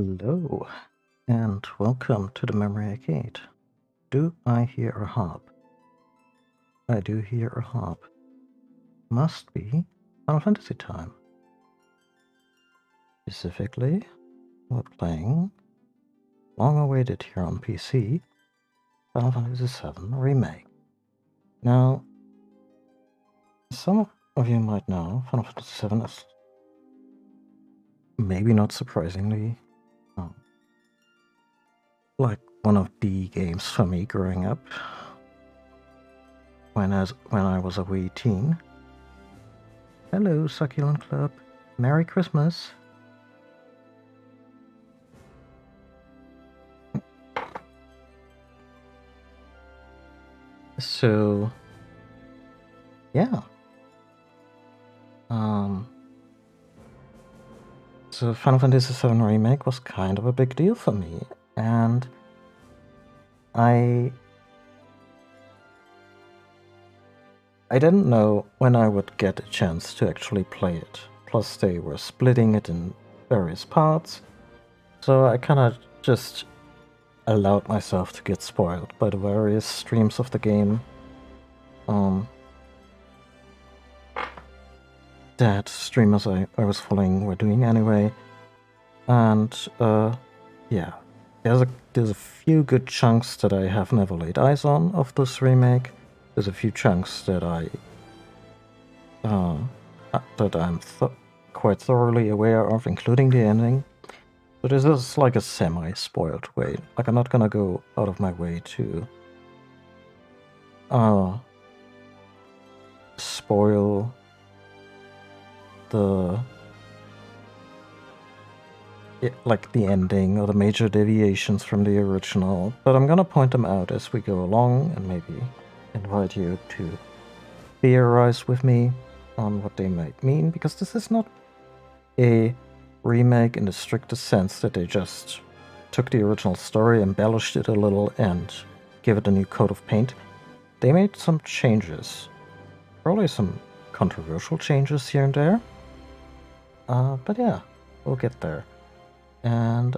Hello, and welcome to the Memory Arcade. Do I hear a harp? I do hear a harp. Must be Final Fantasy time. Specifically, we're playing, long awaited here on PC, Final Fantasy VII Remake. Now, some of you might know Final Fantasy VII is, maybe not surprisingly, like one of the games for me growing up when I was a wee teen. Hello, Succulent Club. Merry Christmas. So, yeah. So Final Fantasy VII Remake was kind of a big deal for me, and I didn't know when I would get a chance to actually play it. Plus, they were splitting it in various parts, so I kind of just allowed myself to get spoiled by the various streams of the game. That streamers I was following were doing anyway. And yeah, there's a few good chunks that I have never laid eyes on of this remake. There's a few chunks that I'm quite thoroughly aware of, including the ending. But this is like a semi-spoiled way. Like, I'm not gonna go out of my way to spoil the ending or the major deviations from the original, but I'm gonna point them out as we go along and maybe invite you to theorize with me on what they might mean, because this is not a remake in the strictest sense that they just took the original story, embellished it a little, and gave it a new coat of paint. They made some changes, probably some controversial changes here and there, but yeah, we'll get there. And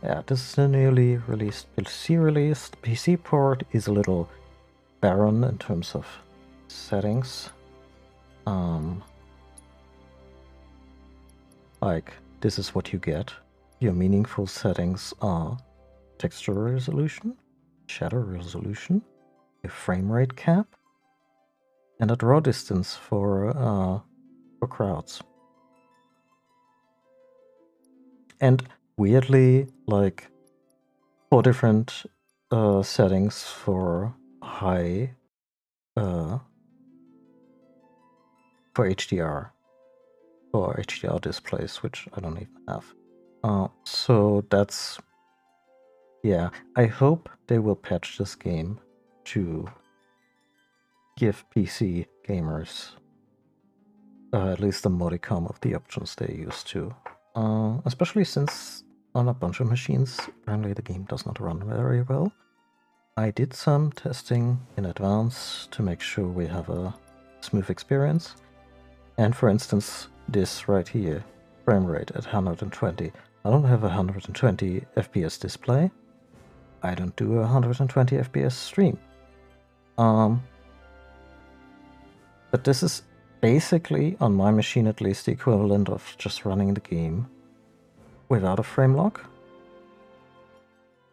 yeah, this is a newly released PC release. The PC port is a little barren in terms of settings. Like, this is what you get. Your meaningful settings are texture resolution, shadow resolution, a frame rate cap, and a draw distance for crowds. And weirdly, like, 4 different settings for high for HDR, or HDR displays, which I don't even have. So that's, yeah, I hope they will patch this game to give PC gamers at least a modicum of the options they used to. Especially since on a bunch of machines, apparently the game does not run very well. I did some testing in advance to make sure we have a smooth experience. And for instance, this right here, frame rate at 120. I don't have a 120 FPS display. I don't do a 120 FPS stream. But this is basically, on my machine at least, the equivalent of just running the game without a frame lock.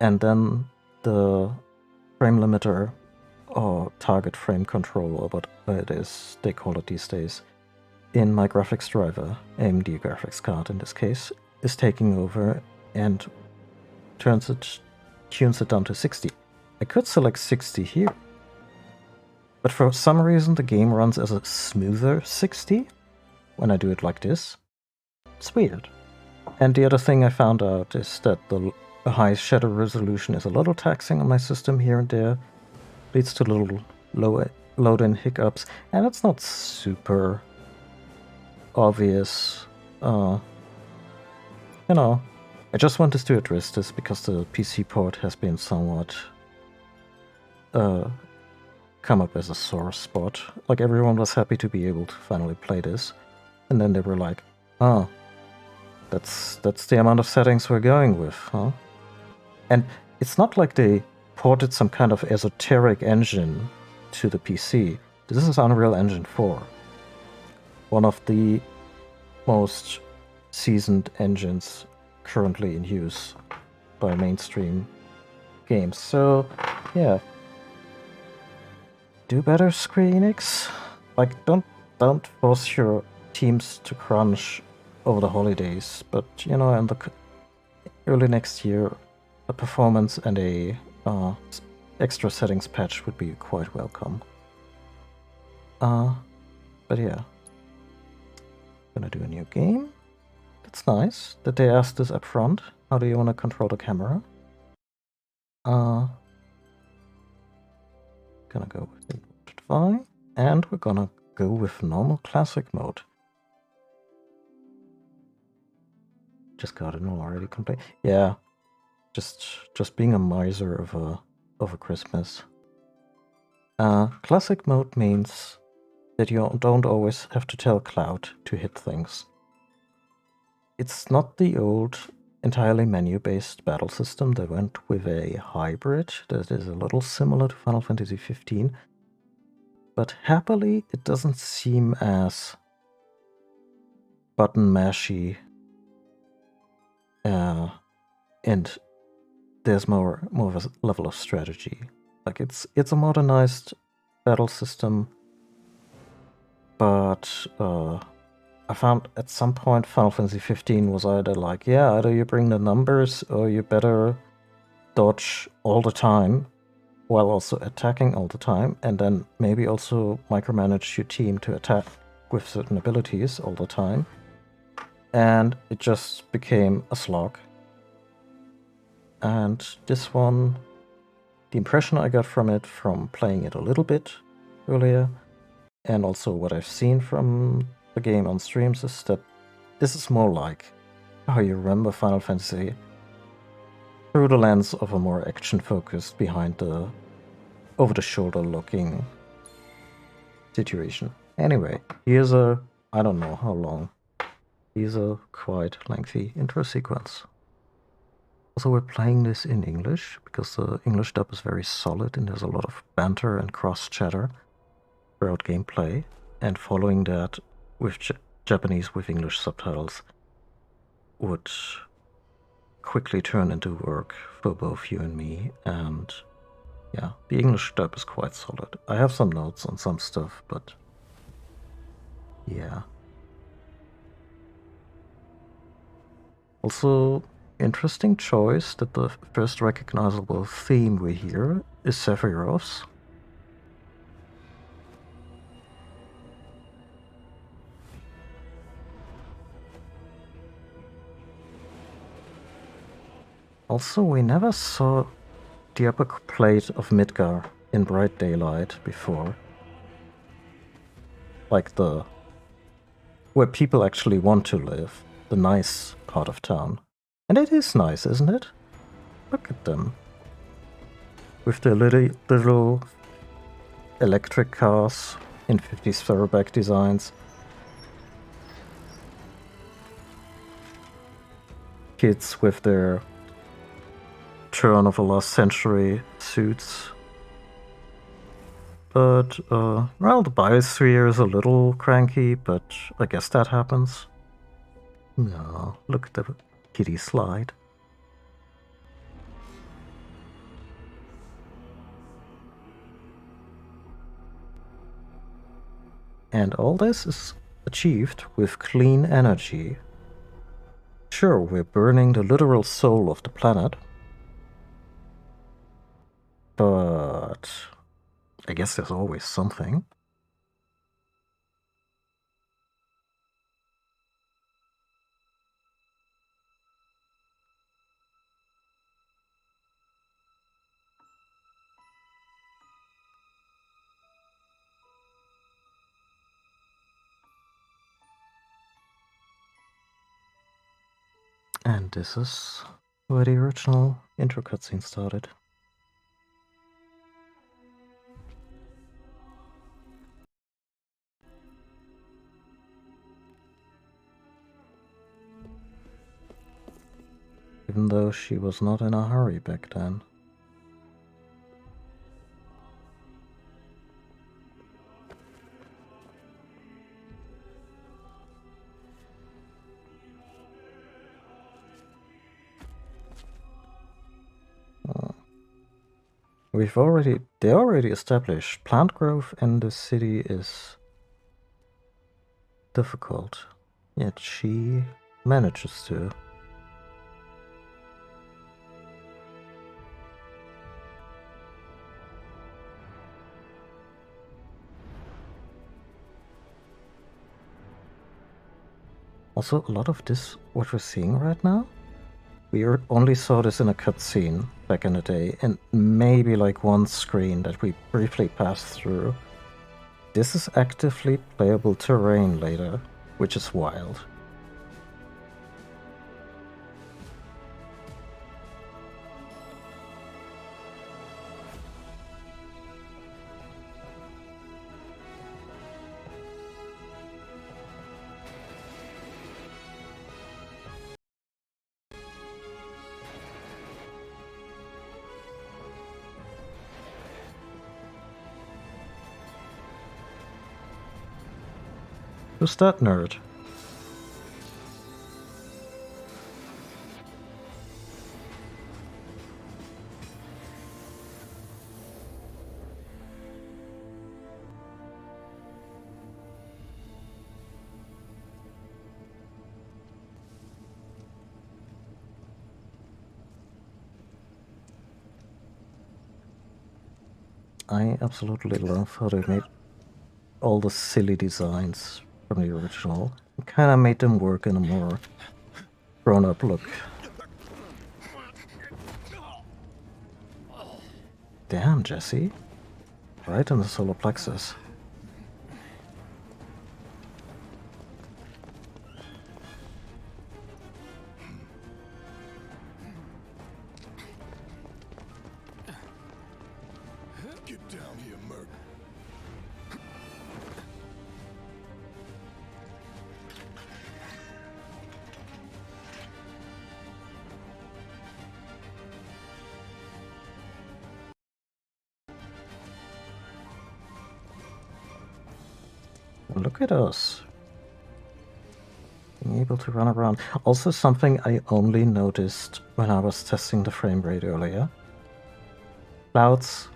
And then the frame limiter or target frame control, or what it is they call it these days, in my graphics driver, AMD graphics card in this case, is taking over and tunes it down to 60. I could select 60 here, but for some reason the game runs as a smoother 60 when I do it like this. It's weird. And the other thing I found out is that the high shadow resolution is a little taxing on my system here and there. Leads to little load-in hiccups, and it's not super obvious. You know, I just wanted to address this because the PC port has been somewhat come up as a sore spot. Like, everyone was happy to be able to finally play this, and then they were like, oh, That's the amount of settings we're going with, huh? And it's not like they ported some kind of esoteric engine to the PC. This is Unreal Engine 4. One of the most seasoned engines currently in use by mainstream games. So, yeah. Do better, Square Enix. Like, don't force your teams to crunch over the holidays, but in the early next year, a performance and a extra settings patch would be quite welcome. But yeah, gonna do a new game. That's nice that they asked this up front. How do you want to control the camera? Gonna go with inverted Y, and we're gonna go with normal classic mode. Just got it already complete. Yeah, just being a miser of a Christmas. Classic mode means that you don't always have to tell Cloud to hit things. It's not the old entirely menu-based battle system that went with a hybrid that is a little similar to Final Fantasy XV, but happily it doesn't seem as button mashy, and there's more of a level of strategy. Like it's a modernized battle system, but I found at some point Final Fantasy 15 was either like, yeah, either you bring the numbers or you better dodge all the time while also attacking all the time, and then maybe also micromanage your team to attack with certain abilities all the time. And it just became a slog. And this one, the impression I got from it, from playing it a little bit earlier, and also what I've seen from the game on streams, is that this is more like how you remember Final Fantasy through the lens of a more action-focused, behind the over-the-shoulder looking situation. Anyway, here's a, I don't know how long, here's a quite lengthy intro sequence. Also, we're playing this in English, because the English dub is very solid and there's a lot of banter and cross-chatter throughout gameplay, and following that with Japanese with English subtitles would quickly turn into work for both you and me, and yeah, the English dub is quite solid. I have some notes on some stuff, but yeah. Also, interesting choice that the first recognizable theme we hear is Sephiroth's. Also, we never saw the upper plate of Midgar in bright daylight before. Like where people actually want to live, the nice part of town. And it is nice, isn't it? Look at them. With their little electric cars in 50s throwback designs. Kids with their turn of the last century suits. But, well, the biosphere is a little cranky, but I guess that happens. No, look at the kiddie slide. And all this is achieved with clean energy. Sure, we're burning the literal soul of the planet, but I guess there's always something. And this is where the original intro cutscene started. even though she was not in a hurry back then. They already established plant growth in the city is difficult, yet she manages to. Also, a lot of this, what we're seeing right now, we only saw this in a cutscene back in the day, and maybe like one screen that we briefly passed through. This is actively playable terrain later, which is wild. Who's that nerd? I absolutely love how they made all the silly designs from the original and kind of made them work in a more grown-up look. Damn, Jesse. Right in the solar plexus. Get down here, Merc. Look at us. Being able to run around. Also something I only noticed when I was testing the frame rate earlier. Cloud's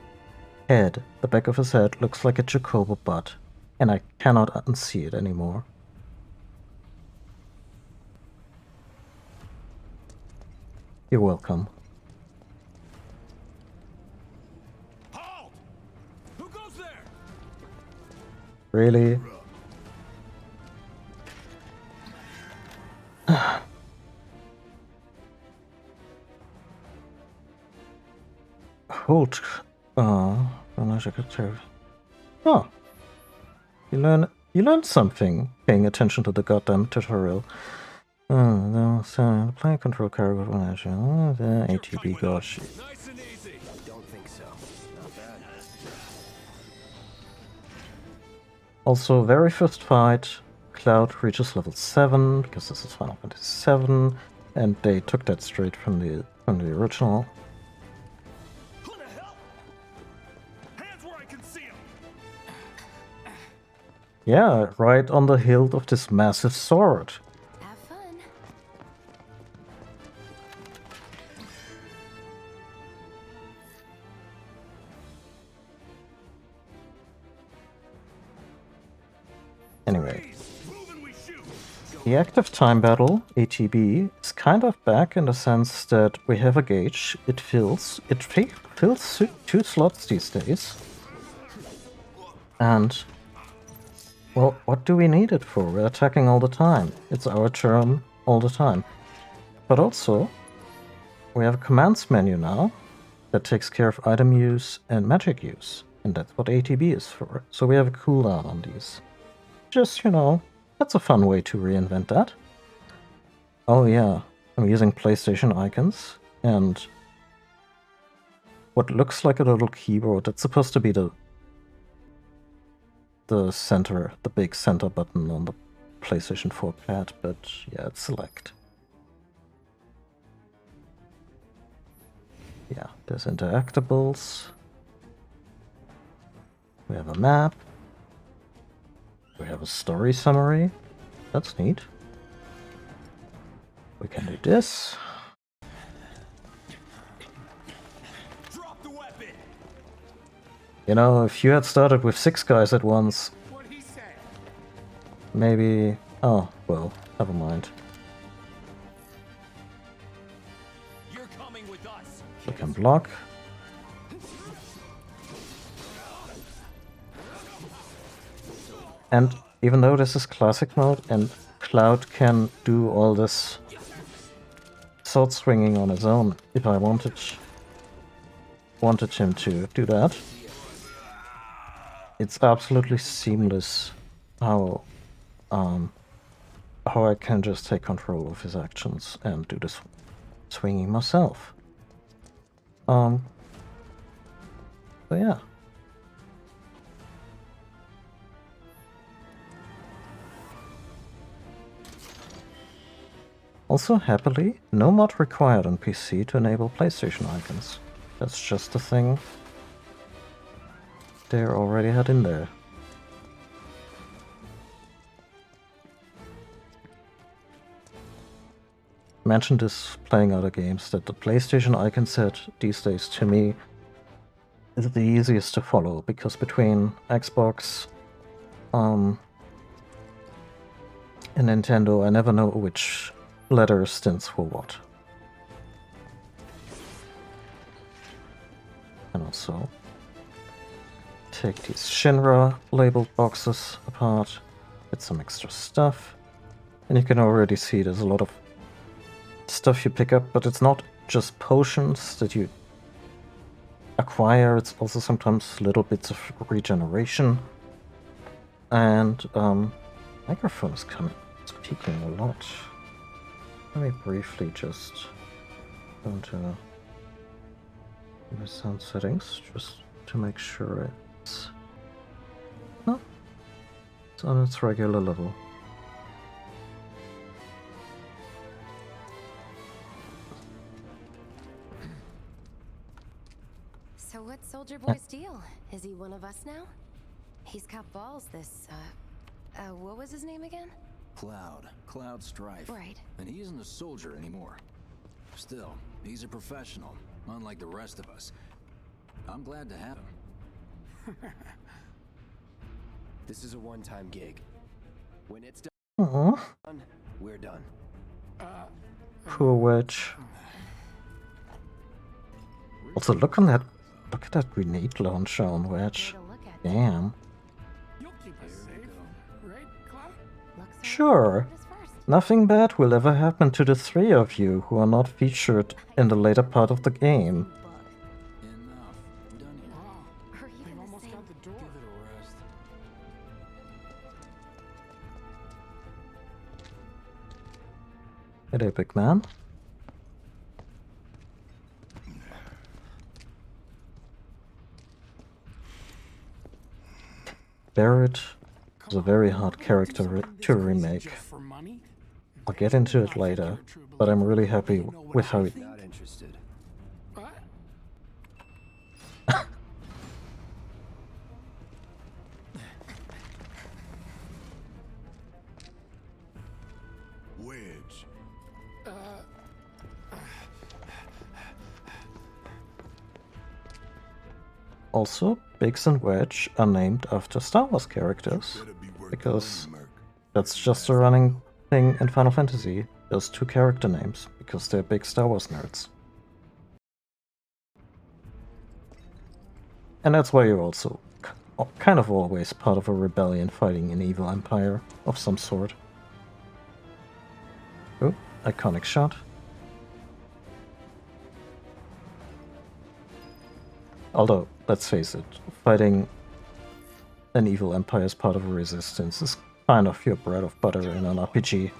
head, the back of his head, looks like a Chocobo butt, and I cannot unsee it anymore. You're welcome. Halt! Who goes there? Really? Hold. Oh, oh. You learned something paying attention to the goddamn tutorial. No, so player control character when I show the ATB gosh. Nice and easy. Don't think so. Not bad. Also, very first fight, Cloud reaches level 7 because this is Final Fantasy 7, and they took that straight from the original. Who the hell? Hands where I can see them. Yeah, right on the hilt of this massive sword. Have fun. Anyway, Move and we shoot. the active time battle, ATB, is kind of back in the sense that we have a gauge, it fills 2 slots these days. And, well, what do we need it for? We're attacking all the time. It's our turn all the time. But also, we have a commands menu now that takes care of item use and magic use. And that's what ATB is for. So we have a cooldown on these. Just, you know, that's a fun way to reinvent that. Oh yeah, I'm using PlayStation icons, and what looks like a little keyboard, that's supposed to be the center, the big center button on the PlayStation 4 pad, but yeah, it's select. Yeah, there's interactables. We have a map. We have a story summary. That's neat. We can do this. Drop the weapon. You know, if you had started with 6 guys at once, What'd he say? maybe... Oh, well, never mind. You're coming with us. We can block. And even though this is classic mode and Cloud can do all this sword swinging on his own, if I wanted him to do that, it's absolutely seamless how I can just take control of his actions and do this swinging myself. So yeah. Also, happily, no mod required on PC to enable PlayStation icons. That's just a thing they already had in there. Mentioned this playing other games, that the PlayStation icon set these days to me is the easiest to follow, because between Xbox and Nintendo, I never know which letter stands for what. And also take these Shinra labeled boxes apart, get some extra stuff, and you can already see there's a lot of stuff you pick up, but it's not just potions that you acquire, it's also sometimes little bits of regeneration. And microphone is kind of speaking a lot. Let me briefly just go into the sound settings just to make sure it's on its regular level. So what's Soldier Boy's deal? Is he one of us now? He's got balls, this, what was his name again? Cloud Strife. Right. And he isn't a soldier anymore. Still, he's a professional, unlike the rest of us. I'm glad to have him. This is a one-time gig. When it's Aww. done, we're done. Poor Wedge. Also, look at that grenade launcher on Wedge. Way to look at. Damn. You'll keep us safe, right, Cloud? Looks like Sure. it is first. Nothing bad will ever happen to the 3 of you who are not featured in the later part of the game. Book. Enough. I'm done here. Wow, Or even we've the almost same got the door. Give it a rest. Hey there, big man. Barrett is a very hard character to remake. I'll get into it later, but I'm really happy with how it... Not interested. What? Wedge. Also, Biggs and Wedge are named after Star Wars characters, Better be worth because the money, Merc. that's just a running thing in Final Fantasy. Those 2 character names, because they're big Star Wars nerds. And that's why you're also kind of always part of a rebellion fighting an evil empire of some sort. Oh, iconic shot. Although, let's face it, fighting an evil empire as part of a resistance is kind of your bread of butter in an RPG.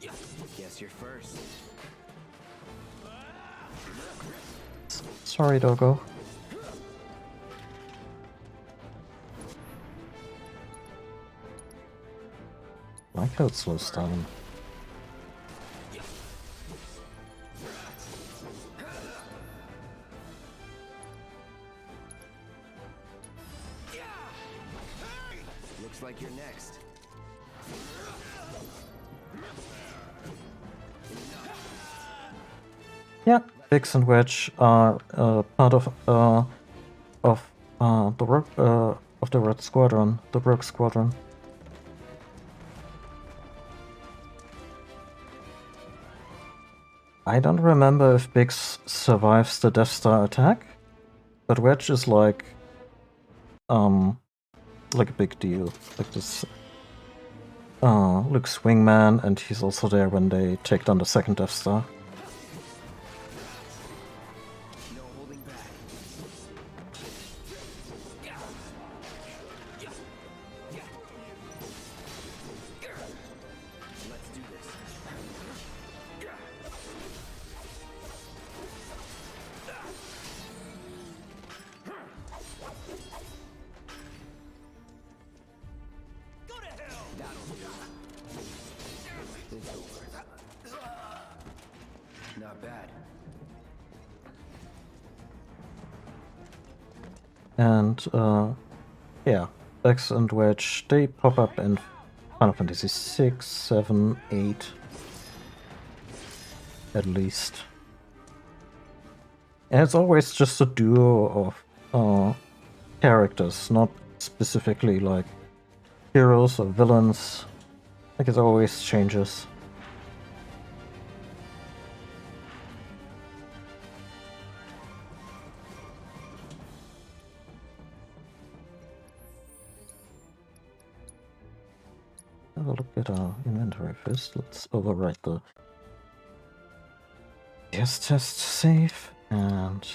Guess you're first. Sorry, doggo. I like how it slows down. like you're next. Yeah, Biggs and Wedge are part of the Red Squadron, the Rogue Squadron. I don't remember if Biggs survives the Death Star attack, but Wedge is like a big deal, like this Luke's wingman, and he's also there when they take down the second Death Star. No holding back. Let's do this. Go to hell! That'll do. It's over. Not bad. And yeah, Biggs and Wedge, they pop up in Final Fantasy 6, 7, 8, at least. And it's always just a duo of characters, not specifically like heroes or villains. Like it always changes. Have a look at our inventory first. Let's overwrite the yes test save and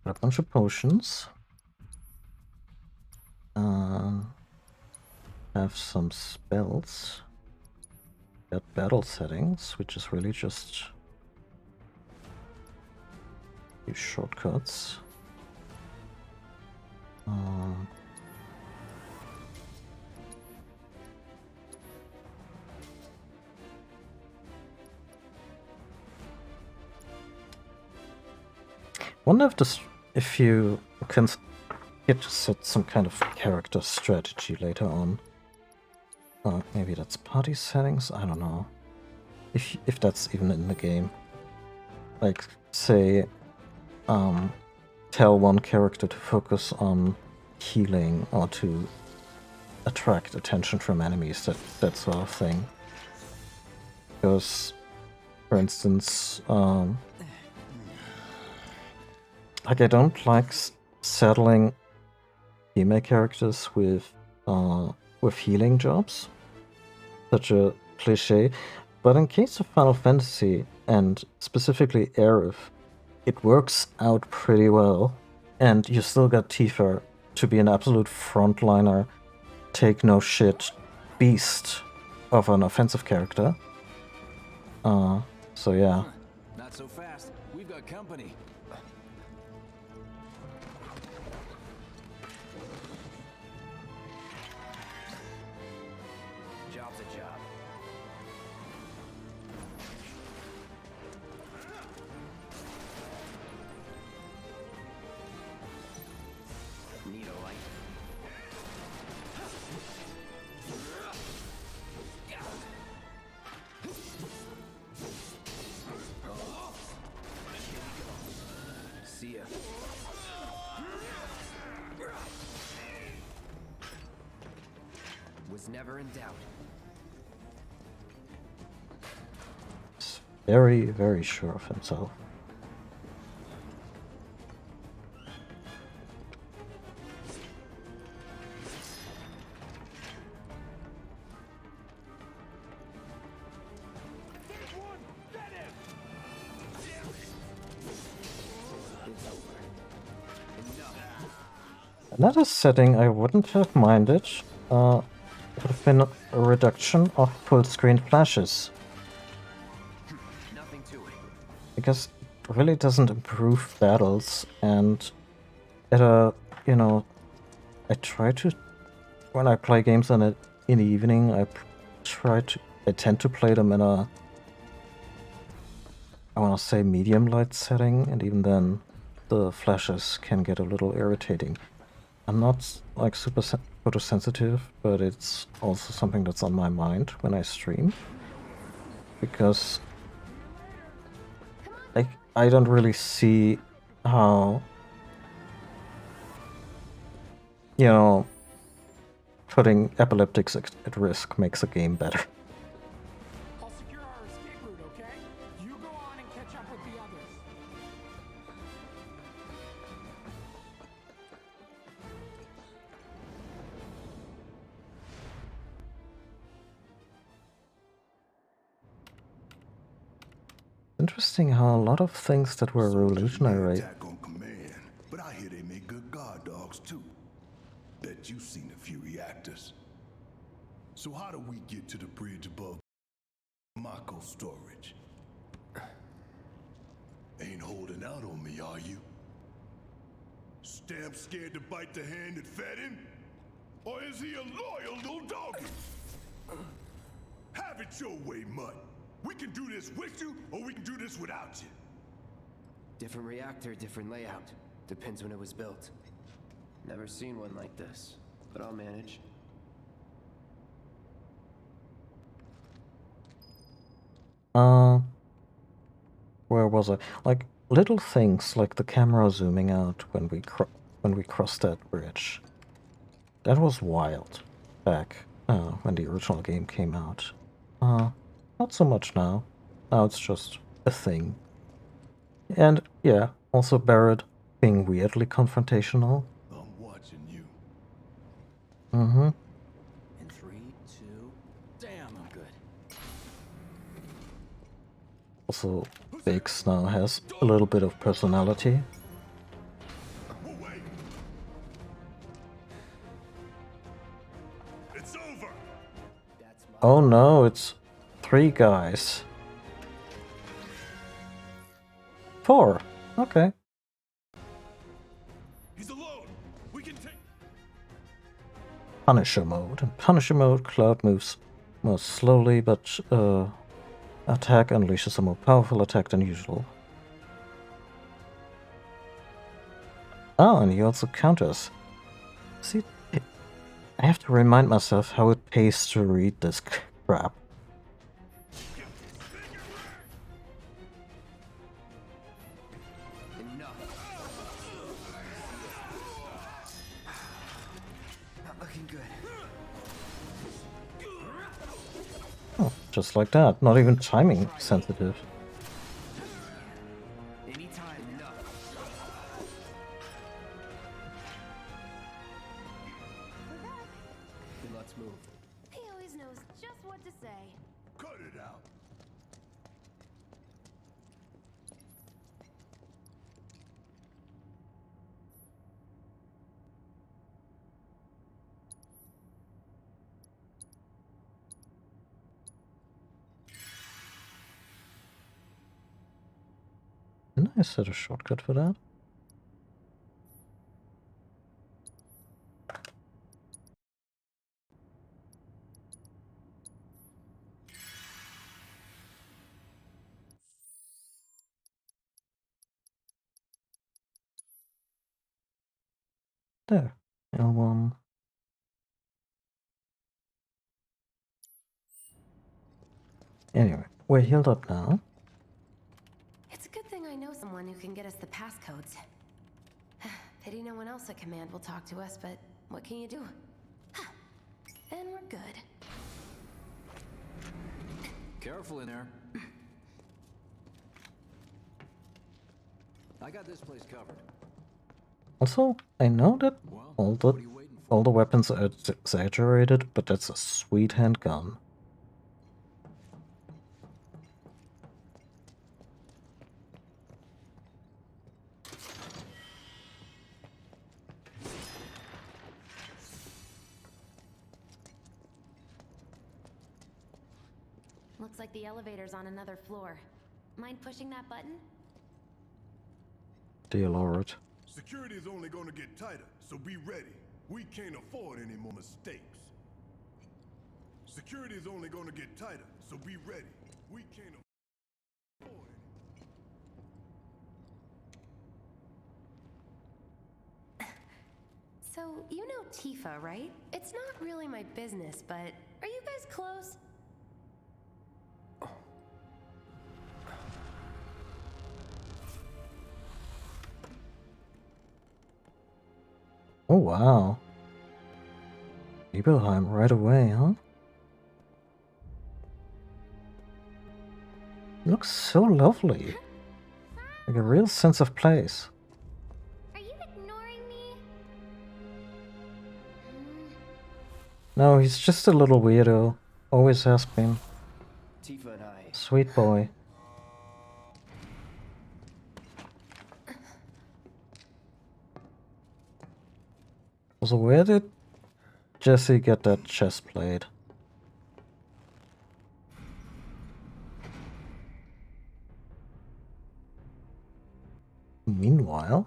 a bunch of potions. Have some spells. Got battle settings, which is really just use shortcuts. Wonder if you can get to set some kind of character strategy later on. Maybe that's party settings. I don't know if that's even in the game. Like, say, tell one character to focus on healing or to attract attention from enemies, that sort of thing. Because, for instance, like I don't like saddling female characters with healing jobs. Such a cliche. But in case of Final Fantasy, and specifically Aerith, it works out pretty well. And you still got Tifa to be an absolute frontliner, take no shit beast of an offensive character. So yeah. Not so fast. We've got company. Job's a job. Need a light. See ya. Was never in doubt. Very, very sure of himself. There's one! Get him! It's over. Enough. Another setting I wouldn't have minded would have been a reduction of full screen flashes. Nothing to it. Because it really doesn't improve battles, and at I try to, when I play games in the evening, I tend to play them in a, I want to say, medium light setting, and even then the flashes can get a little irritating. I'm not like super photosensitive, but it's also something that's on my mind when I stream, because like I don't really see how, you know, putting epileptics at risk makes a game better. I'll secure our escape route, okay? You go on and catch up with the others. Interesting how a lot of things that were Soldiers may revolutionary. attack on command, but I hear they make good guard dogs too. Bet you've seen a few reactors. So how do we get to the bridge above Mako storage? Ain't holding out on me, are you? Stamp scared to bite the hand that fed him? Or is he a loyal little doggy? Have it your way, Mutt. We can do this with you, or we can do this without you. Different reactor, different layout. Depends when it was built. Never seen one like this, but I'll manage. Where was I? Like little things like the camera zooming out when we crossed that bridge. That was wild back when the original game came out. Not so much now. Now it's just a thing. And yeah, also Barrett being weirdly confrontational. I'm watching you. Mm-hmm. In 3, 2. Damn, I'm good. Also, Biggs now has a little bit of personality. We'll wait. It's over. That's my Oh no, it's 3 guys. 4. Okay. He's alone. We can take. Punisher mode. In Punisher mode, Cloud moves more slowly, but attack unleashes a more powerful attack than usual. Oh, and he also counters. See, I have to remind myself how it pays to read this crap. enough. Not looking good. Oh, just like that. Not even timing sensitive. Anytime, enough. Then let's move. He always knows just what to say. Cut it out. Didn't I set a shortcut for that? There. L1. Anyway, we're healed up now. It's a good thing I know someone who can get us the passcodes. Pity no one else at command will talk to us, but what can you do? And we're good. Careful in there. I got this place covered. Also, I know that Well, all what are you waiting for? all the weapons are exaggerated, but that's a sweet handgun. Looks like the elevator's on another floor. Mind pushing that button? Dear Lord. Security is only going to get tighter, so be ready. We can't afford any more mistakes. Security is only going to get tighter, so be ready. We can't afford it. So, you know Tifa, right? It's not really my business, but are you guys close? Oh wow. Nibelheim right away, huh? Looks so lovely. Like a real sense of place. Are you ignoring me? No, he's just a little weirdo. Always has been. Tifa and I. Sweet boy. So where did Jesse get that chest plate? Meanwhile,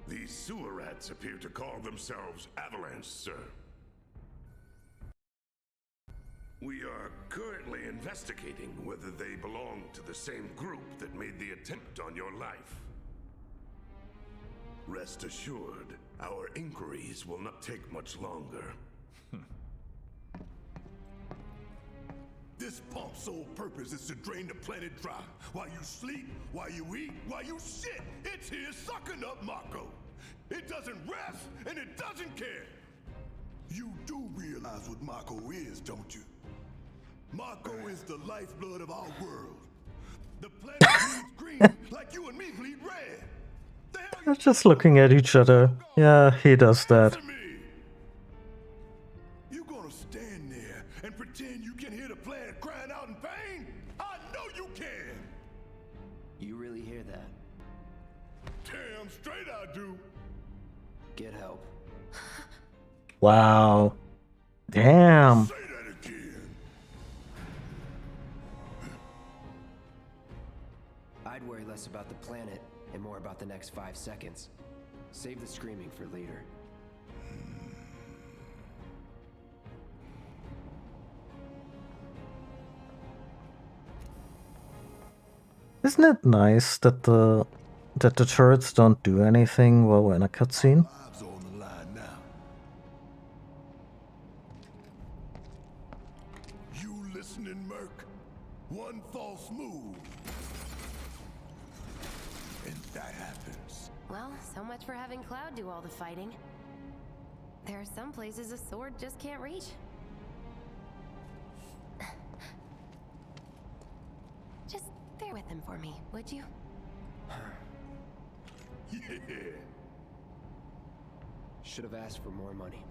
These sewer rats appear to call themselves Avalanche, sir. We are currently investigating whether they belong to the same group that made the attempt on your life. Rest assured, our inquiries will not take much longer. This pump's sole purpose is to drain the planet dry. While you sleep, while you eat, while you shit, it's here sucking up Mako. It doesn't rest, and it doesn't care. You do realize what Mako is, don't you? Mako is the lifeblood of our world. The planet bleeds green like you and me bleed red. The hell they're just looking at each other. Yeah, he does that. Answer me. You gonna stand there and pretend you can hear the planet crying out in pain? I know you can. You really hear that? Damn straight I do. Get help. Wow. Damn. Say that again. I'd worry less about the planet and more about the next 5 seconds. Save the screaming for later. Isn't it nice that the turrets don't do anything while we're in a cutscene? Lives on the line now. You listening, Merc? One false move. And that happens. Well, so much for having Cloud do all the fighting. There are some places a sword just can't reach. Just bear with him for me, would you? Yeah. Should have asked for more money.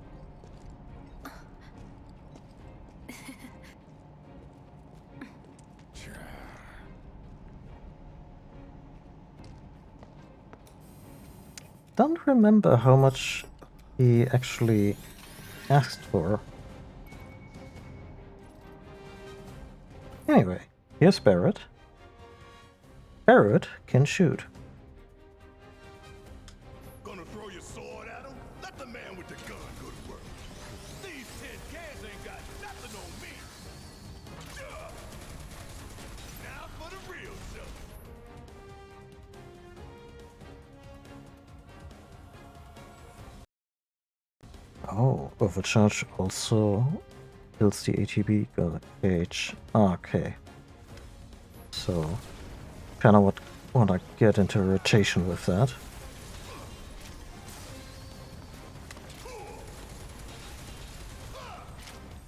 Don't remember how much he actually asked for. Anyway, here's Barrett. Barrett can shoot. Gonna throw your sword at him? Let the man with the gun go to work. These 10 cans ain't got nothing on me. Duh. Now for the real show. Oh, overcharge also kills the ATB gauge. Okay. So, kinda wanna get into rotation with that.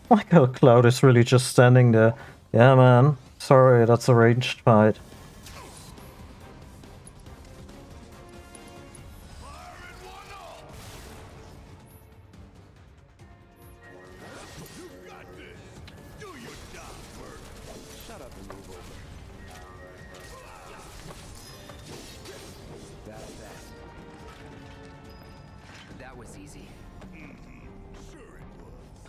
Like how Cloud is really just standing there. Yeah, man. Sorry, that's a ranged fight. Fire in one all. You got this. Do your job, Merc. Shut up and move over. That's that. That was easy. Sure it was.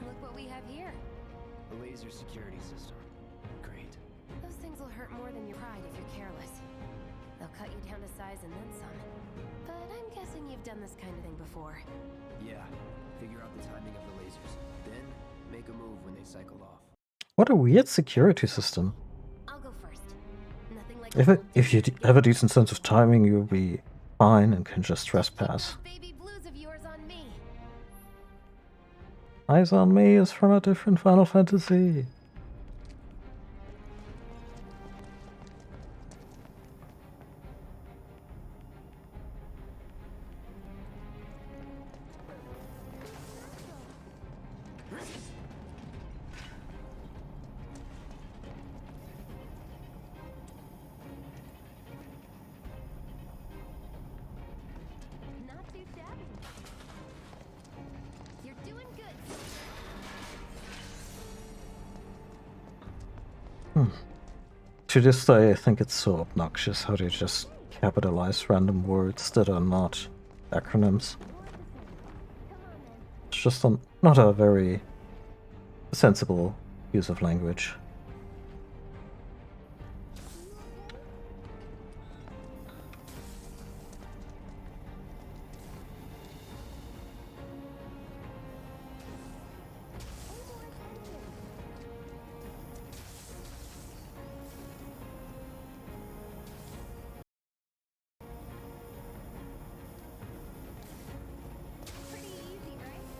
Look what we have here. A laser security system. Great. Those things will hurt more than your pride if you're careless. They'll cut you down to size and then some. But I'm guessing you've done this kind of thing before. Yeah. Figure out the timing of the lasers. Then, make a move when they cycle off. What a weird security system. I'll go first. Nothing like If you have a decent sense of timing, you'll be fine and can just trespass. baby blues of yours on me. Eyes on Me is from a different Final Fantasy. Not too shabby. You're doing good. To this day, I think it's so obnoxious how they just capitalize random words that are not acronyms. It's just not a very sensible use of language.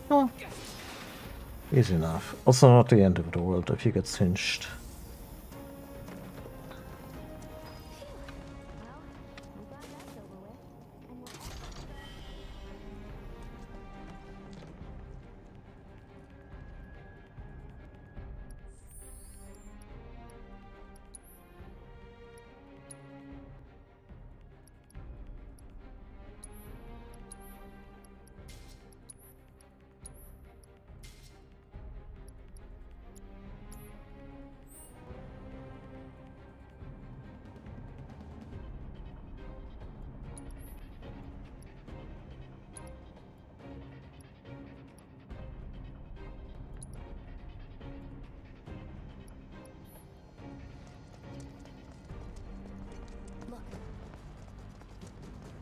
Oh, easy enough. Also not the end of the world if you get cinched. Look.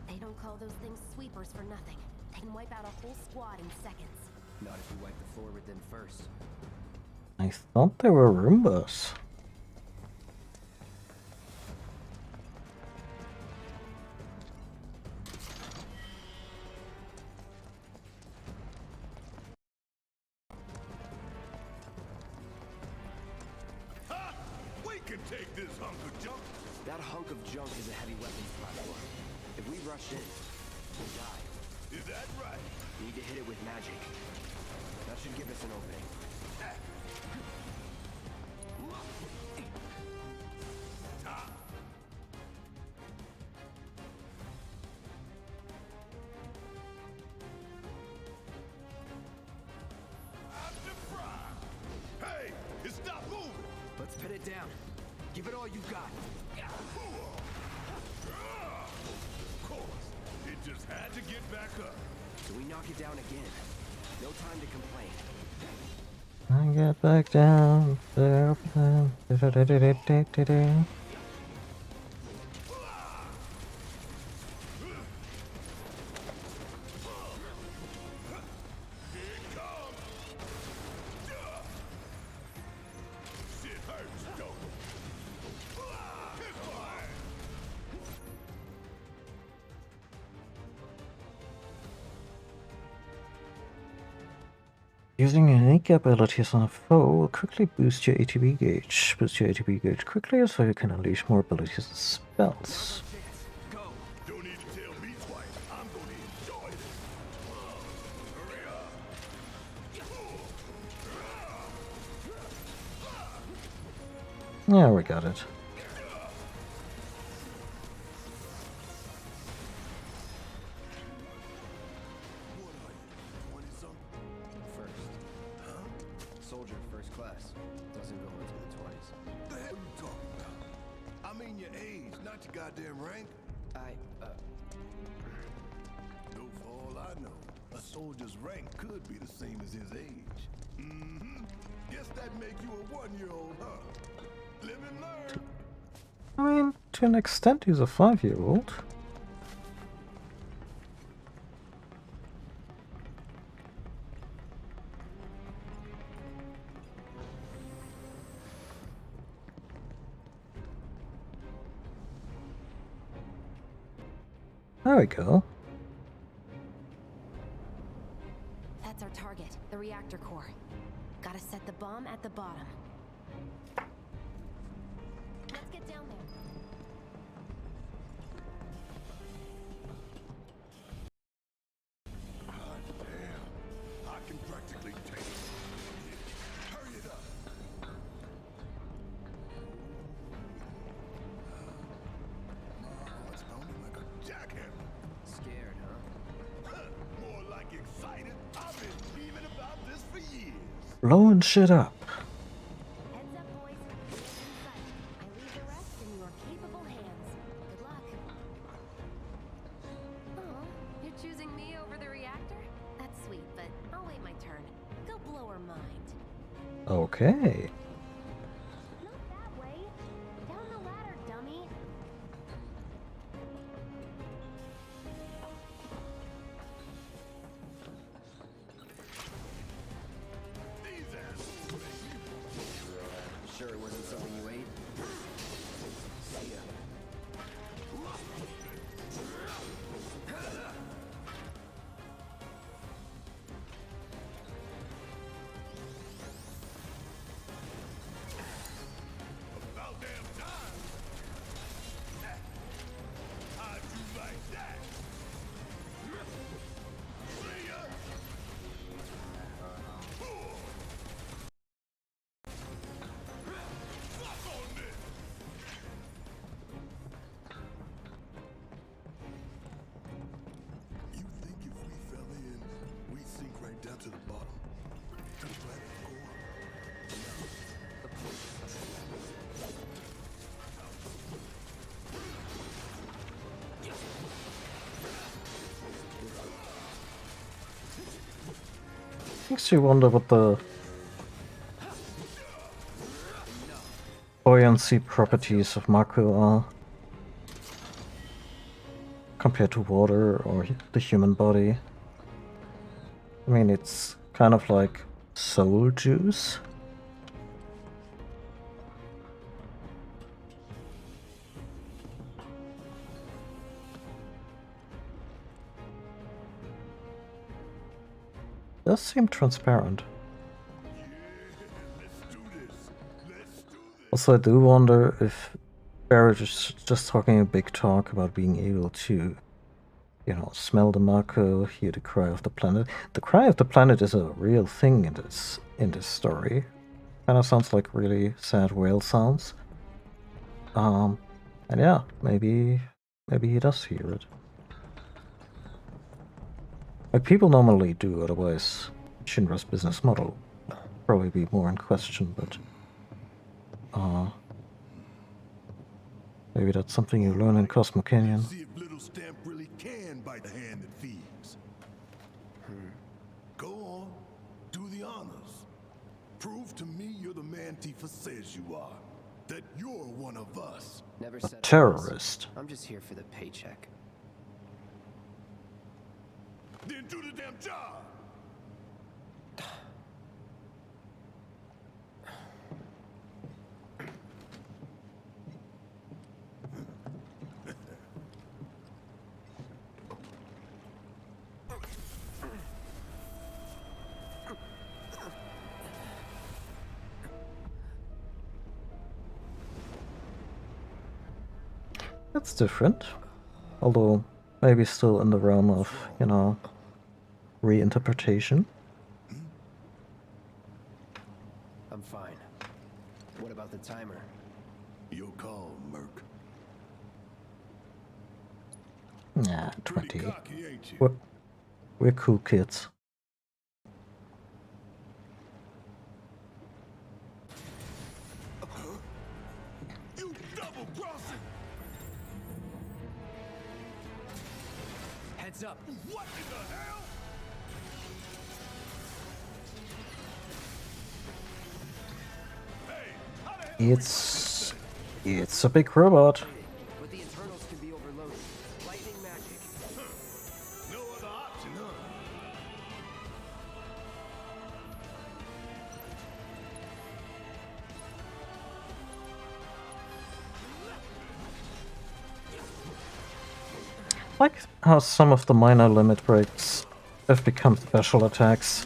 They don't call those things sweepers for nothing. They can wipe out a whole squad in seconds. Not if you wipe the floor with them first. I thought they were Roombas. Ha! We can take this hunk of junk. That hunk of junk is a heavy weapons platform. If we rush in, we'll die. Is that right? Need to hit it with magic. That should give us an opening. Hey, stop moving! Let's pin it down. Give it all you've got. Of course, it just had to get back up. So we knock it down again. No time to complain. I get back down there. Shit hurts, don't it? Kiss my ass. Using unique abilities on a foe will quickly boost your ATB gauge. Boost your ATB gauge quickly so you can unleash more abilities and spells. Go! Don't need to tell me twice. I'm gonna enjoy this. Hurry up. Yeah, we got it. What are you, 20-something? First. Soldier first class. Doesn't go into the 20s. The hell you talking about? I mean your age, not your goddamn rank. Though for all I know, a soldier's rank could be the same as his age. Mm-hmm. Guess that make you a 1-year-old, huh? Live and learn. I mean, to an extent, he's a 5-year-old. There we go. That's our target, the reactor core. Gotta set the bomb at the bottom. Let's get down there. God damn. I can practically take it. Hurry it up. Oh, it's pounding like a jackhammer. Scared, huh? More like excited. I've been dreaming about this for years. Blowing shit up. Heads up, boys. We're in sight. I leave the rest in your capable hands. Good luck. Oh, you're choosing me over the reactor? That's sweet, but I'll wait my turn. Go blow her mind. Okay. Not that way. Down the ladder, dummy. These assholes make me Sure it wasn't something you ate? See ya. about damn time. How'd you like that? See ya. Fuck on this. You think if we fell in, we'd sink right down to the bottom? To the planet core? Makes you wonder what the buoyancy properties of Mako are compared to water or the human body. I mean, it's kind of like soul juice. Does seem transparent. Let's do this. Let's do this. Also, I do wonder if Barrett is just talking a big talk about being able to, you know, smell the Mako, hear the cry of the planet. The cry of the planet is a real thing in this story. Kind of sounds like really sad whale sounds. And yeah, maybe he does hear it. Like people normally do, otherwise Shinra's business model would probably be more in question, but maybe that's something you learn in Cosmo Canyon. See if little Stamp really can bite the hand that feeds. Go on. Do the honors. Prove to me you're the man Tifa says you are. That you're one of us. Never said I was. Terrorist. I'm just here for the paycheck. Then do the damn job. That's different. Although, maybe still in the realm of, you know, reinterpretation. I'm fine. What about the timer? Your call, Merc. Nah, Pretty 20. cocky, ain't you? We're cool kids. You double crossing! Heads up! What in the hell? It's a big robot. But the internals can be overloaded. Lightning magic. No other option, huh? Like how some of the minor limit breaks have become special attacks.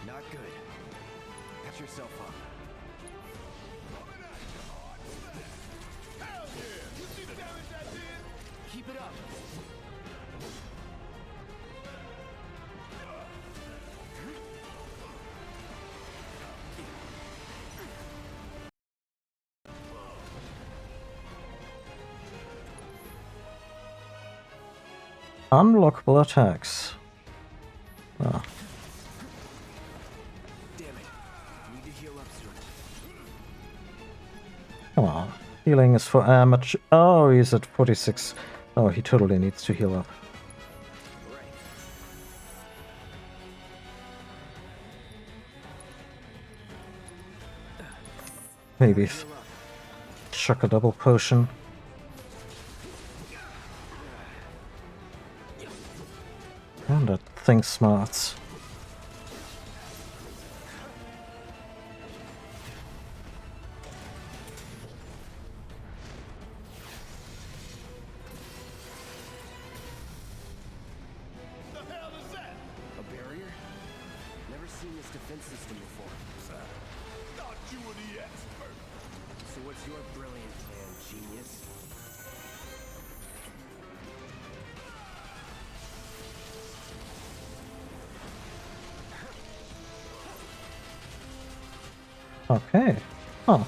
Not good. Patch yourself up. Hell yeah! You see the damage that did? Keep it up. Unblockable attacks. Ah. Damn it. Need to heal up soon. Come on. Healing is for amateur. Oh, he's at 46. Oh, he totally needs to heal up. Right. Maybe Heal up. chuck a double potion. And that thing smarts. The hell is that? A barrier? Never seen this defense system before. Thought you were the expert. So what's your brilliant plan, genius? Okay. Huh.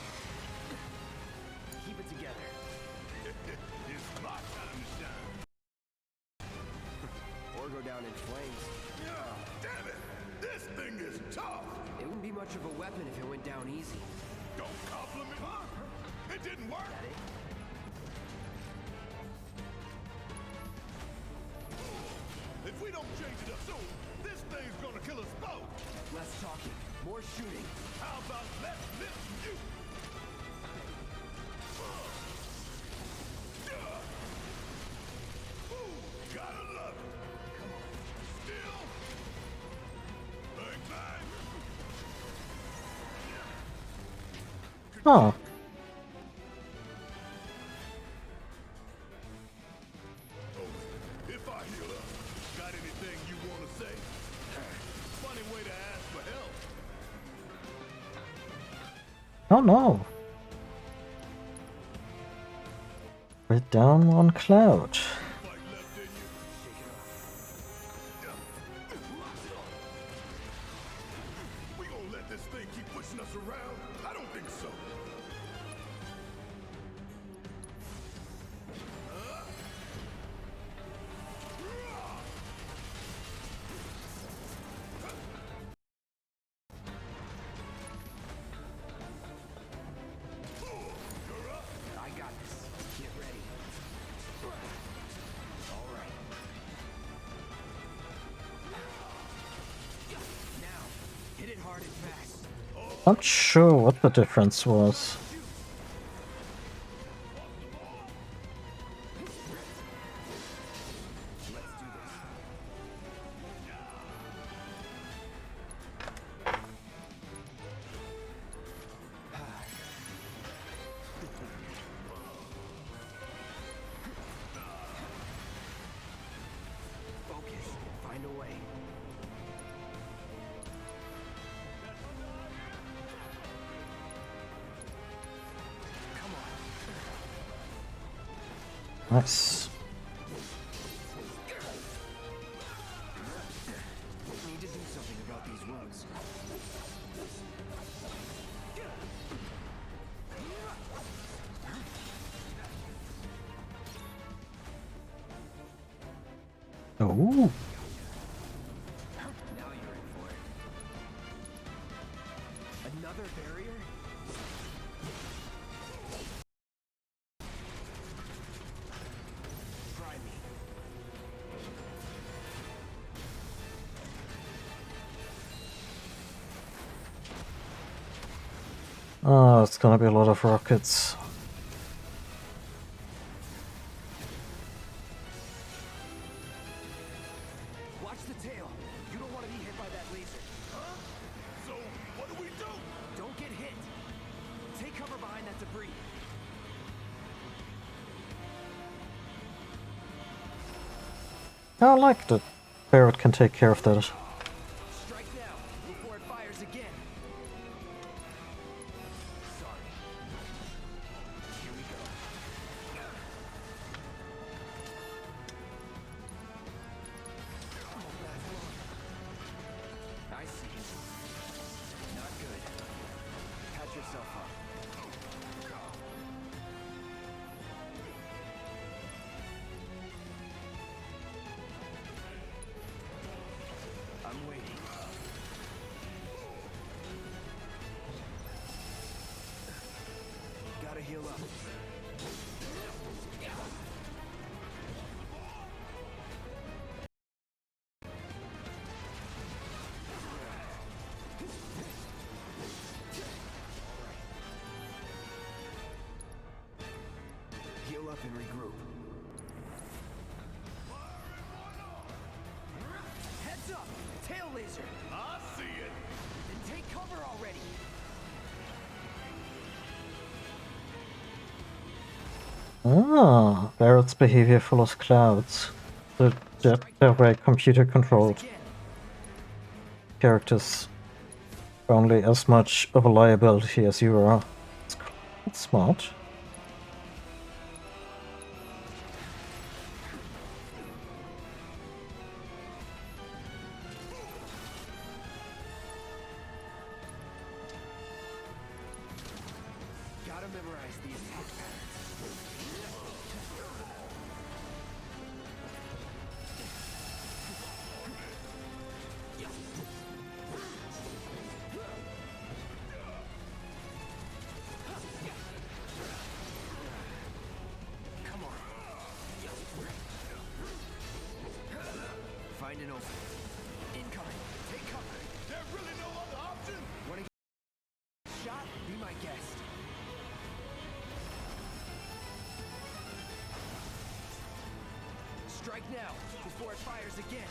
Keep it together. It's my time to shine. Or go down in flames. Yeah, damn it! This thing is tough. It wouldn't be much of a weapon if it went down easy. Don't compliment, huh? It didn't work. If we don't change it up soon, this thing's gonna kill us both. Less talking, more shooting. How about let's lift you? Ooh, gotta love it. Still. Bang, bang. Oh. If I heal up, got anything you want to say? Funny way to ask for help. Oh no. We're down one cloud. Fight left in you. Shake it off. We gonna let this thing keep pushing us around? I don't think so. I got this. Get ready. All right. Now, hit it hard and fast. Not sure what the difference was. Let's do this. Focus. Find a way. Come on. Nice. Need to do something about these wounds. Oh. Now you're in for it. Another barrier? it's gonna be a lot of rockets. Watch the tail. You don't want to be hit by that laser. Huh? So, what do we do? Don't get hit. Take cover behind that debris. I like that Barrett can take care of that. Strike now, before it fires again. Sorry. Here we go. I see you. Not good. Patch yourself up. I'm waiting. Gotta heal up. Heal up and regroup. Heads up! Tail laser! I see it. Then take cover already! Ah, Barrett's behavior follows clouds. They're very computer controlled. Again. Characters are only as much of a liability as you are. It's smart. Gotta memorize these attack patterns. Come on. Find an opening. Incoming. Take cover. There's really no other option? Wanna get shot? Be my guest. Strike now, before it fires again.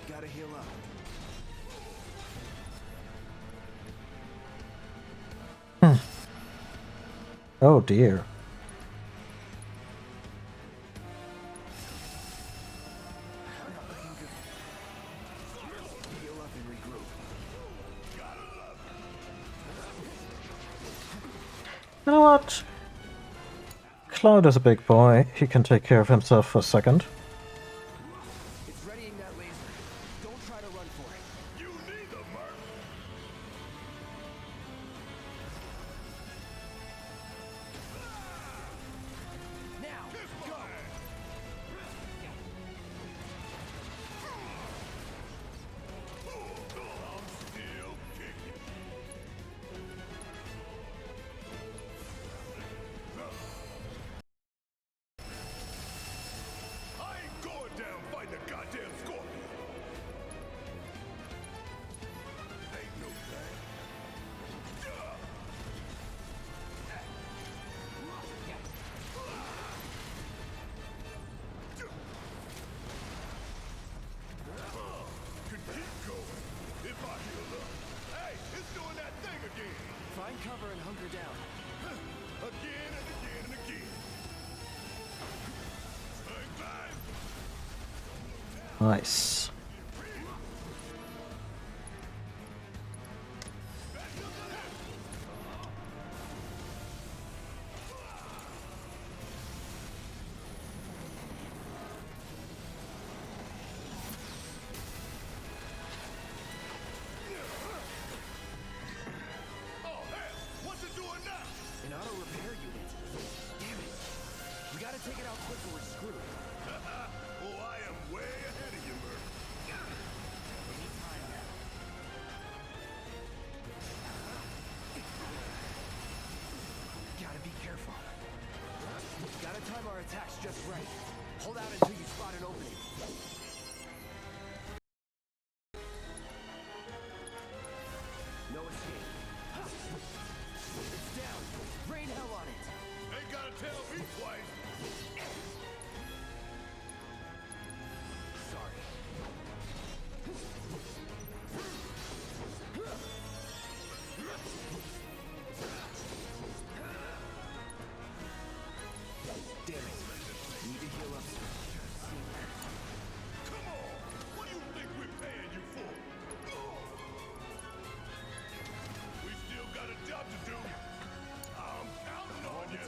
Gotta heal up. Oh dear. Not looking good. Heal up and regroup. You know what? Cloud is a big boy. He can take care of himself for a second. It's readying that laser. Don't try to run for it. You neither, Merc. Now, go! I'm still kicking. I ain't going down fighting a goddamn scorpion. Ain't no thing. Could keep going if I heal up. Hey, it's doing that thing again. Find cover and hunker down. Again and again and again. Bang, bang. Nice. Oh, hell, what's it doing now? An auto repair unit. Damn it. We gotta take it out quick or we're screwed. Oh, I am way ahead of you, Merc. Contact's just right. Hold out until you spot an opening. No escape. It's down. Rain hell on it. Ain't gotta tell me twice. Sorry. Damn it. Need to heal up. Come on! What do you think we're paying you for? We still got a job to do. I'm counting on you.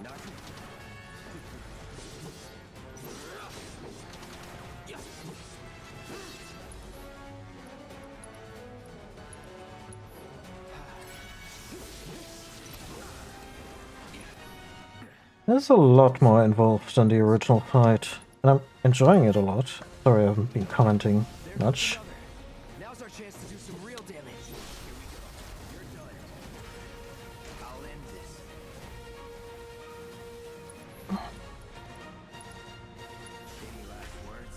Not good. There's a lot more involved than the original fight, and I'm enjoying it a lot. Sorry I haven't been commenting much. Now's our chance to do some real damage. Here we go. You're done. I'll end this. Any last words?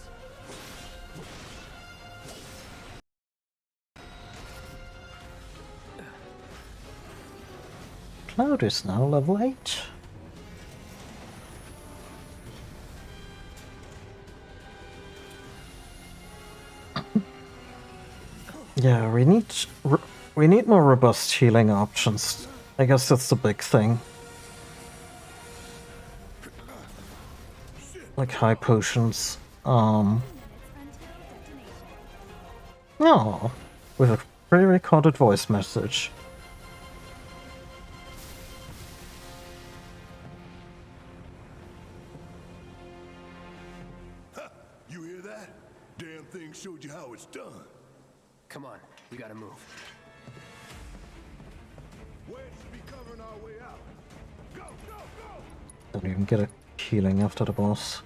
Cloud is now level 8. Yeah, we need more robust healing options. I guess that's the big thing. Like high potions. Oh, with a pre-recorded voice message. You hear that? Damn thing showed you how it's done. Come on, we gotta move. Wedge should be covering our way out. Go, go, go! Don't even get a healing after the boss.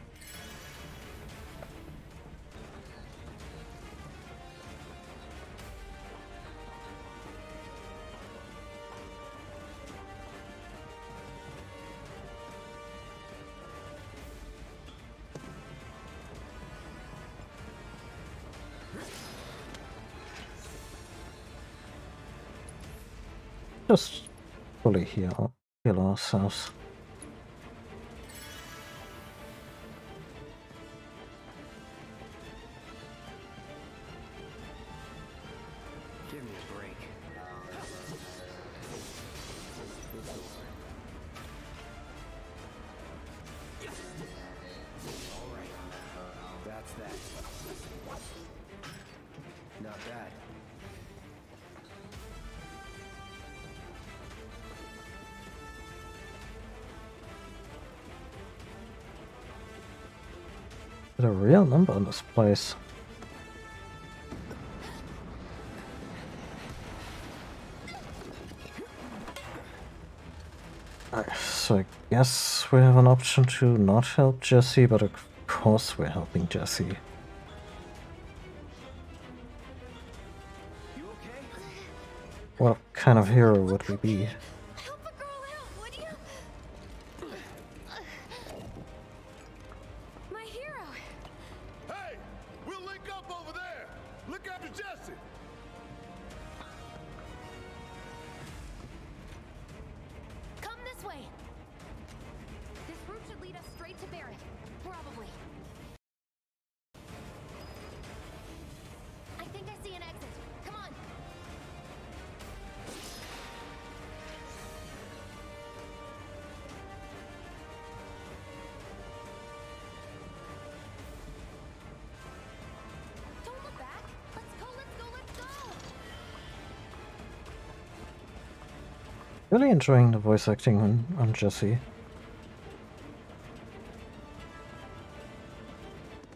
Just fully heal ourselves. Give me a break. All right. That's that. Not bad. There's a real number in this place. So I guess we have an option to not help Jesse, but of course we're helping Jesse. You okay? What kind of hero would we be? Help a girl out, would you? My hero. Hey! We'll link up over there! Look after Jesse! Come this way. This route should lead us straight to Barrett. Probably. I think I see an exit. Come on. Don't look back. Let's go, let's go, let's go. Really enjoying the voice acting on Jesse.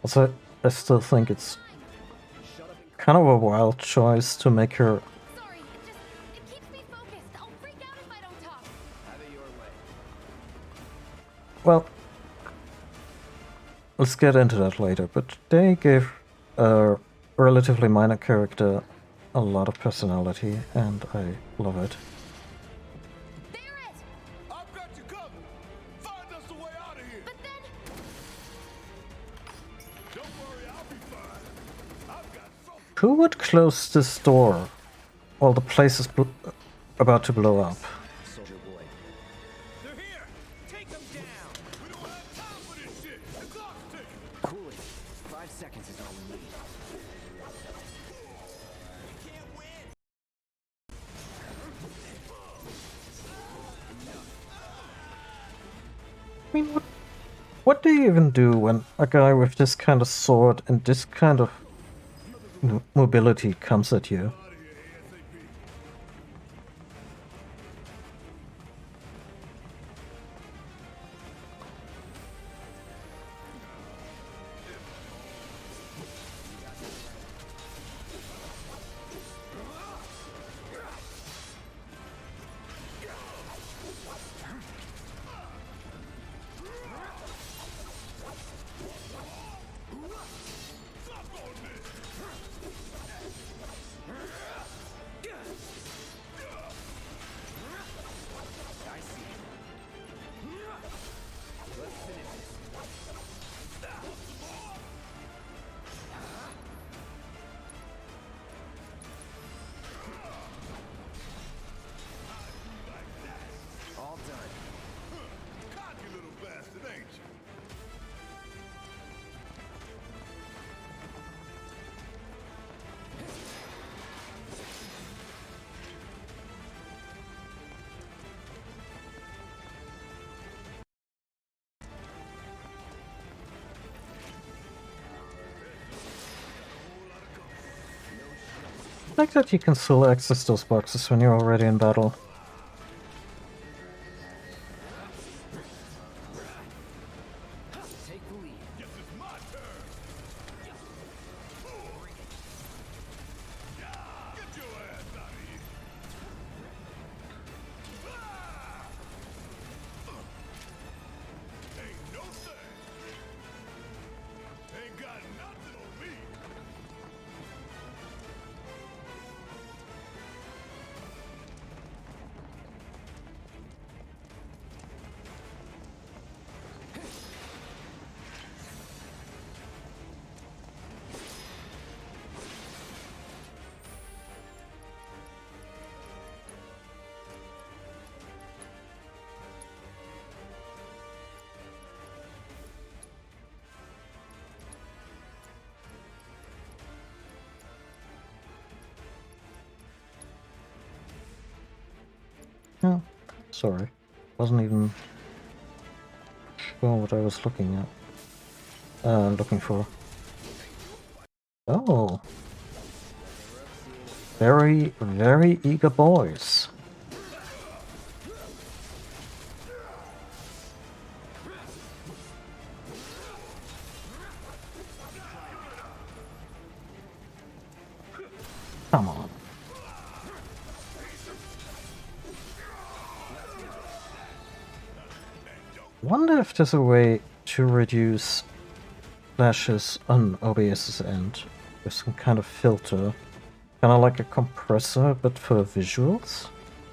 Also, I still think it's kind of a wild choice to make her. Sorry, it keeps me focused. I'll freak out if I don't talk. Have it your way. Well, let's get into that later, but they gave a relatively minor character a lot of personality, and I love it. Who would close this door while the place is about to blow up? Soldier boy. They're here! Take them down! We don't have time for this shit. The clock's ticking. Cool it. 5 seconds is all we need. Can't win! I mean, what do you even do when a guy with this kind of sword and this kind of mobility comes at you? I see. Let's finish this. All done. Cocky little bastard, ain't you? I like that you can still access those boxes when you're already in battle. Take the lead. Guess it's my turn. Get your ass out of here. Ain't no thing. Ain't got nothing on me. Oh, sorry. Wasn't even sure what I was looking at. Looking for. Oh. Very, very eager boys. Come on. Wonder if there's a way to reduce flashes on OBS's end with some kind of filter. Kind of like a compressor, but for visuals?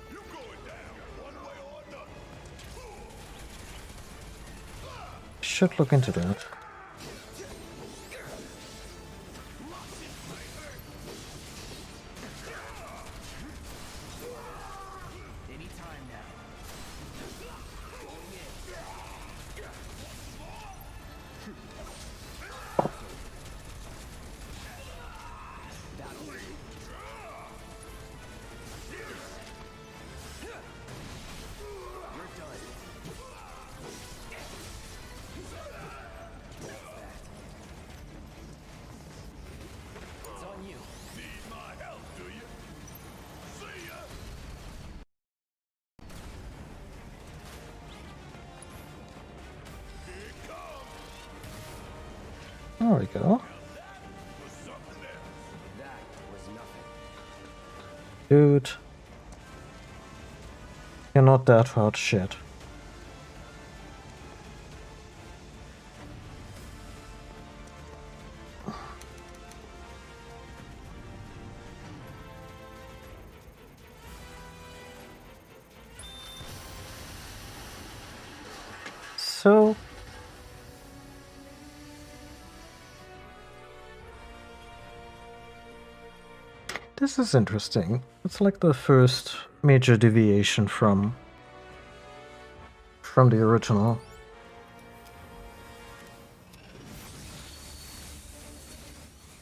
You going down one way or another. Should look into that. Anytime now. It's on you. Need my help, do you? See ya. Here it comes. There we go. Was something else. That was nothing. Dude. You're not that hard shit. So this is interesting. It's like the first major deviation from the original.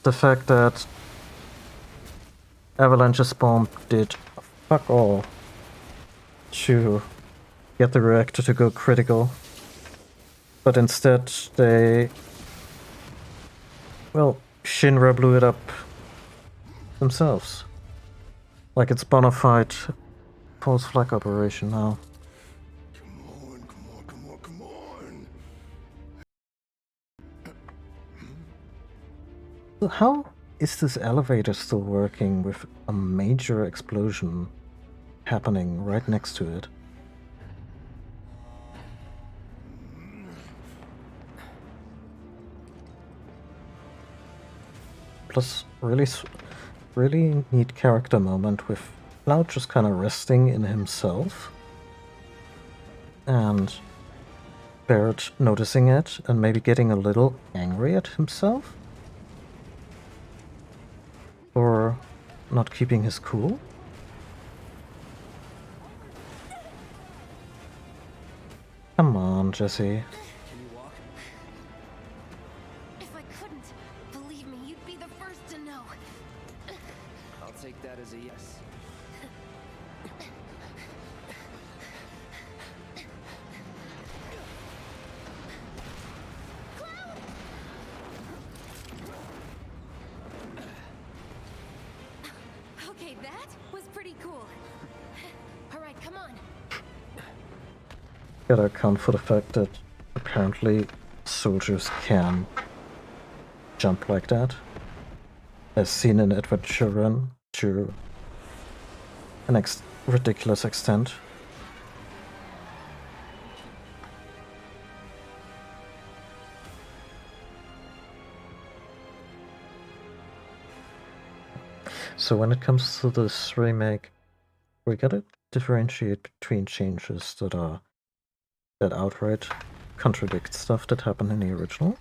The fact that Avalanche's bomb did fuck all to get the reactor to go critical, but instead they, well, Shinra blew it up themselves. Like it's bona fide false flag operation now. Come on, come on, come on, come on. So how is this elevator still working with a major explosion happening right next to it? Plus, really neat character moment with Cloud just kind of resting in himself, and Barrett noticing it and maybe getting a little angry at himself for not keeping his cool. Come on, Jesse. If I couldn't, believe me, you'd be the first to know. I'll take that as a yes. Okay, that was pretty cool. All right, come on. Gotta account for the fact that apparently soldiers can jump like that, as seen in Adventure Run to an ridiculous extent. So when it comes to this remake, we gotta differentiate between changes that outright contradict stuff that happened in the original,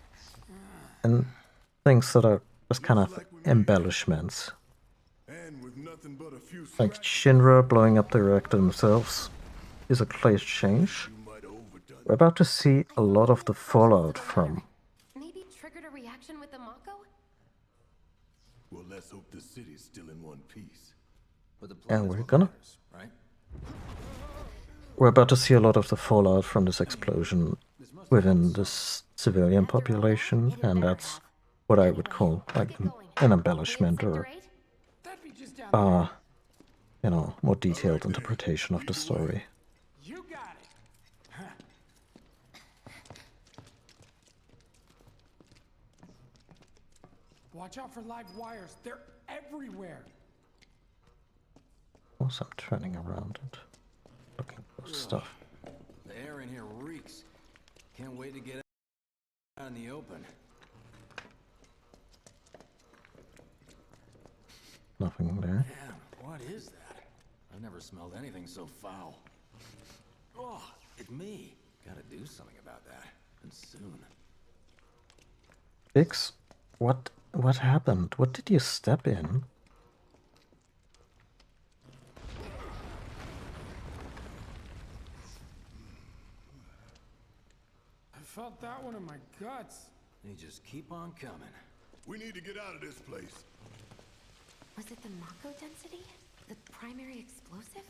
and things that are just kind of embellishments. And with nothing but a few Like Shinra blowing up the reactor themselves is a clear change. you might have overdone. We're about to see a lot of the fallout from. Maybe triggered a reaction with the Mako? Well, let's hope the city's still in one piece. But the And planet's we're what gonna. matters, right? We're about to see a lot of the fallout from this explosion within this civilian population, and that's what I would call like an embellishment or That'd be just down there. more detailed interpretation of the story. You got it. Huh. Watch out for live wires. They're everywhere. Also, I'm turning around and looking for stuff. The air in here reeks. Can't wait to get out in the open. Nothing there. Damn, what is that? I've never smelled anything so foul. Oh, it's me. Gotta do something about that. And soon. Biggs, what happened? What did you step in? I felt that one in my guts. They just keep on coming. We need to get out of this place. Was it the Mako density? The primary explosive?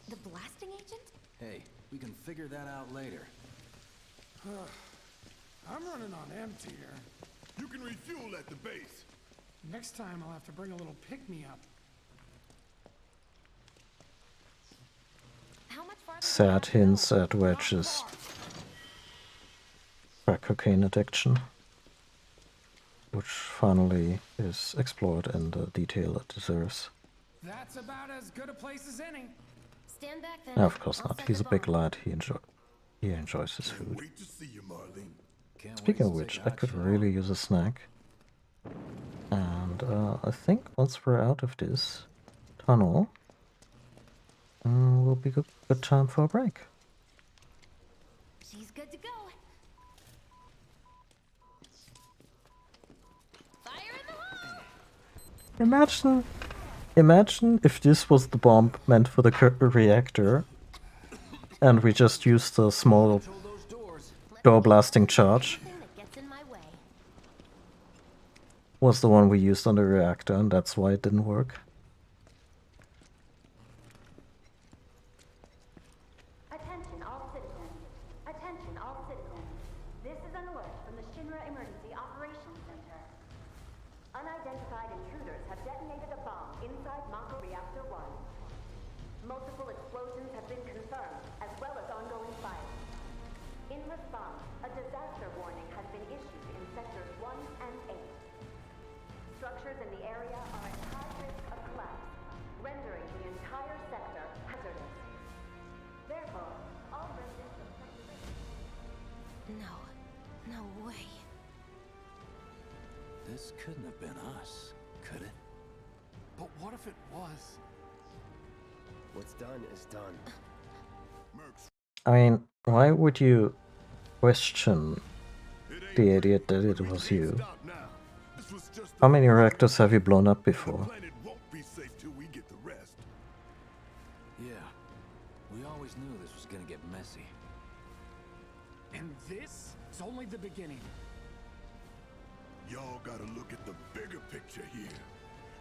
The blasting agent? Hey, we can figure that out later. I'm running on empty here. You can refuel at the base. Next time I'll have to bring a little pick-me-up. How much farther? Sad hints at Wedge's crack cocaine addiction, which finally is explored in the detail it deserves. That's about as good a place as any. Stand back then. No, of course I'll not. set He's a the big bomb. lad. He enjoys his food. Wait to see you, Marlene. Can't wait Speaking of to which, take I hot could shower. really use a snack. And I think once we're out of this tunnel, will be good time for a break. She's good to go. Fire in the hole! Imagine if this was the bomb meant for the reactor, and we just used the small Control those doors. door blasting charge Anything that gets in my way. was the one we used on the reactor, and that's why it didn't work. Attention all citizens. Attention all citizens. This is an alert from the Shinra Emergency Operations Center. Unidentified intruders have detonated a bomb inside Mako Reactor 1. Multiple explosions have been confirmed, as well as ongoing fire. In response, a disaster warning has been issued in sectors 1 and 8. Structures in the area are at high risk of collapse, rendering the entire sector hazardous. Therefore, all residents of Sector 8 No way. This couldn't have been us, could it? But what if it was? What's done is done. Mercs, I mean, why would you question it ain't the pretty, idea that it but we was can't you? stop now. This was just How the many reactors have you blown up The before? planet won't be safe till we get the rest. Yeah. We always knew this was gonna get messy. And this is only the beginning. Y'all gotta look at the bigger picture here.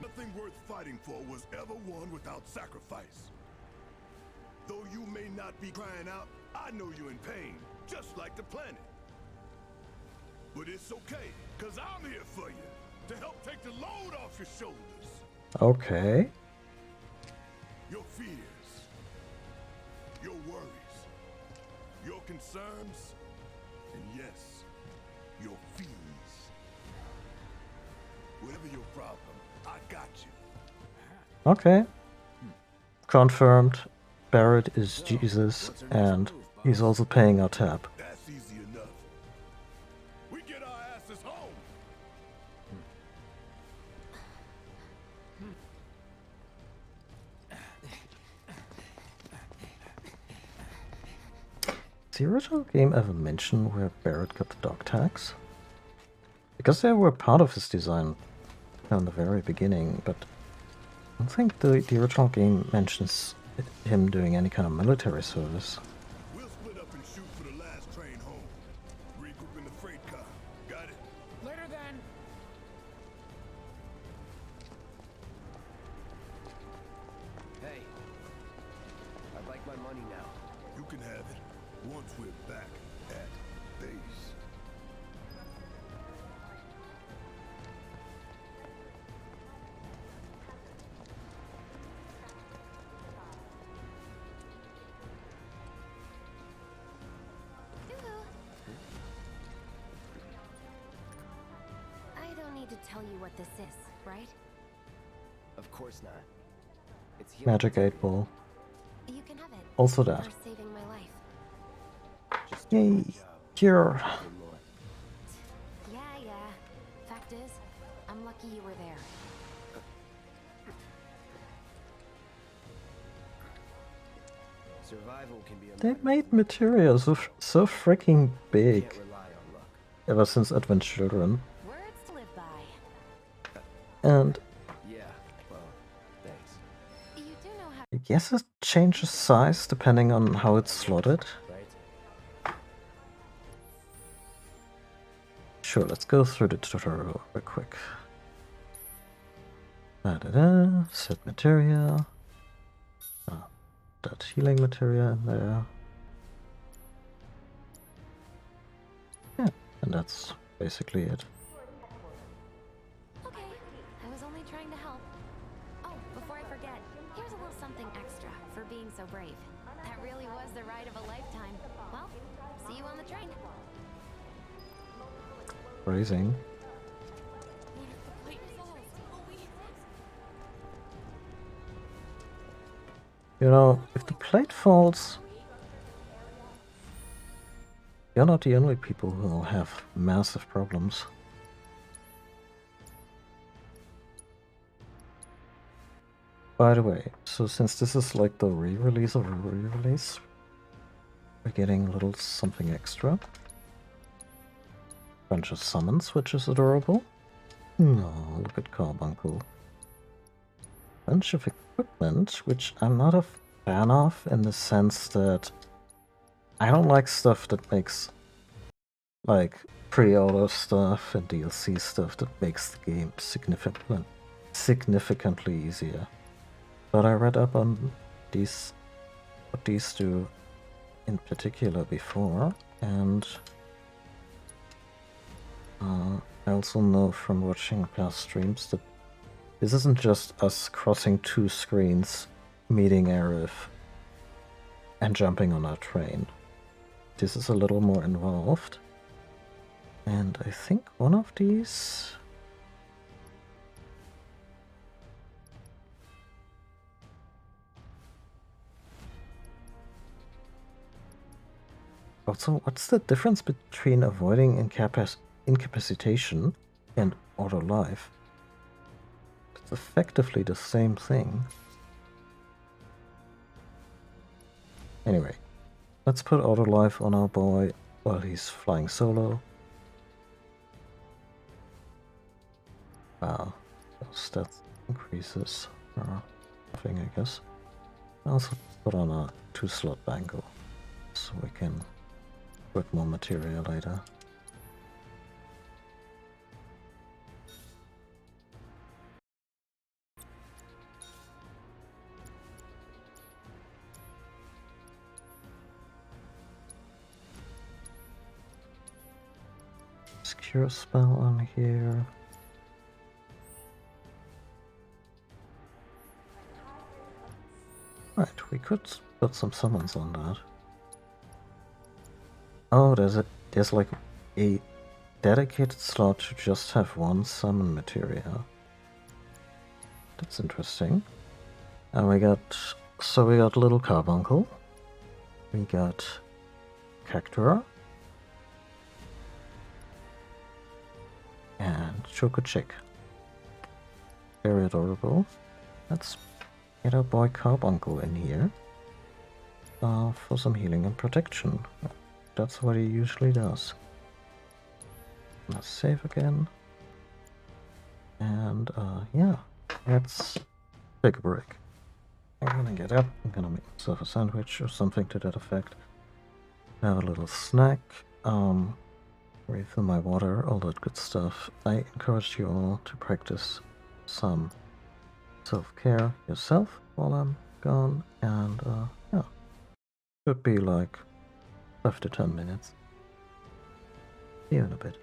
Nothing worth fighting for was ever won without sacrifice. Though you may not be crying out, I know you're in pain, just like the planet. But it's okay, cause I'm here for you, to help take the load off your shoulders. Okay. Your fears, your worries, your concerns, and yes, your feelings. Whatever your problem, I got you. Okay. Confirmed. Barrett is Jesus, and he's also paying our tab. That's easy enough. We get our asses home. Does the original game ever mention where Barrett got the dog tags? Because they were part of his design from the very beginning, but I don't think the original game mentions him doing any kind of military service. We'll split up and shoot for the last train home. Regroup in the freight car. Got it? Later then. Hey, I'd like my money now. You can have it once we're back at base. Yoo-hoo. I don't need to tell you what this is, right? Of course not. It's healing Magic 8 Ball. You can have it. Also that. For saving my life. Just do my Yay! job. Cure! Nothing more. Yeah. Fact is, I'm lucky you were there. Survival can be a They matter of made luck. materia so freaking big Can't rely on luck. ever since Advent Children. Words to live by. And Yeah, well, thanks. You do know how. I guess it changes size depending on how it's slotted. Right? Sure, let's go through the tutorial real quick. Da-da-da, set materia. That healing materia in there. Yeah, and that's basically it. Okay, I was only trying to help. Oh, before I forget, here's a little something extra for being so brave. That really was the ride of a lifetime. Well, see you on the train. Phrasing. What if the plate falls? Oh, wait. You know, if the plate falls, you're not the only people who will have massive problems. By the way, so since this is like the re-release of a re-release, we're getting a little something extra. Bunch of summons, which is adorable. Oh, look at Carbuncle. bunch of equipment, which I'm not a fan of in the sense that I don't like stuff that makes like pre-order stuff and DLC stuff that makes the game significantly easier. But I read up on what these do in particular before, and I also know from watching past streams that this isn't just us crossing 2 screens, meeting Arif, and jumping on our train. This is a little more involved. And I think one of these... Also, what's the difference between avoiding incapacitation and auto life? It's effectively the same thing. Anyway, let's put auto life on our boy while he's flying solo. Wow, stat increases are nothing, I guess. I also put on a 2-slot bangle so we can put more material later. Secure spell on here. Right, we could put some summons on that. Oh, there's like a dedicated slot to just have one summon material. That's interesting. And we got Little Carbuncle. We got Cactuar. And Choco Chick. Very adorable. Let's get our boy Carbuncle in here. For some healing and protection. That's what he usually does. Let's save again. And yeah, let's take a break. I'm gonna get up, I'm gonna make myself a sandwich or something to that effect. Have a little snack, refill my water, all that good stuff. I encourage you all to practice some self-care yourself while I'm gone, and yeah, should be like 5 to 10 minutes. See you in a bit.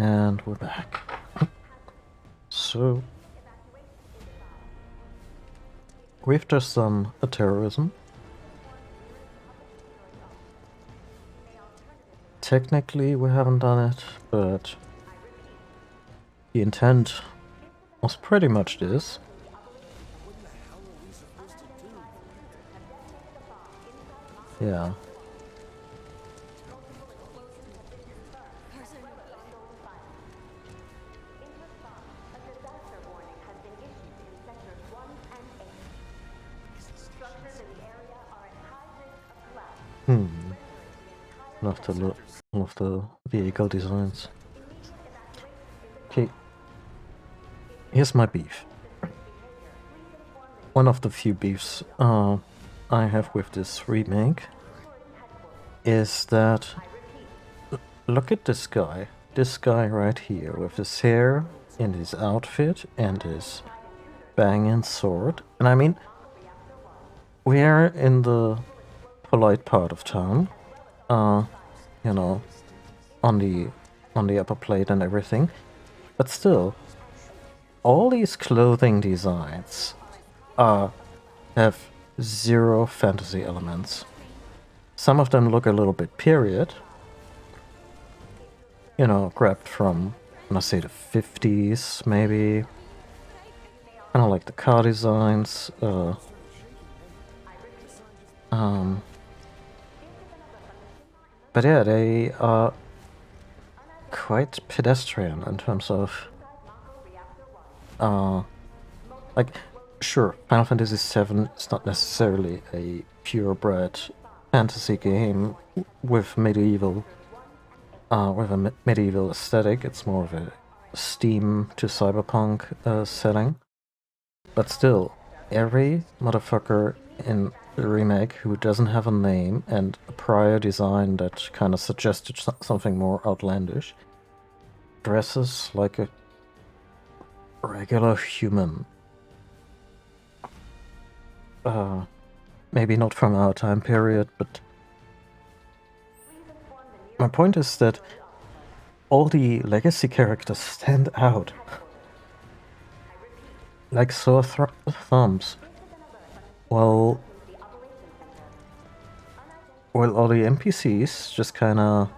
And we're back. So, we've just done a terrorism. Technically, we haven't done it, but the intent was pretty much this. Yeah. Love to look of the vehicle designs. Okay. Here's my beef. One of the few beefs I have with this remake is that look at this guy. This guy right here with his hair and his outfit and his banging sword. And I mean, we are in the polite part of town. You know, on the upper plate and everything. But still, all these clothing designs have zero fantasy elements. Some of them look a little bit period. You know, grabbed from, I'm gonna say, the 50s, maybe. Kind of like the car designs. But yeah, they are quite pedestrian in terms of like, sure, Final Fantasy VII is not necessarily a purebred fantasy game with medieval with a medieval aesthetic. It's more of a steam to cyberpunk setting. But still, every motherfucker in the remake who doesn't have a name and a prior design that kind of suggested something more outlandish dresses like a regular human. Maybe not from our time period, but my point is that all the legacy characters stand out like sore thumbs, while all the NPCs just kind of,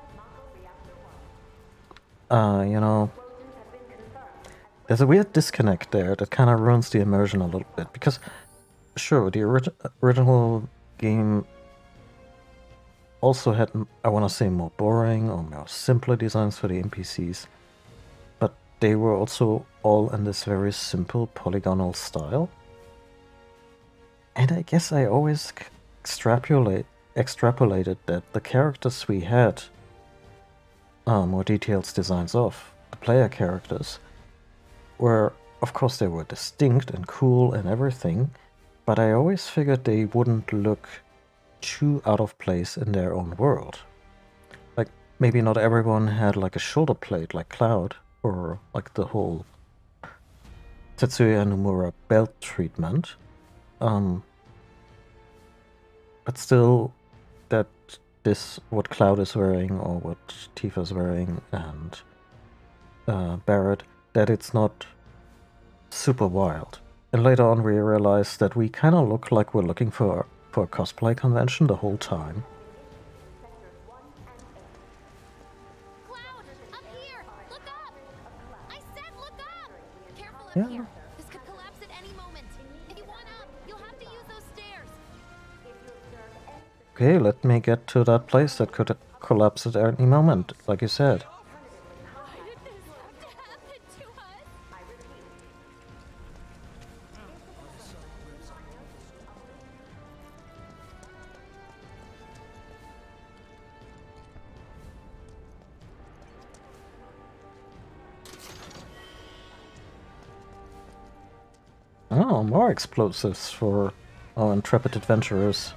you know, there's a weird disconnect there that kind of ruins the immersion a little bit, because sure, the original game also had, I want to say, more boring or more simpler designs for the NPCs, but they were also all in this very simple polygonal style. And I guess I always extrapolated that the characters we had more detailed designs of, the player characters, were, of course, they were distinct and cool and everything, but I always figured they wouldn't look too out of place in their own world. Like, maybe not everyone had like a shoulder plate like Cloud, or like the whole Tetsuya Nomura belt treatment. But still, that this, what Cloud is wearing or what Tifa's wearing and Barrett, that it's not super wild. And later on we realized that we kind of look like we're looking for a cosplay convention the whole time. Cloud, up here! Look up! I said look up! Careful up Yeah. here. This could collapse at any moment. If you want up, you'll have to use those stairs. Okay, let me get to that place that could collapse at any moment, like you said. Why did this have to happen to us? Oh, more explosives for our intrepid adventurers.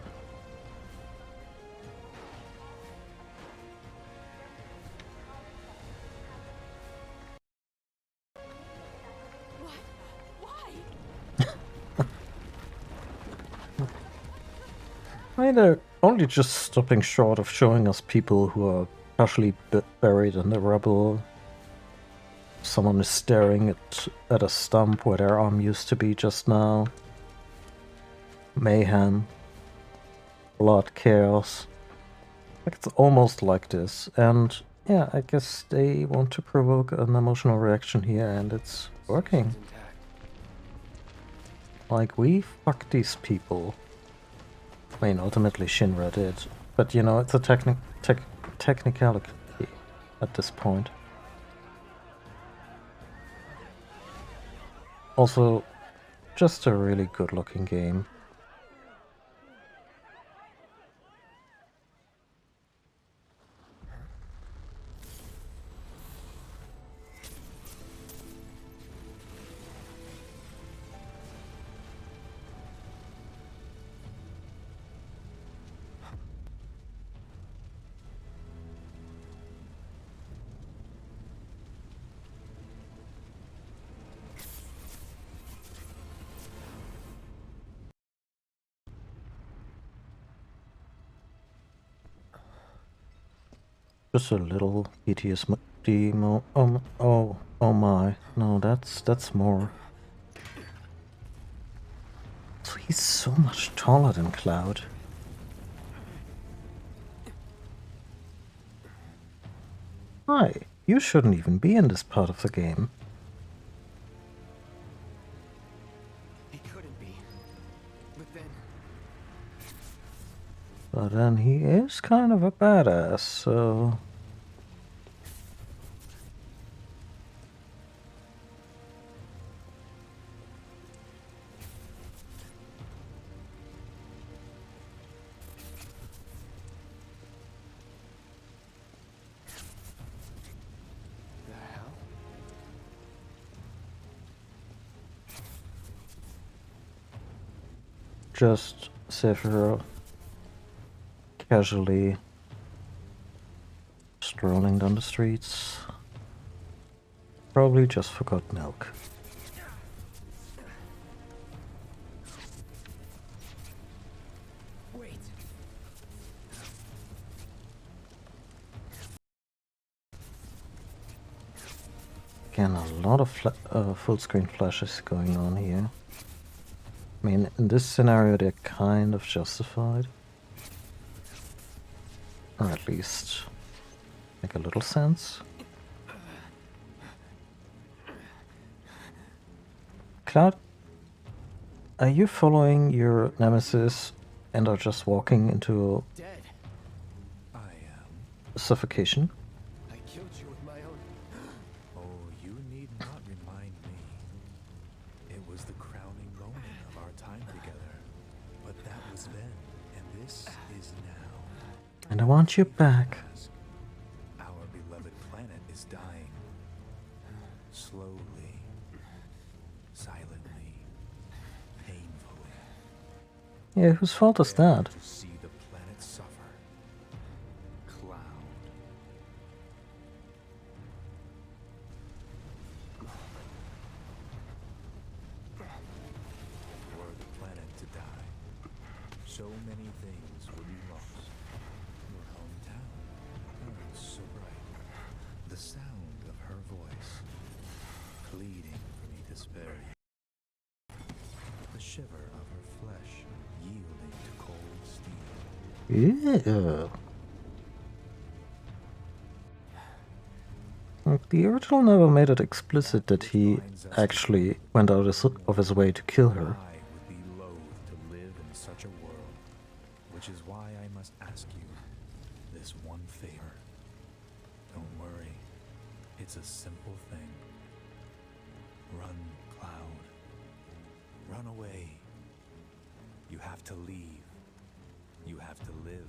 I mean, they're only just stopping short of showing us people who are partially buried in the rubble. someone is staring at a stump where their arm used to be just now. Mayhem. Blood, chaos. Like, it's almost like this. And yeah, I guess they want to provoke an emotional reaction here, and it's working. Like, we fucked these people. I mean, ultimately Shinra did. But, you know, it's a technicality at this point. Also, just a really good looking game. Just a little PTSD oh my. No, that's more. So he's so much taller than Cloud. Hi, you shouldn't even be in this part of the game. He couldn't be. But then he is kind of a badass, so... The hell? Just Sephiroth casually strolling down the streets. Probably just forgot milk. Wait. Again, a lot of full screen flashes going on here. I mean, in this scenario they're kind of justified. Or at least make a little sense. Cloud, are you following your nemesis and are just walking into Dead. I am. suffocation? I killed you with my own. Oh, you need not remind me. It was the crowning moment of our time together. But that was then, and this is now. And I want you back. Our beloved planet is dying. Slowly. Silently. Painfully. Yeah, whose fault is that? To see the planet suffer. Cloud. Were the planet to die, so many things would be lost. Your hometown burns so bright. The sound of her voice, pleading for me to spare you. The shiver of her flesh yielding to cold steel. Ew. Like, the original never made it explicit that he actually went out of his way to kill her. I would be loath to live in such a world, which is why I must ask you this one favor. Don't worry, it's a simple thing. Run, Cloud. Run away. You have to leave. You have to live.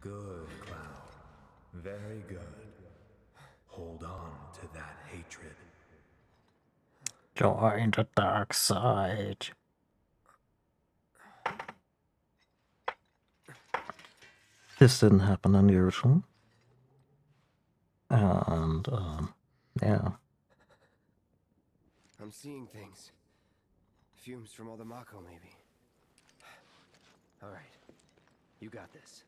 Good, Cloud. Very good. Hold on to that hatred. Join the dark side. This didn't happen in the original. And, yeah. I'm seeing things. Fumes from all the Mako, maybe. Alright. You got this.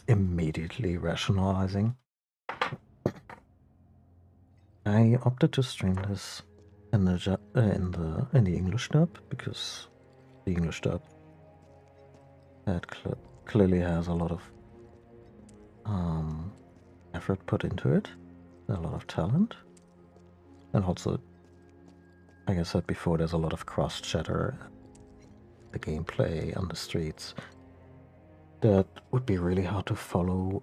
Immediately rationalizing. I opted to stream this in the English dub because the English dub clearly has a lot of effort put into it, a lot of talent, and also, like I said before, there's a lot of cross chatter, the gameplay on the streets that would be really hard to follow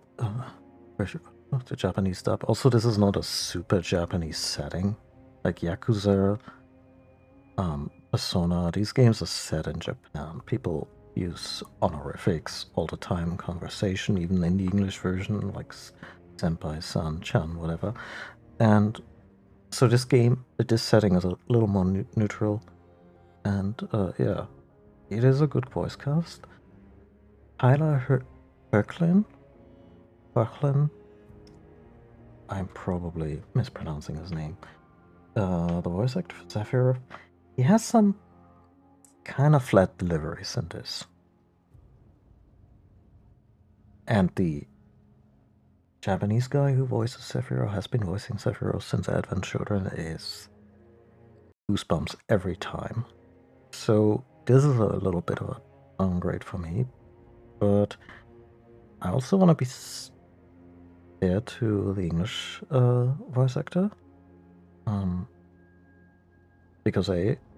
the Japanese dub. Also, this is not a super Japanese setting, like Yakuza, Persona. These games are set in Japan. People use honorifics all the time in conversation, even in the English version, like senpai, san, chan, whatever. And so this setting is a little more neutral. And yeah, it is a good voice cast. Tyler Hoechlin, I'm probably mispronouncing his name. The voice actor for Sephiroth, he has some kind of flat deliveries in this. And the Japanese guy who voices Sephiroth has been voicing Sephiroth since Advent Children is goosebumps every time. So this is a little bit of a downgrade for me, but I also want to be fair to the English voice actor, because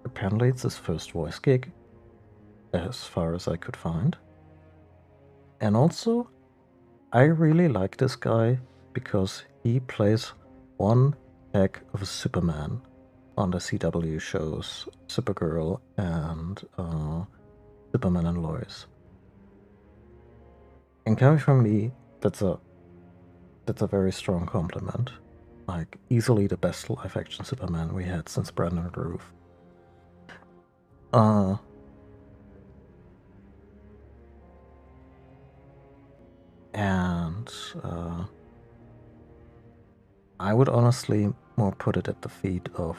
apparently it's his first voice gig, as far as I could find, and also I really like this guy because he plays one heck of a Superman on the CW shows Supergirl and Superman and Lois. And coming from me, that's a very strong compliment. Like, easily the best live-action Superman we had since Brandon Roof. And I would honestly more put it at the feet of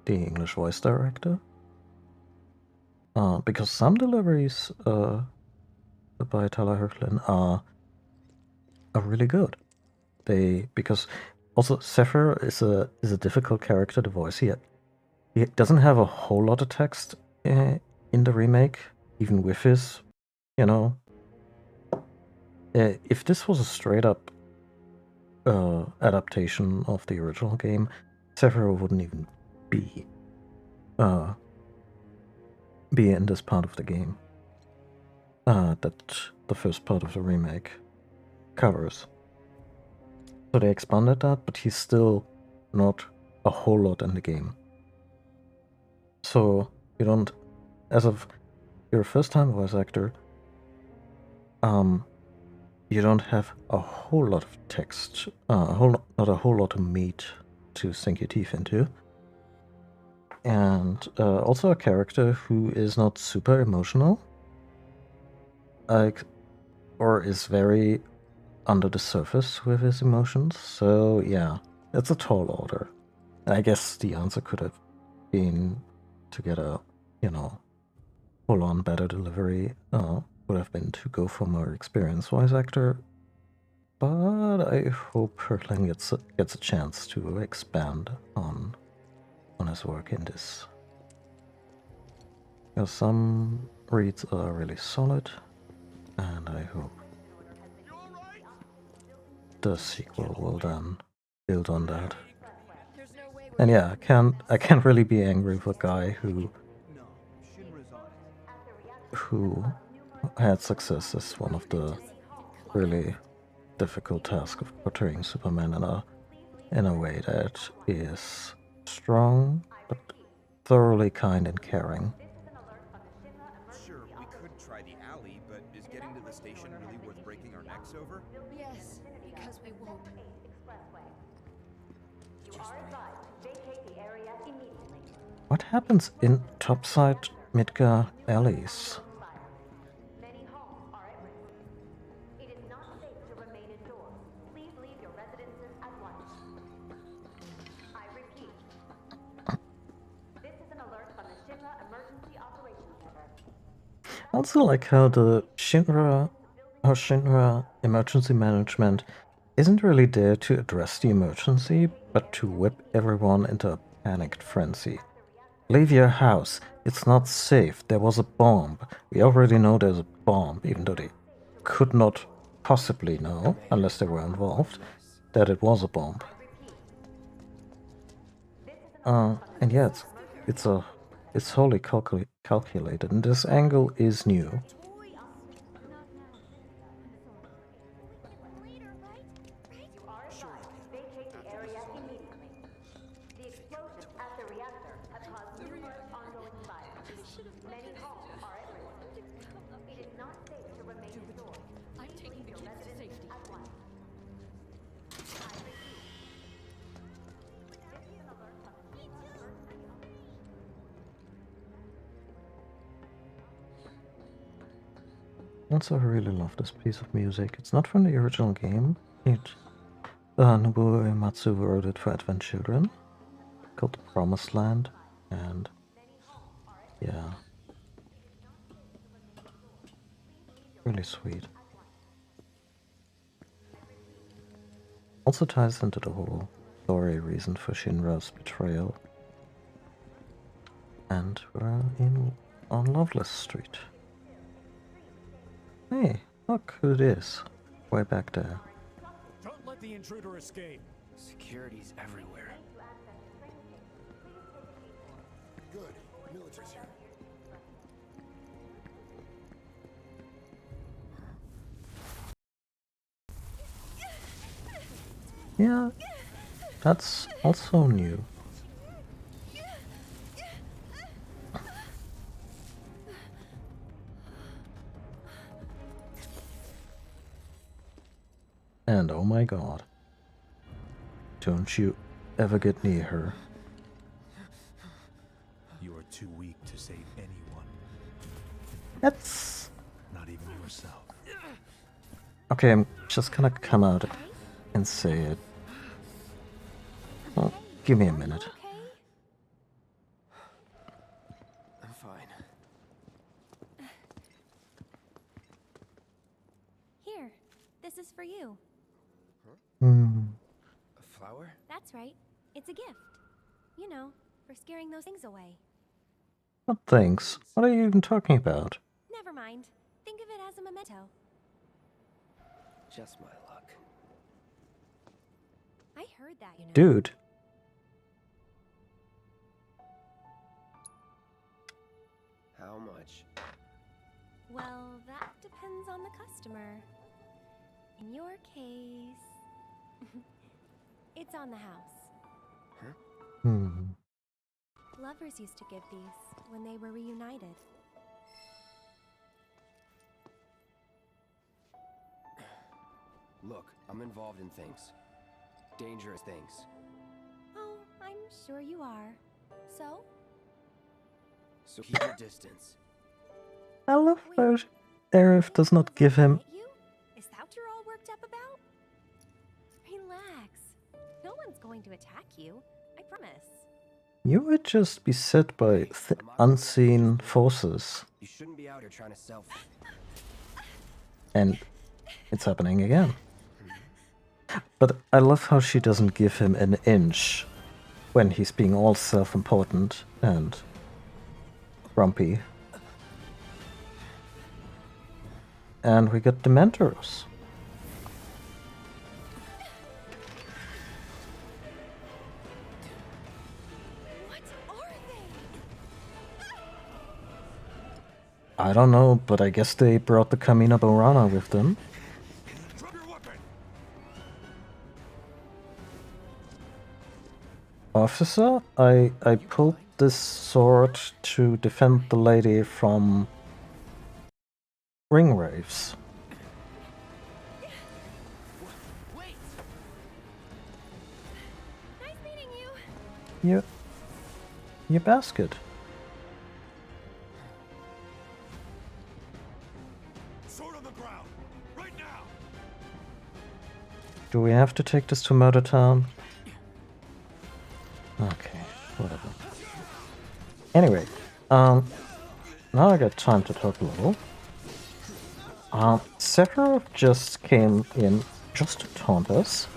the English voice director. Because some deliveries by Tyler Hoechlin are really good. Because also Sephiroth is a difficult character to voice. He doesn't have a whole lot of text in the remake, even with his, if this was a straight up adaptation of the original game, Sephiroth wouldn't even be in this part of the game that the first part of the remake covers. So they expanded that, but he's still not a whole lot in the game. So you don't, as of your first time voice actor, you don't have a whole lot of text, not a whole lot of meat to sink your teeth into. And also a character who is not super emotional, or is very under the surface with his emotions. So yeah, it's a tall order. I guess the answer could have been to get a, full-on better delivery. Would have been to go for more experienced voice actor. But I hope Hoechlin gets a chance to expand on his work in this. Because some reads are really solid, and I hope the sequel will then build on that. And yeah, I can't really be angry with a guy who had success as one of the really difficult tasks of portraying Superman in a way that is strong but thoroughly kind and caring. Sure, we could try the alley, but is getting to the station really worth breaking our necks over? Yes, because we won't. You are advised to vacate the area immediately. What happens in topside Midgar alleys? Many homes are at risk. It is not safe to remain indoors. Please leave your residences at once. I repeat. also like how Shinra emergency management isn't really there to address the emergency, but to whip everyone into a panicked frenzy. Leave your house. It's not safe. There was a bomb. We already know there's a bomb, even though they could not possibly know, unless they were involved, that it was a bomb. And yeah, it's wholly calculated, and this angle is new. Vacate the area immediately. The explosions at the reactor have caused numerous ongoing fires. Many homes are at risk. It is not safe to remain indoors. I'm taking the kids to safety. At once. I repeat. This is an alert from the Also, I really love this piece of music. It's not from the original game. Nobuo Uematsu wrote it for Advent Children, called The Promised Land, and yeah, really sweet. Also ties into the whole story reason for Shinra's betrayal. And we're on Loveless Street. Hey, look who it is. Way back there. Don't let the intruder escape. Security's everywhere. Good. Military's here. Yeah, that's also new. And oh my god. Don't you ever get near her. You are too weak to save anyone. That's... Not even yourself. Okay, I'm just gonna come out and say it. Well, give me a minute. I'm fine. Here, this is for you. A flower? That's right. It's a gift. You know, for scaring those things away. What things? What are you even talking about? Never mind. Think of it as a memento. Just my luck. I heard that, you know. Dude. How much? Well, that depends on the customer. In your case, it's on the house. Lovers used to give these when they were reunited. Look, I'm involved in things. Dangerous things. Oh, I'm sure you are. So? So keep your distance. I love how Aerith does not give him... You? Is that what you're all worked up about? Relax. No one's going to attack you. I promise. You would just be set by unseen forces. You shouldn't be out here trying to sell. And it's happening again. But I love how she doesn't give him an inch when he's being all self-important and grumpy. And we get Dementors. What are they? I don't know, but I guess they brought the Kamina Borana with them. Drop your weapon! Officer, I pulled this sword to defend the lady from ring wraiths. Wait! Nice meeting you. Your basket. Sword on the ground! Right now! Do we have to take this to Murder Town? Okay, whatever. Anyway, now I got time to talk a little. Sephiroth just came in just to taunt us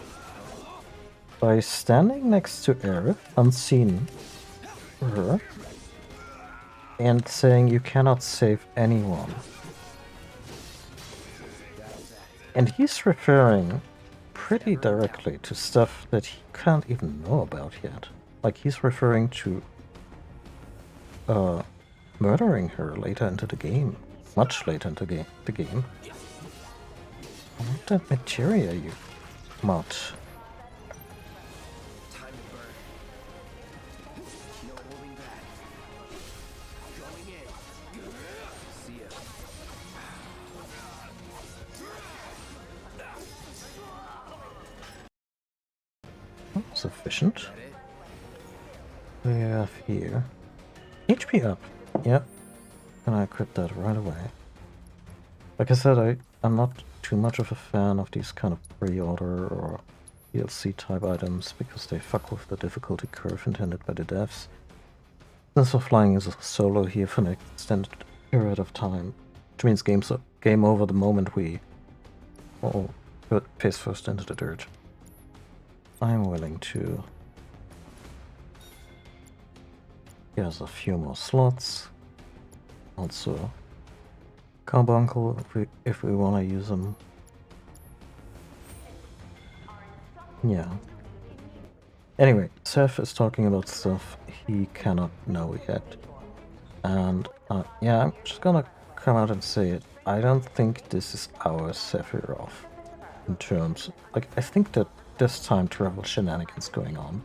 by standing next to Aerith, unseen her, and saying you cannot save anyone. And he's referring pretty directly to stuff that he can't even know about yet. Like, he's referring to murdering her later into the game. Much later into the game. I want that materia, you mutt. Time to burn. No holding back. Going in. See ya. Sufficient. We have here HP up. Yep. And I equip that right away. Like I said, I'm not too much of a fan of these kind of pre-order or DLC type items because they fuck with the difficulty curve intended by the devs. Since we're flying as a solo here for an extended period of time, which means game over the moment we all put face first into the dirt. I'm willing to. Here's a few more slots. Also, carbuncle if we want to use them. Yeah. Anyway, Seth is talking about stuff he cannot know yet. And yeah, I'm just gonna come out and say it. I don't think this is our Sephiroth. In terms, like, I think that there's time travel shenanigans going on.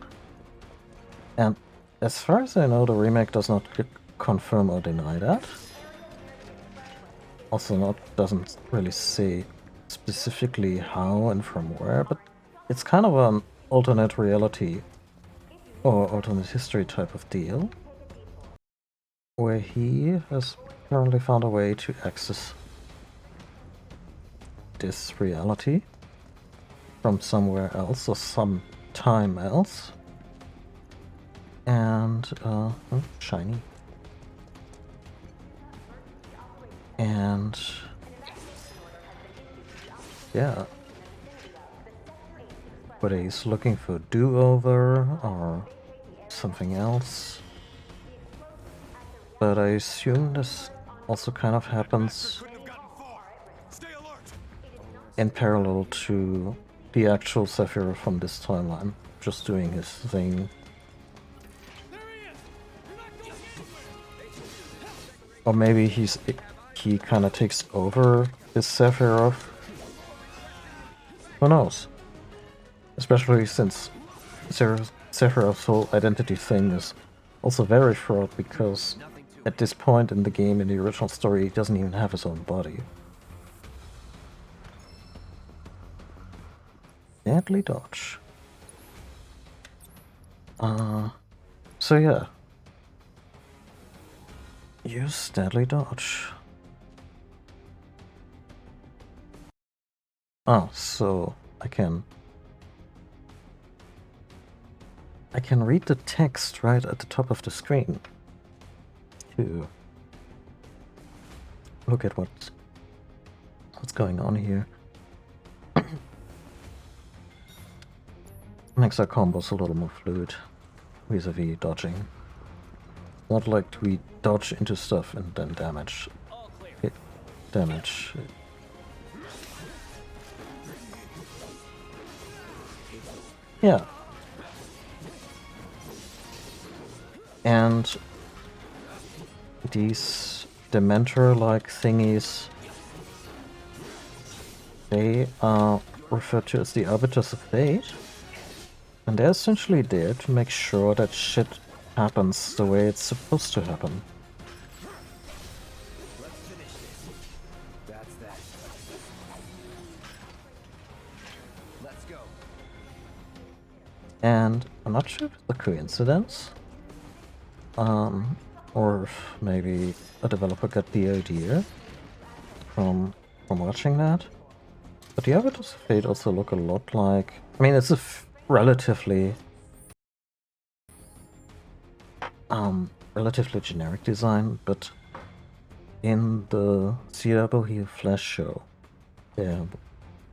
And as far as I know, the remake does not confirm or deny that. Also doesn't really say specifically how and from where, but it's kind of an alternate reality or alternate history type of deal, where he has apparently found a way to access this reality from somewhere else or some time else. And, shiny. And, yeah. Whether he's looking for a do-over or something else. But I assume this also kind of happens in parallel to the actual Sephiroth from this timeline, just doing his thing. Or maybe he kind of takes over this Sephiroth. Who knows? Especially since Sephiroth's whole identity thing is also very fraught because at this point in the game, in the original story, he doesn't even have his own body. Deadly dodge. So yeah. Use deadly dodge. Oh, so I can read the text right at the top of the screen to look at what's going on here. Makes our combos a little more fluid vis-a-vis dodging. Not like we dodge into stuff and then damage. Hit damage. Yeah. And these Dementor-like thingies, they are referred to as the Arbiters of Fate. And they're essentially there to make sure that shit happens the way it's supposed to happen. Let's finish this. That's that. Let's go. And I'm not sure if it's a coincidence, or if maybe a developer got the idea from watching that. But the Arbiters of Fate also look a lot like... I mean, it's a relatively generic design, but in the CW Flash show, there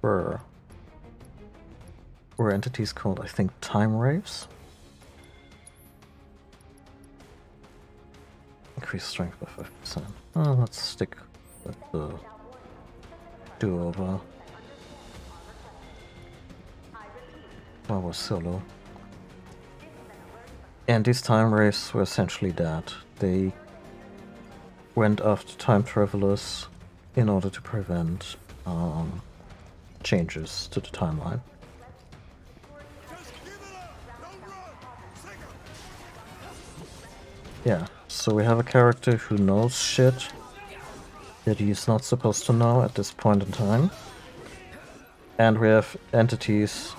were entities called, I think, time waves. Increase strength by 5%. Oh, let's stick with the do-over. While we're solo. And these time waves were essentially that. They went after time travelers in order to prevent changes to the timeline. Yeah, so we have a character who knows shit that he's not supposed to know at this point in time. And we have entities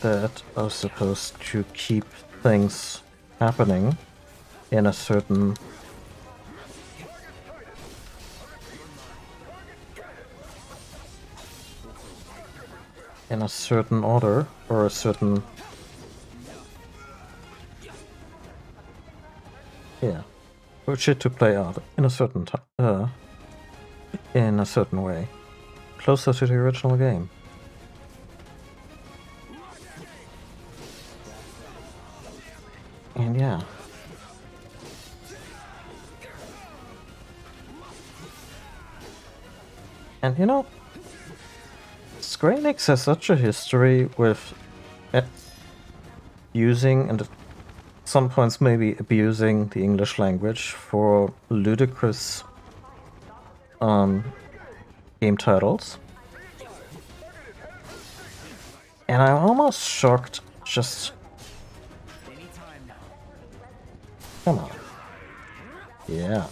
that are supposed to keep things happening in a certain order, or a certain, yeah, for shit to play out in a certain in a certain way, closer to the original game. And yeah. And you know, Square Enix has such a history with using, and at some points maybe abusing, the English language for ludicrous game titles. And I'm almost shocked, just... Come on. Yeah.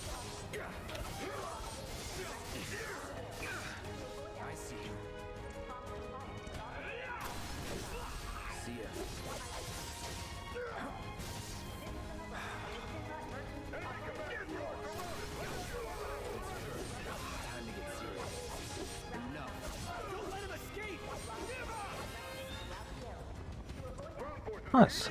Nice.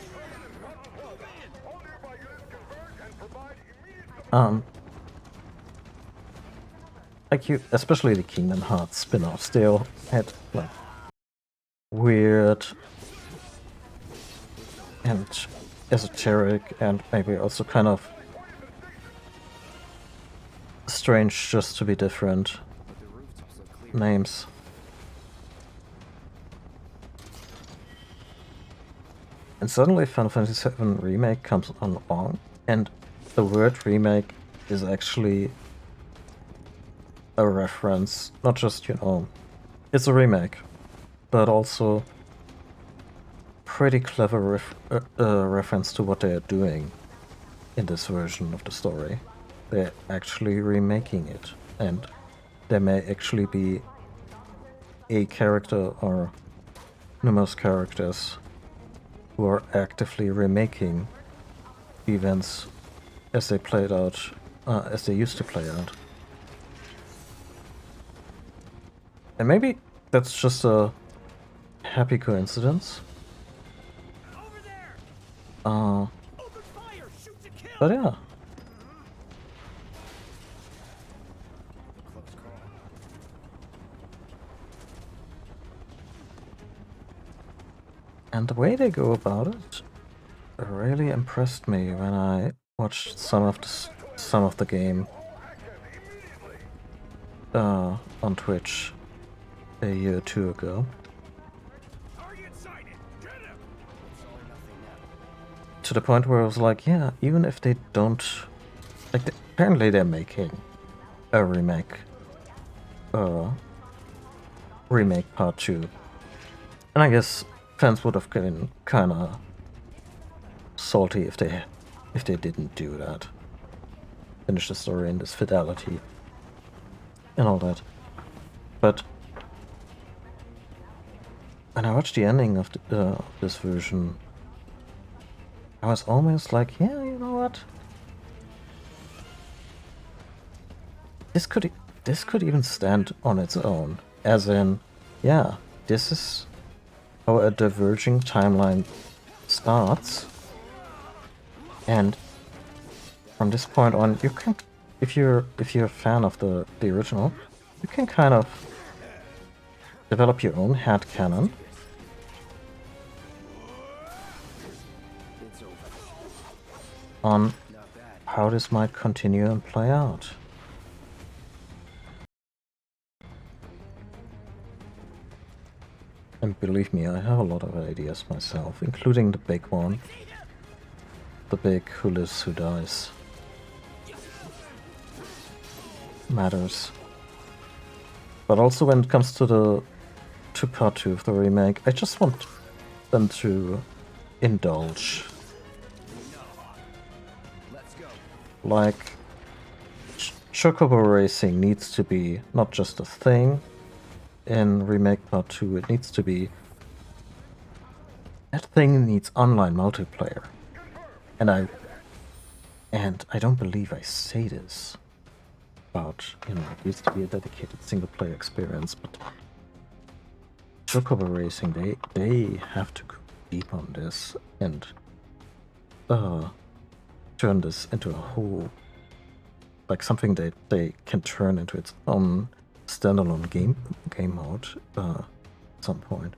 Like you, especially the Kingdom Hearts spin-offs, they all had like weird and esoteric and maybe also kind of strange just to be different names. And suddenly Final Fantasy VII Remake comes along, and the word remake is actually a reference, not just, you know, it's a remake, but also pretty clever reference to what they are doing in this version of the story. They're actually remaking it, and there may actually be a character or numerous characters who are actively remaking events as they played out, as they used to play out. And maybe that's just a happy coincidence. But yeah. And the way they go about it really impressed me when I watched some of the game on Twitch a year or two ago. To the point where I was like, yeah, even if they don't... Like, apparently they're making a remake. Remake part 2. And I guess fans would have been kinda salty if they didn't do that. Finish the story in this fidelity. And all that. But when I watched the ending of this version, I was almost like, yeah, you know what? This could even stand on its own. As in, yeah, this is how a diverging timeline starts. And from this point on, you can if you're a fan of the original, you can kind of develop your own headcanon. On how this might continue and play out. And believe me, I have a lot of ideas myself, including the big one. The big who lives, who dies. Matters. But also when it comes to part 2 of the remake, I just want them to indulge. Like, Chocobo racing needs to be not just a thing in Remake Part 2, it needs to be... That thing needs online multiplayer. And I don't believe I say this about, you know, it needs to be a dedicated single-player experience, but Chocobo racing, they have to go deep on this and turn this into a whole, like something that they can turn into its own standalone game mode at some point.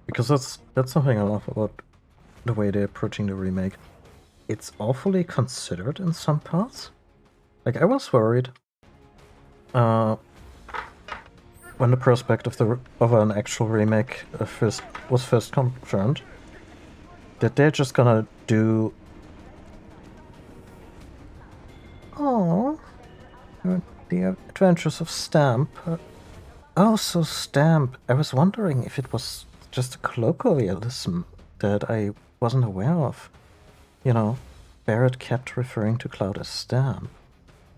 Because that's something I love about the way they're approaching the remake. It's awfully considered in some parts. Like, I was worried when the prospect of an actual remake was first confirmed, that they're just gonna do... Oh, the Adventures of Stamp. Oh, so Stamp. I was wondering if it was just a colloquialism that I wasn't aware of. You know, Barrett kept referring to Cloud as Stamp.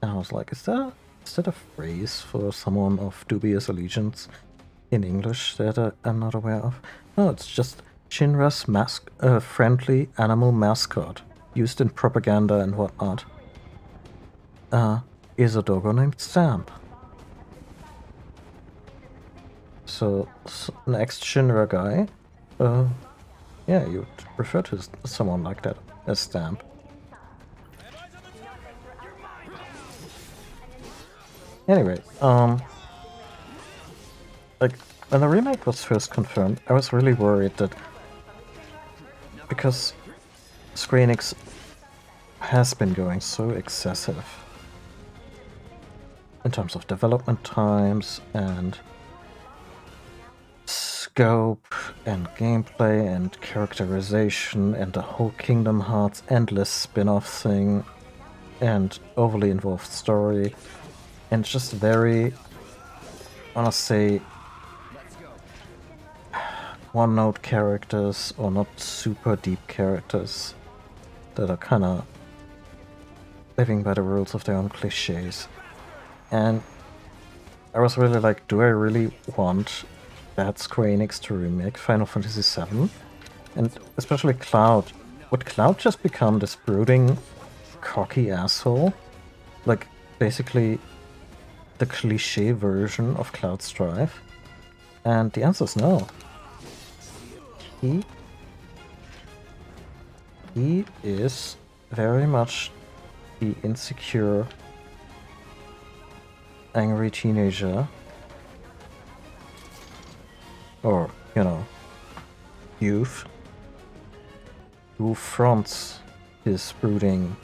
And I was like, is that a phrase for someone of dubious allegiance in English that I'm not aware of? No, it's just Shinra's friendly animal mascot, used in propaganda and whatnot. Is a doggo named Stamp. So, next Shinra guy, yeah, you would refer to someone like that as Stamp. Anyway, like, when the remake was first confirmed, I was really worried that because Square Enix has been going so excessive in terms of development times and scope and gameplay and characterization and the whole Kingdom Hearts endless spin-off thing and overly involved story and just very, I wanna say, one-note characters or not super deep characters that are kinda living by the rules of their own cliches. And I was really like, do I really want that Square Enix to remake Final Fantasy VII? And especially Cloud. Would Cloud just become this brooding, cocky asshole? Like, basically the cliche version of Cloud Strife? And the answer is no. He is very much the insecure, angry teenager, or, you know, youth, who fronts his brooding,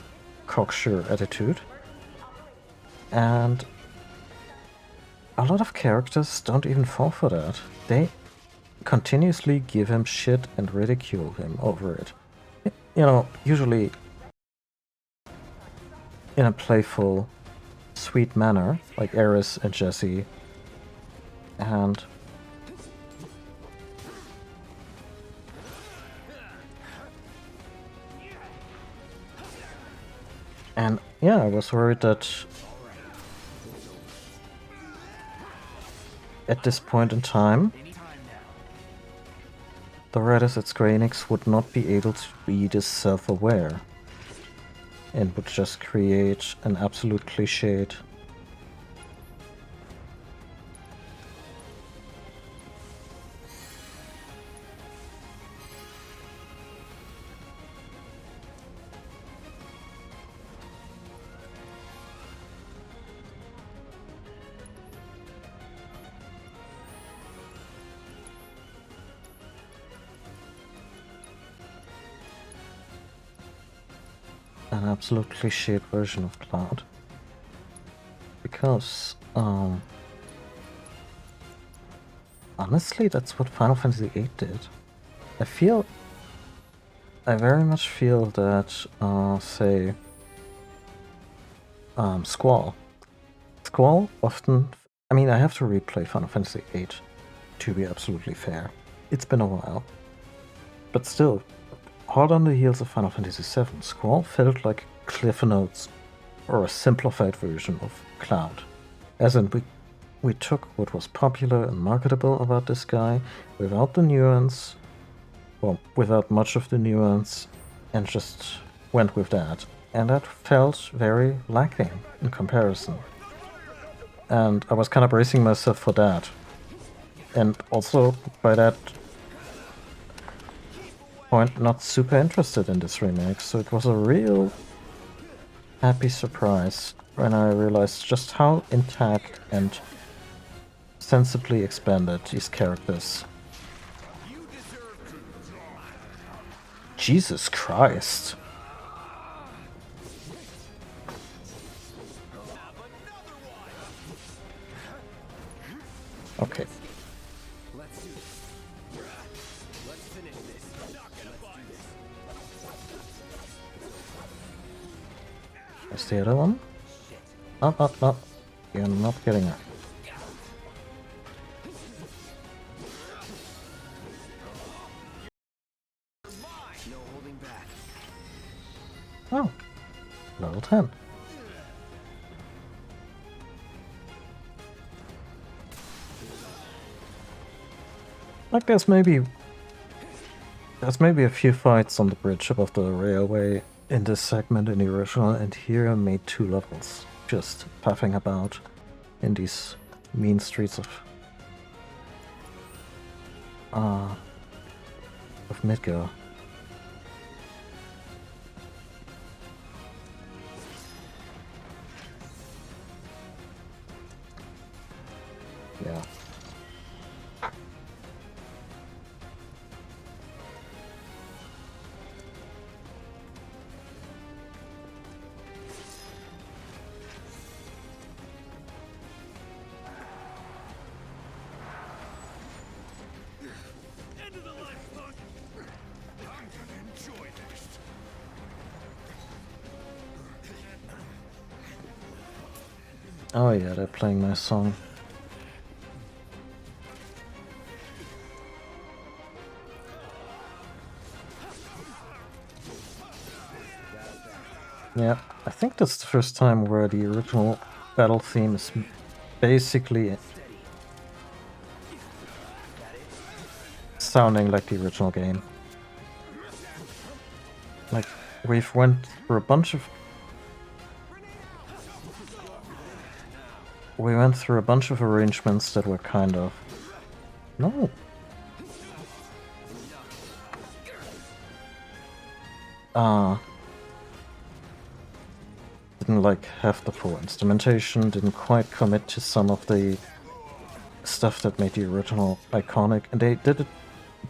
cocksure attitude. And a lot of characters don't even fall for that. They continuously give him shit and ridicule him over it. You know, usually in a playful, sweet manner, like Eris and Jesse. And yeah, I was worried that at this point in time, the writers at Square Enix would not be able to be this self-aware and would just create an absolute cliched an absolute cliched version of Cloud. Because, honestly, that's what Final Fantasy VIII did. I very much feel that, say, Squall. Squall often, I mean, I have to replay Final Fantasy VIII to be absolutely fair. It's been a while. But still, hot on the heels of Final Fantasy VII, Squall felt like Cliff Notes or a simplified version of Cloud. As in, we took what was popular and marketable about this guy without the nuance, well, without much of the nuance, and just went with that. And that felt very lacking in comparison. And I was kind of bracing myself for that. And also, by that point, not super interested in this remake, so it was a real happy surprise when I realized just how intact and sensibly expanded these characters. Jesus Christ. Okay. Where's the other one? No. You're not getting her. Oh, level 10. Like there's maybe a few fights on the bridge above the railway in this segment in the original, and here I made 2 levels, just puffing about in these mean streets of Midgar. Yeah. Oh yeah, they're playing my song. Yeah, I think that's the first time where the original battle theme is basically sounding like the original game. Like, we've went through a bunch of... We went through a bunch of arrangements that were kind of... No! Didn't like have the full instrumentation, didn't quite commit to some of the stuff that made the original iconic, and they did it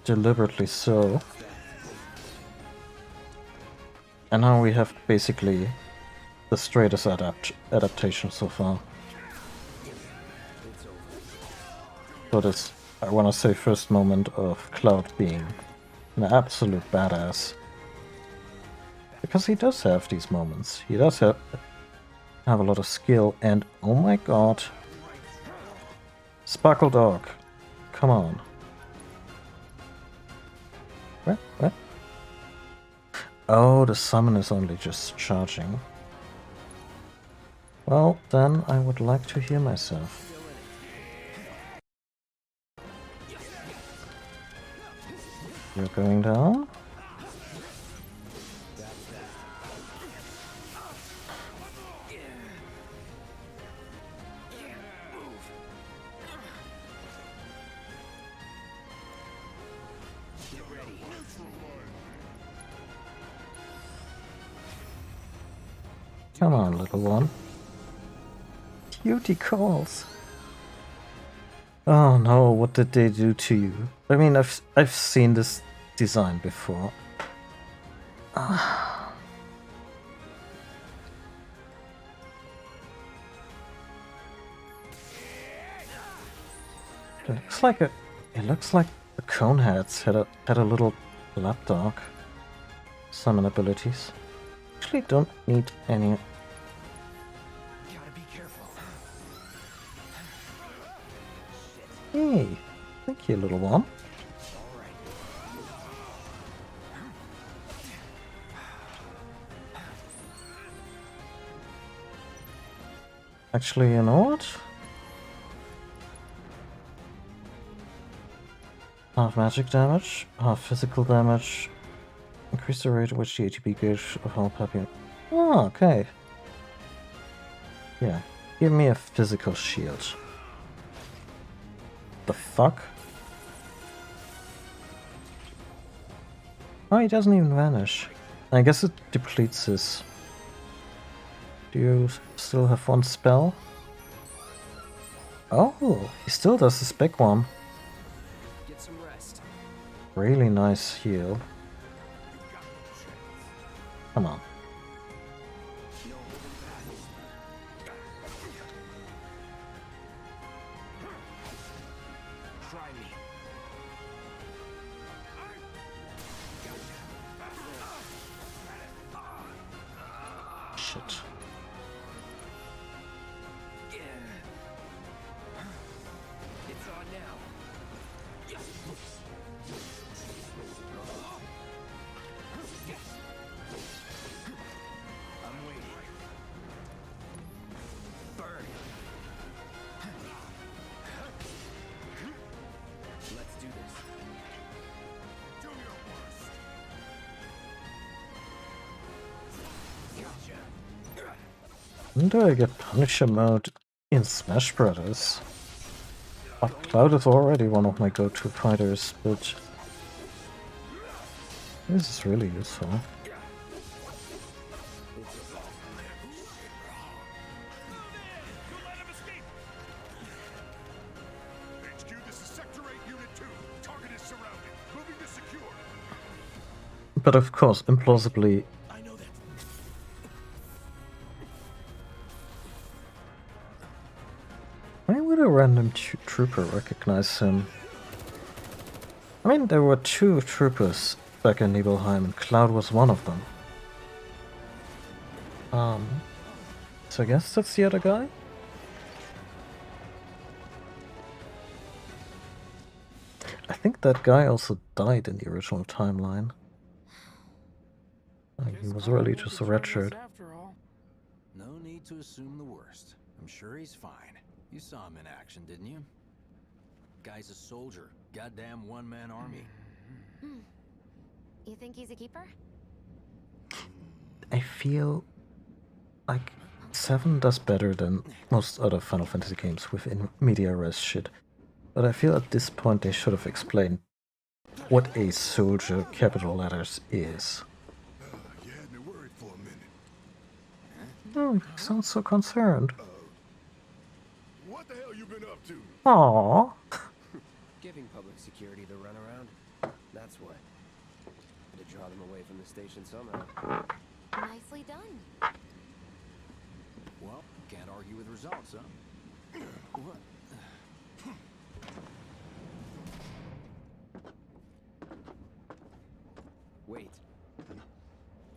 deliberately so. And now we have basically the straightest adaptation so far. So this, I want to say, first moment of Cloud being an absolute badass. Because he does have these moments. He does have a lot of skill, and oh my god. Sparkle Dog. Come on. What? Oh, the summon is only just charging. Well, then I would like to hear myself. You're going down? Come on, little one. Cutie calls. Oh no, what did they do to you? I mean, I've seen this design before. It looks like the Coneheads had a little lapdog. Summon abilities. Actually, don't need any. Gotta be careful. Hey, thank you, little one. Actually, you know what? Half magic damage, half physical damage. Increase the rate at which the ATB gauge of all puppy. Oh, okay. Yeah, give me a physical shield. The fuck? Oh, he doesn't even vanish. I guess it depletes his. Do you still have one spell? Oh, he still does this big one. Get some rest. Really nice heal. Come on. Try me. Shit. It's on now. I'm waiting. Burn. Let's do this. Do your worst. Gotcha. When do I get Punisher mode in Smash Brothers? But Cloud is already one of my go-to fighters, but this is really useful. HQ, this is Sector 8, Unit 2. Target is surrounded. Moving to secure. But of course, implausibly, I know that. why would a random trooper recognize him? I mean, there were two troopers back in Nibelheim, and Cloud was one of them. So I guess that's the other guy? I think that guy also died in the original timeline. He was really just a red shirt. After all. No need to assume the worst. I'm sure he's fine. You saw him in action, didn't you? Guy's a soldier. Goddamn one-man army. You think he's a keeper? I feel like 7 does better than most other Final Fantasy games with in media res shit. But I feel at this point they should have explained what a soldier, capital letters, is. You had me worried for a minute. Oh, you sound so concerned. What the hell you been up to? Aww. Giving public security the runaround. That's what. To draw them away from the station somehow. Nicely done. Well, can't argue with results, huh? What? Wait.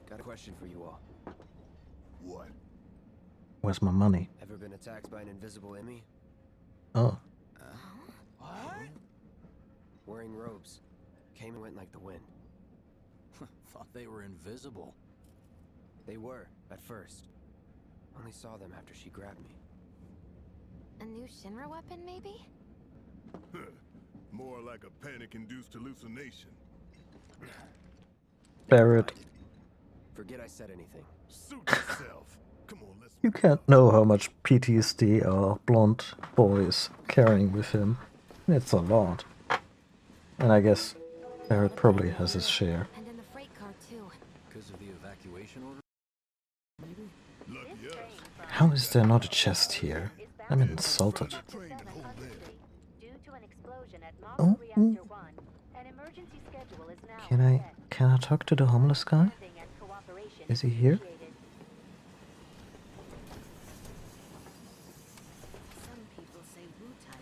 Got a question for you all. What? Where's my money? Ever been attacked by an invisible Emmy? Oh. What? Wearing robes. Came and went like the wind. Thought they were invisible. They were, at first. Only saw them after she grabbed me. A new Shinra weapon, maybe? More like a panic-induced hallucination. Barrett, Forget I said anything. Suit yourself. Come on, let's... you can't know how much PTSD our blonde boy is carrying with him. It's a lot. And I guess Barrett probably has his share. And in the freight car, too. Because of the evacuation order? Lucky us. How is there not a chest here? I'm insulted. Train to hold them. Due to an explosion at Oh, Model Reactor 1, an emergency schedule is now Can I talk to the homeless guy? Is he here? Some people say Wu Tai's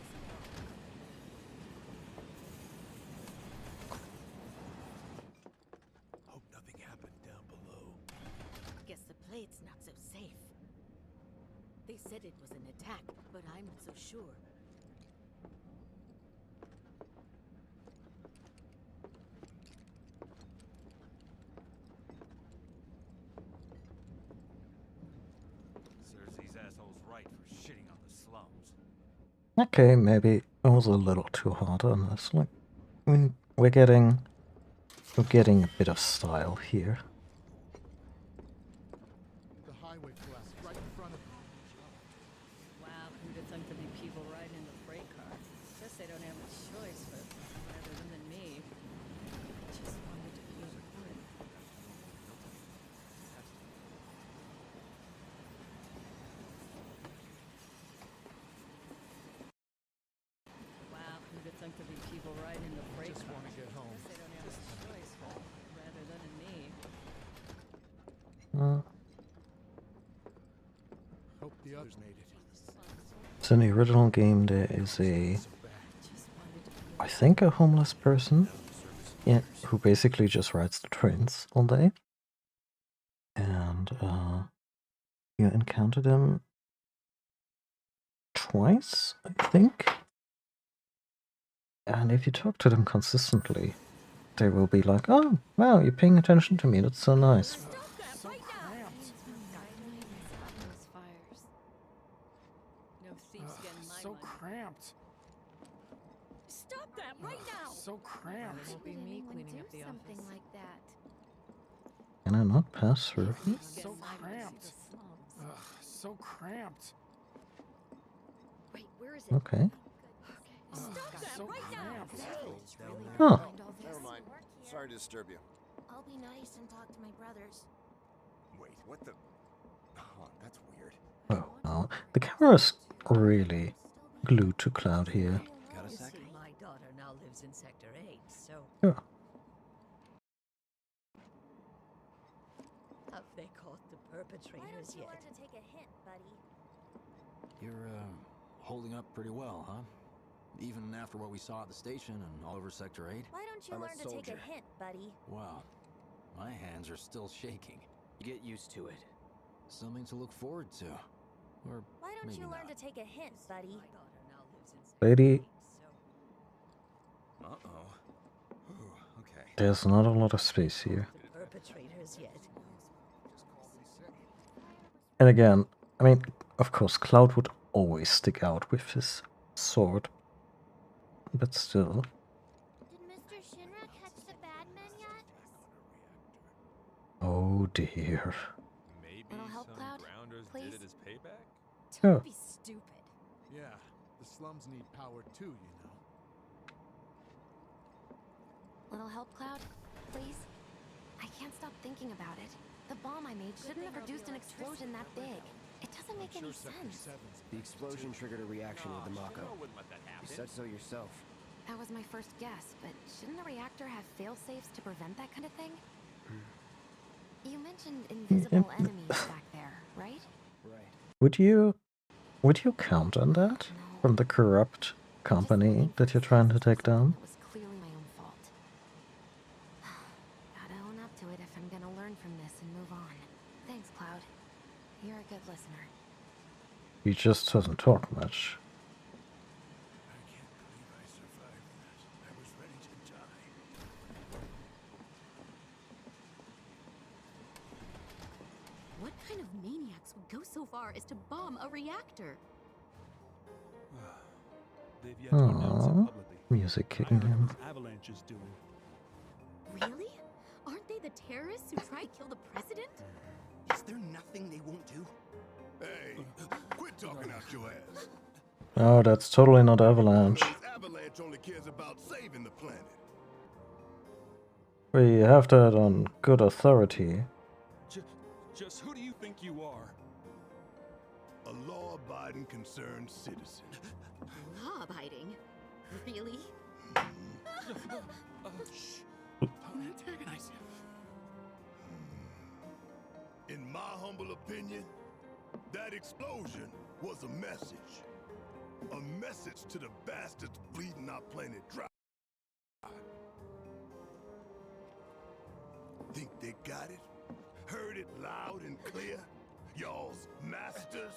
They said it was an attack, but I'm not so sure. Serves these assholes right for shitting on the slums. Okay, maybe I was a little too hard on this. Like, I mean, we're getting a bit of style here. The highway collapsed right in front of them. Wow, who'd have thunk there'd be people riding in the freight car? Guess they don't have a choice, but rather than me. Just wanted to be good. Wow, who'd have thunk there'd be people riding in the freight Just car? want to get home. Guess they don't have a choice, but rather than me. Hope the others made it. So in the original game, there is I think a homeless person, yeah, who basically just rides the trains all day, and you encounter them twice, I think. And if you talk to them consistently, they will be like, "Oh, wow, you're paying attention to me. That's so nice." So cramped. No thieves getting my So money. cramped. Stop that right now! So cramped. Won't be me cleaning up the something office. like that. Can I not pass through? So cramped. Ugh, so cramped. Wait, where is it? Okay. Stop that so right cramped. Huh. Never mind. Sorry to disturb you. I'll be nice and talk to my brothers. Wait, what the? Oh, that's weird. Oh, wow. The camera's really glued to Cloud here. Got a You sec? see, my daughter now lives in Sector 8, so Yeah. have they caught the perpetrators yet? to take a hint, buddy? You're, holding up pretty well, huh? Even after what we saw at the station and all over Sector 8? Why don't you I'm a learn to take soldier. a hint, buddy? Wow. My hands are still shaking. Get used to it. Something to look forward to. Or Why don't maybe you learn not. to take a hint, buddy? My daughter now lives in Sector Lady, 8, so Uh-oh. Ooh, okay. there's not a lot of space here. the perpetrators yet? And again, I mean, of course, Cloud would always stick out with his sword. But still. Did Mr. Shinra catch the bad men yet? Oh dear. Maybe Little help, some Cloud? grounders Please? did it as payback? Yeah. Don't be stupid. Yeah, the slums need power too, you know. Little help, Cloud? Please? I can't stop thinking about it. The bomb I made shouldn't have produced an explosion that big. It doesn't make any sense. The explosion triggered a reaction with the Mako. wouldn't let that You happen. said so yourself. That was my first guess, but shouldn't a reactor have fail-safes to prevent that kind of thing? You mentioned invisible enemies back there, right? Right. Would you count on that? From the corrupt company that you're trying to take down? It was clearly my own fault. Gotta own up to it if I'm gonna learn from this and move on. Thanks, Cloud. You're a good listener. He just doesn't talk much. I can't believe I survived that. I was ready to die. What kind of maniacs would go so far as to bomb a reactor? They've yet to announce it Aww. publicly. Music I kicking heard in. what Avalanche is doing. Really? Aren't they the terrorists who tried to kill the president? Is there nothing they won't do? Hey, quit talking out your ass. Oh, that's totally not Avalanche. Avalanche only cares about saving the planet. We have that on good authority. Just who do you think you are? A law-abiding, concerned citizen. Law-abiding? Really? Shh. Don't antagonize him. In my humble opinion, that explosion was a message. A message to the bastards bleeding our planet dry. Think they got it? Heard it loud and clear? Y'all's masters?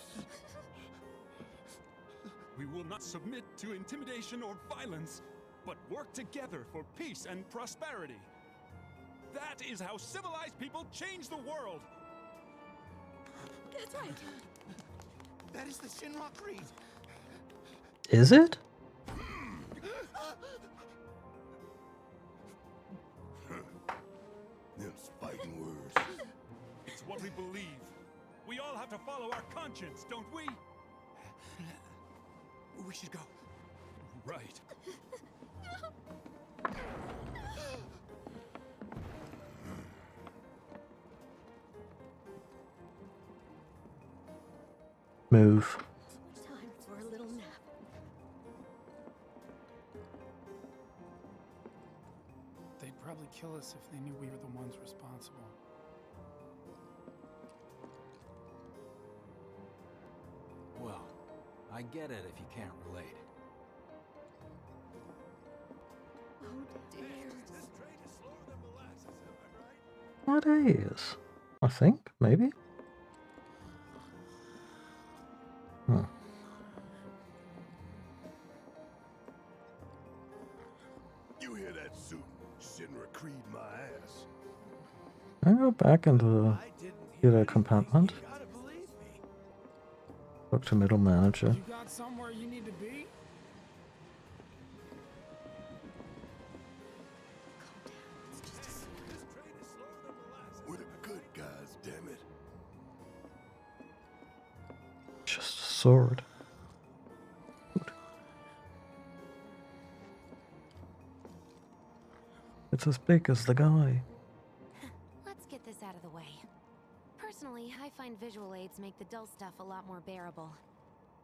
We will not submit to intimidation or violence, but work together for peace and prosperity. That is how civilized people change the world. That's right. That is the Shinra Creed. Is it? Them fighting words. It's what we believe. We all have to follow our conscience, don't we? We should go. Right. Move. Time for a little nap. They'd probably kill us if they knew we were the ones responsible. Well, I get it if you can't relate. Oh dear. It is. I think, maybe? Hmm. You hear that suit? Shinra Creed my ass. I go back into the compartment. Talk to middle manager. You got somewhere you need to be? We're the good guys, damn it. Just a sword. It's as big as the guy. Let's get this out of the way. Personally, I find visual aids make the dull stuff a lot more bearable.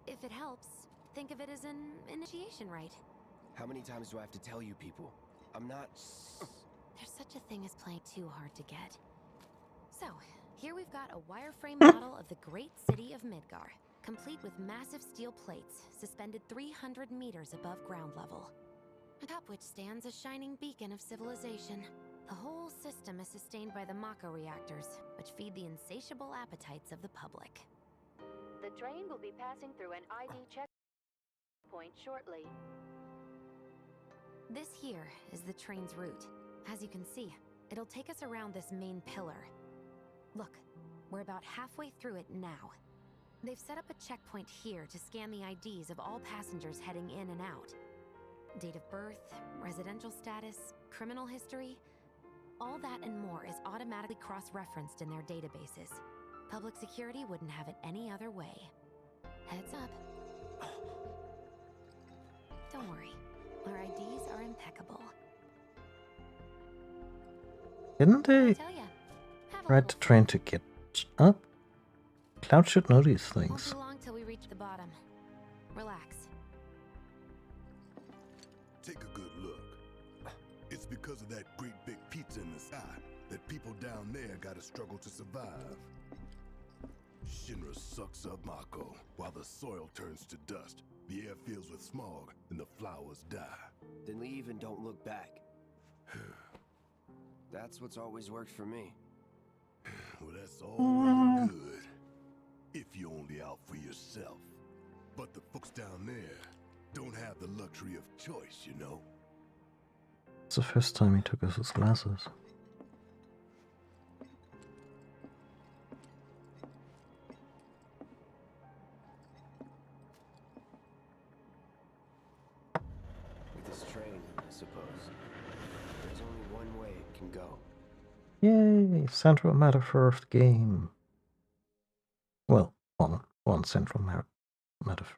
If it helps, think of it as an initiation rite. How many times do I have to tell you people? I'm not... There's such a thing as playing too hard to get. So, here we've got a wireframe model of the great city of Midgar, complete with massive steel plates suspended 300 meters above ground level. Atop which stands a shining beacon of civilization. The whole system is sustained by the Mako reactors, which feed the insatiable appetites of the public. The train will be passing through an ID checkpoint shortly. This here is the train's route. As you can see, it'll take us around this main pillar. Look, we're about halfway through it now. They've set up a checkpoint here to scan the IDs of all passengers heading in and out. Date of birth, residential status, criminal history, all that and more is automatically cross-referenced in their databases. Public security wouldn't have it any other way. Heads up. Don't worry, our IDs are impeccable. Didn't they ride the train to get up? Cloud should know these things. Won't be long till we reach the bottom. Relax. Take a good look. It's because of that great big pizza in the sky that people down there gotta struggle to survive. Shinra sucks up Mako while the soil turns to dust, the air fills with smog, and the flowers die. Then leave and don't look back. That's what's always worked for me. Well, that's all well and good. If you're only out for yourself. But the folks down there don't have the luxury of choice, you know? It's the first time he took off his glasses. With this train, I suppose. There's only one way it can go. Yay! Central metaphor of the game. Well, one central metaphor.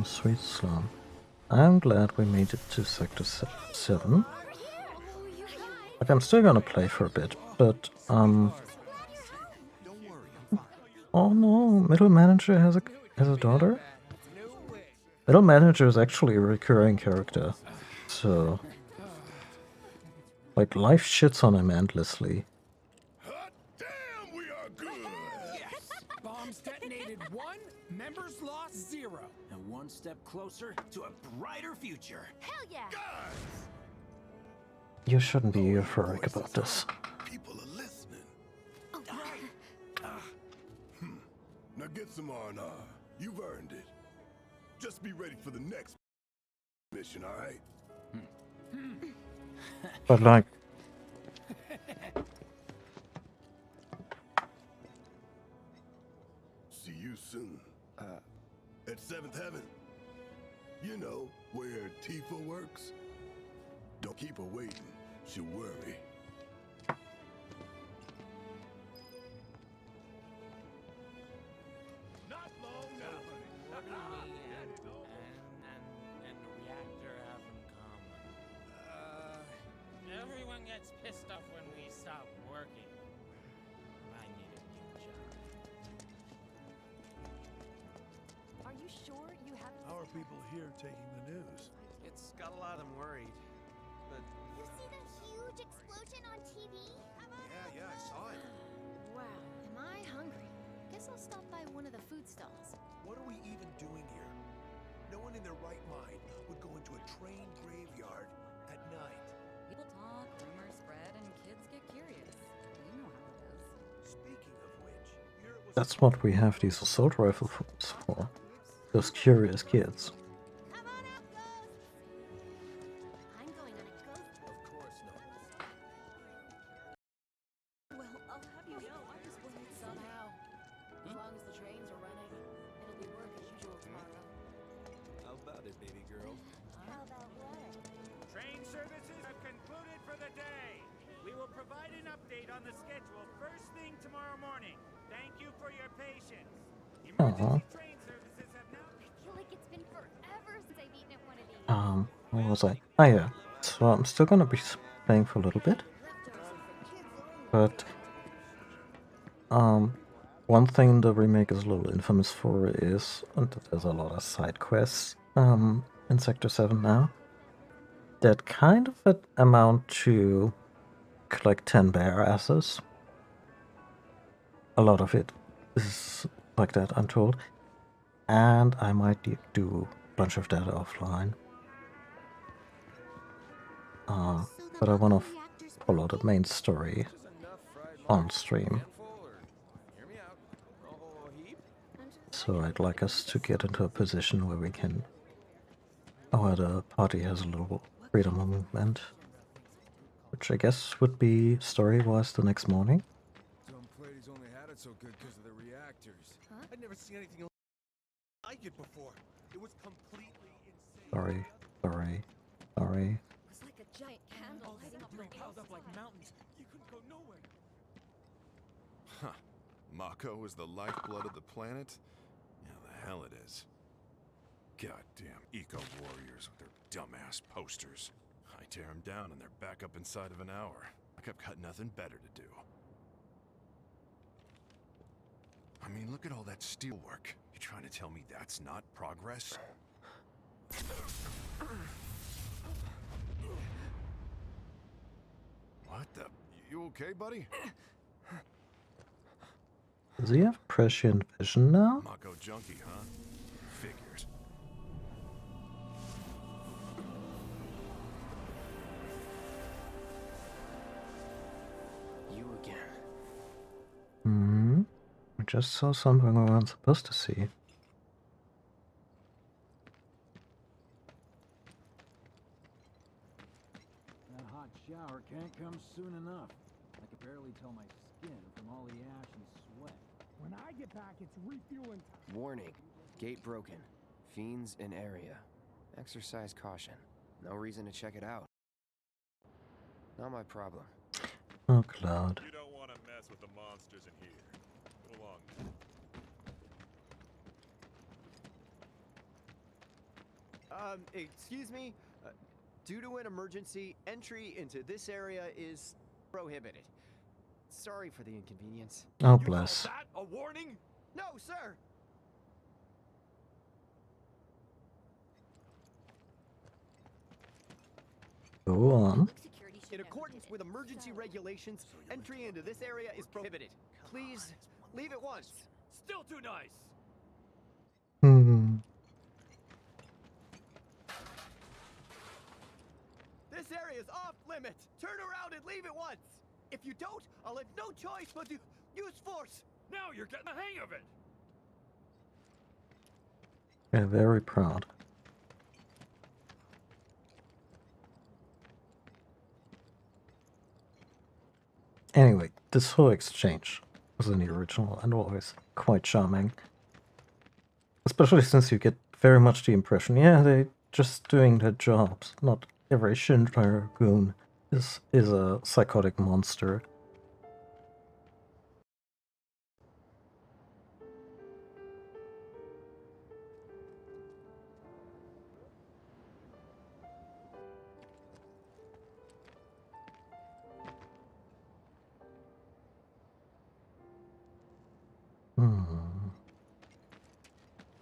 Sweet slum. I'm glad we made it to Sector 7. Like, I'm still gonna play for a bit, but, oh no, middle manager has a daughter? Middle manager is actually a recurring character, so... like, life shits on him endlessly. Bombs detonated 1, members lost 0. And one step closer to a brighter future. Hell yeah! You shouldn't be euphoric about this. People are listening. Now get some R&R. You've earned it. Just be ready for the next mission, all right? But like, See you soon. At 7th Heaven. You know, where Tifa works. Don't keep her waiting. She'll worry. Not long now. What do we and the reactor have in common? Everyone gets pissed off when we stop working. I need a new job. Are you sure you have? How are people here taking the news? It's got a lot of them worried. But You see the huge explosion on TV? Yeah, I saw it. Wow, am I hungry? Guess I'll stop by one of the food stalls. What are we even doing here? No one in their right mind would go into a train graveyard at night. People talk, rumors spread, and kids get curious. You know how it is. Speaking of which, here it was. that's what we have these assault rifles for. Those curious kids. Come on out, ghosts! I'm going on a ghost. Of course not. Well, I'll have you know, I just wanted somehow. As long as the trains are running, it'll be work as usual tomorrow. how about it, baby girl? How about what? Train services have concluded for the day. We will provide an update on the schedule first thing tomorrow morning. Thank you for your patience. Emergency train services have now... I feel like it's been forever since I've eaten at one of these. What was I? Oh yeah. So I'm still gonna be playing for a little bit. But one thing the remake is a little infamous for is that there's a lot of side quests in Sector 7 now that kind of amount to collect 10 bear asses. A lot of it is like that, I'm told. And I might do a bunch of that offline. But I want to follow the main story on stream. So I'd like us to get into a position where we can... Oh, the party has a little freedom of movement. Which I guess would be story-wise the next morning. Tom Plady's only had it so good because of the reactors. I'd never seen anything like it before. It was completely insane. Sorry. It's like a giant candle lighting up the Piled up like mountains. You couldn't go nowhere. Huh. Mako is the lifeblood of the planet? Yeah, the hell it is. Goddamn eco-warriors with their dumbass posters. I tear them down and they're back up inside of an hour. Like I've got nothing better to do. I mean, look at all that steelwork. You trying to tell me that's not progress? What the? You okay, buddy? Does he have prescient vision now? Mako junkie, huh? Figures. You again. I just saw something we weren't supposed to see. That hot shower can't come soon enough. I can barely tell my skin from all the ash and sweat. When I get back, it's refueling time. Warning. Gate broken. Fiends in area. Exercise caution. No reason to check it out. Not my problem. Oh, Cloud. You don't want to mess with the monsters in here. Go along. Excuse me? Due to an emergency, entry into this area is prohibited. Sorry for the inconvenience. Oh, bless. That a warning? No, sir! Go on. In accordance with emergency regulations, entry into this area is prohibited. Please, leave at once. Still too nice. This area's off limits. Turn around and leave at once. If you don't, I'll have no choice but to use force. Now you're getting the hang of it. Yeah, very proud. Anyway, this whole exchange was in the original and always quite charming. Especially since you get very much the impression, yeah, they're just doing their jobs. Not every Shinra goon is a psychotic monster.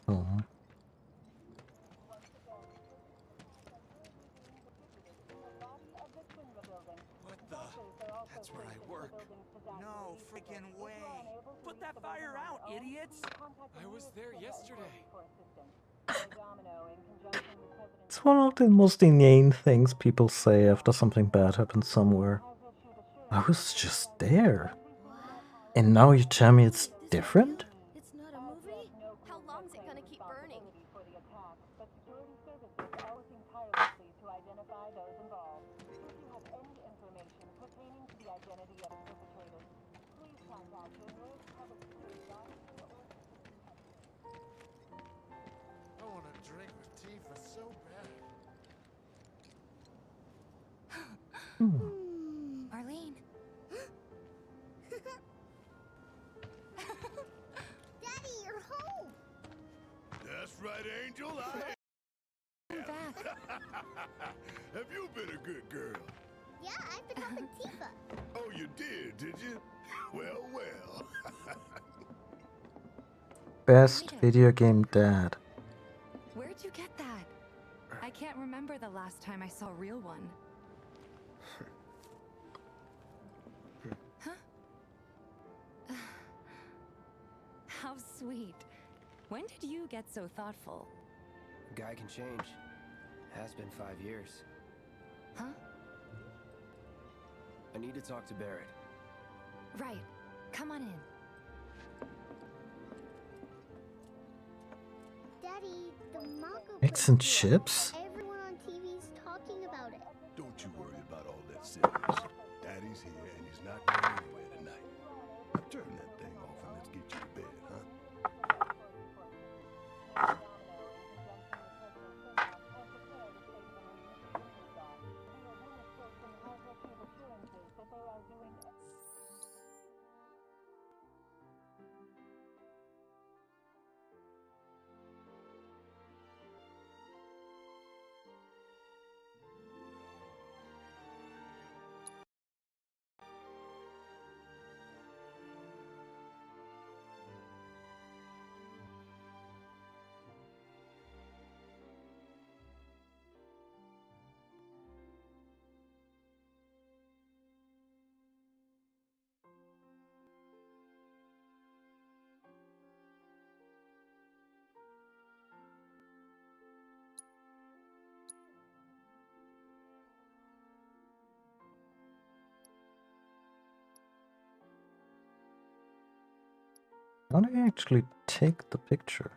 Oh. What the? That's where I work. No freaking way. Put that fire out, idiots! I was there yesterday. It's one of the most inane things people say after something bad happens somewhere. I was just there. And now you tell me it's different? It's not a movie? How long's it gonna keep burning? I want a drink with Tifa so bad. Arlene. Daddy, you're home! That's right, Angel. You're back. Have you been a good girl? Yeah, I've been helping Tifa. Oh, you did you? Well, well. Best video game dad. Where'd you get that? I can't remember the last time I saw a real one. Huh? How sweet. When did you get so thoughtful? A guy can change. Has been 5 years. Huh? I need to talk to Barrett. Right. Come on in. Daddy, the Mako Eggs and chips? Everyone on TV's talking about it. Don't you worry about all that silliness. Daddy's here and he's not going anywhere tonight. Turn that thing off and let's get you to bed, huh? How do I actually take the picture?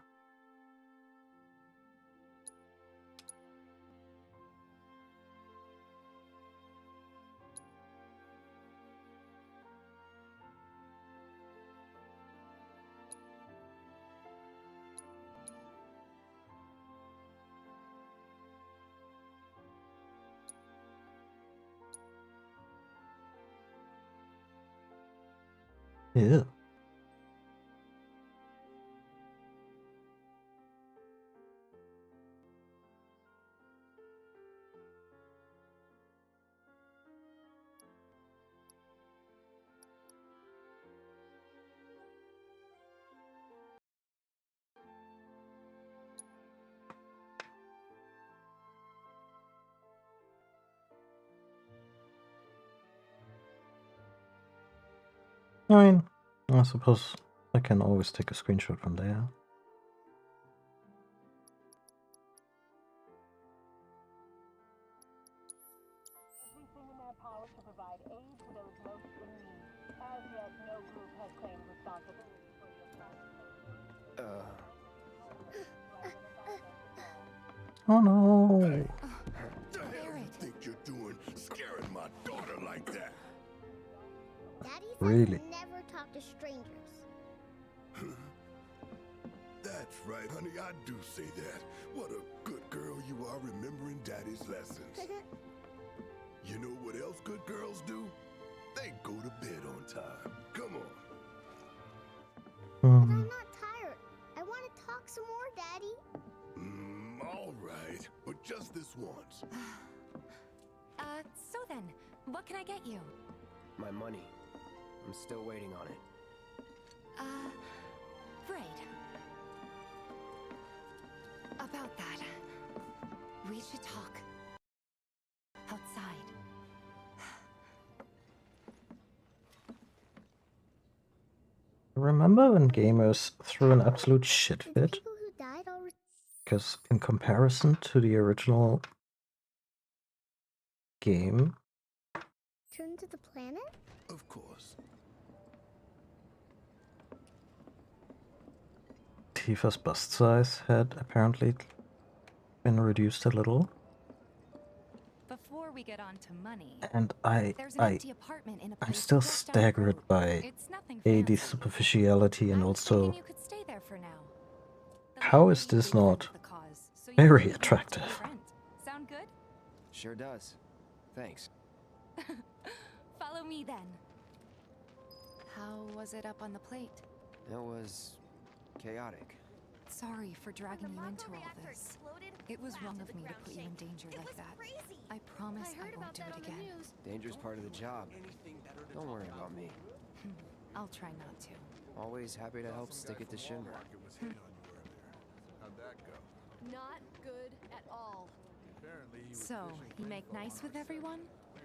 Ew. I mean, I suppose I can always take a screenshot from there. my power to provide aid to those most in need. As yet, no group has claimed responsibility for your Oh no. The hell you think you're doing, scaring my daughter like that? Daddy says Really? never talk to strangers. That's right, honey, I do say that. What a good girl you are remembering Daddy's lessons. You know what else good girls do? They go to bed on time. Come on. But I'm not tired. I want to talk some more, Daddy. All right, but just this once. So then, what can I get you? My money. I'm still waiting on it. Right. About that, we should talk. Outside. Remember when gamers threw an absolute shit fit? People who died already. Because in comparison to the original game, Turn to the planet? Of course. Tifa's bust size had apparently been reduced a little. Before we get on to money, And there's an empty apartment in a I'm place still just down the staggered road. by It's nothing the fancy. superficiality and I was thinking also you could stay there for now. The how is landlady this agreed to not the cause, so you very don't even have to attractive? pay rent. Sound good? Sure does. Thanks. Follow me then. How was it up on the plate? It was chaotic. Sorry for dragging you into all this. It was wrong of me to put you in danger like that. I promise I won't do it again. Danger's part of the job. Don't worry about me. I'll try not to. Always happy to help stick it to Shinra. How'd that go? Not good at all. So, you make nice with everyone?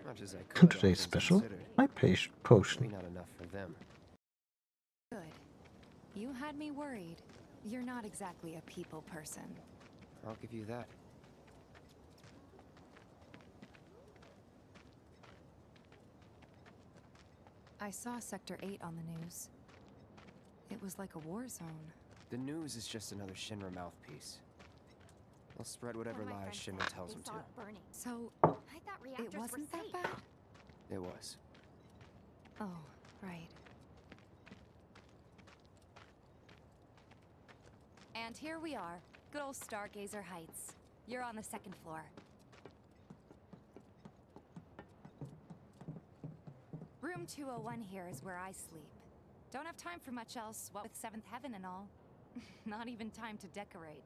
Much as I could. all Today's things special, considered. my Maybe potion. not enough for them. Good. You had me worried. You're not exactly a people person. I'll give you that. I saw Sector 8 on the news. It was like a war zone. The news is just another Shinra mouthpiece. They'll spread whatever lies Shinra tells them to. So, I thought reactors it wasn't were that safe. bad? It was. Oh, right. And here we are, good old Stargazer Heights. You're on the second floor. Room 201 here is where I sleep. Don't have time for much else, what with Seventh Heaven and all. Not even time to decorate.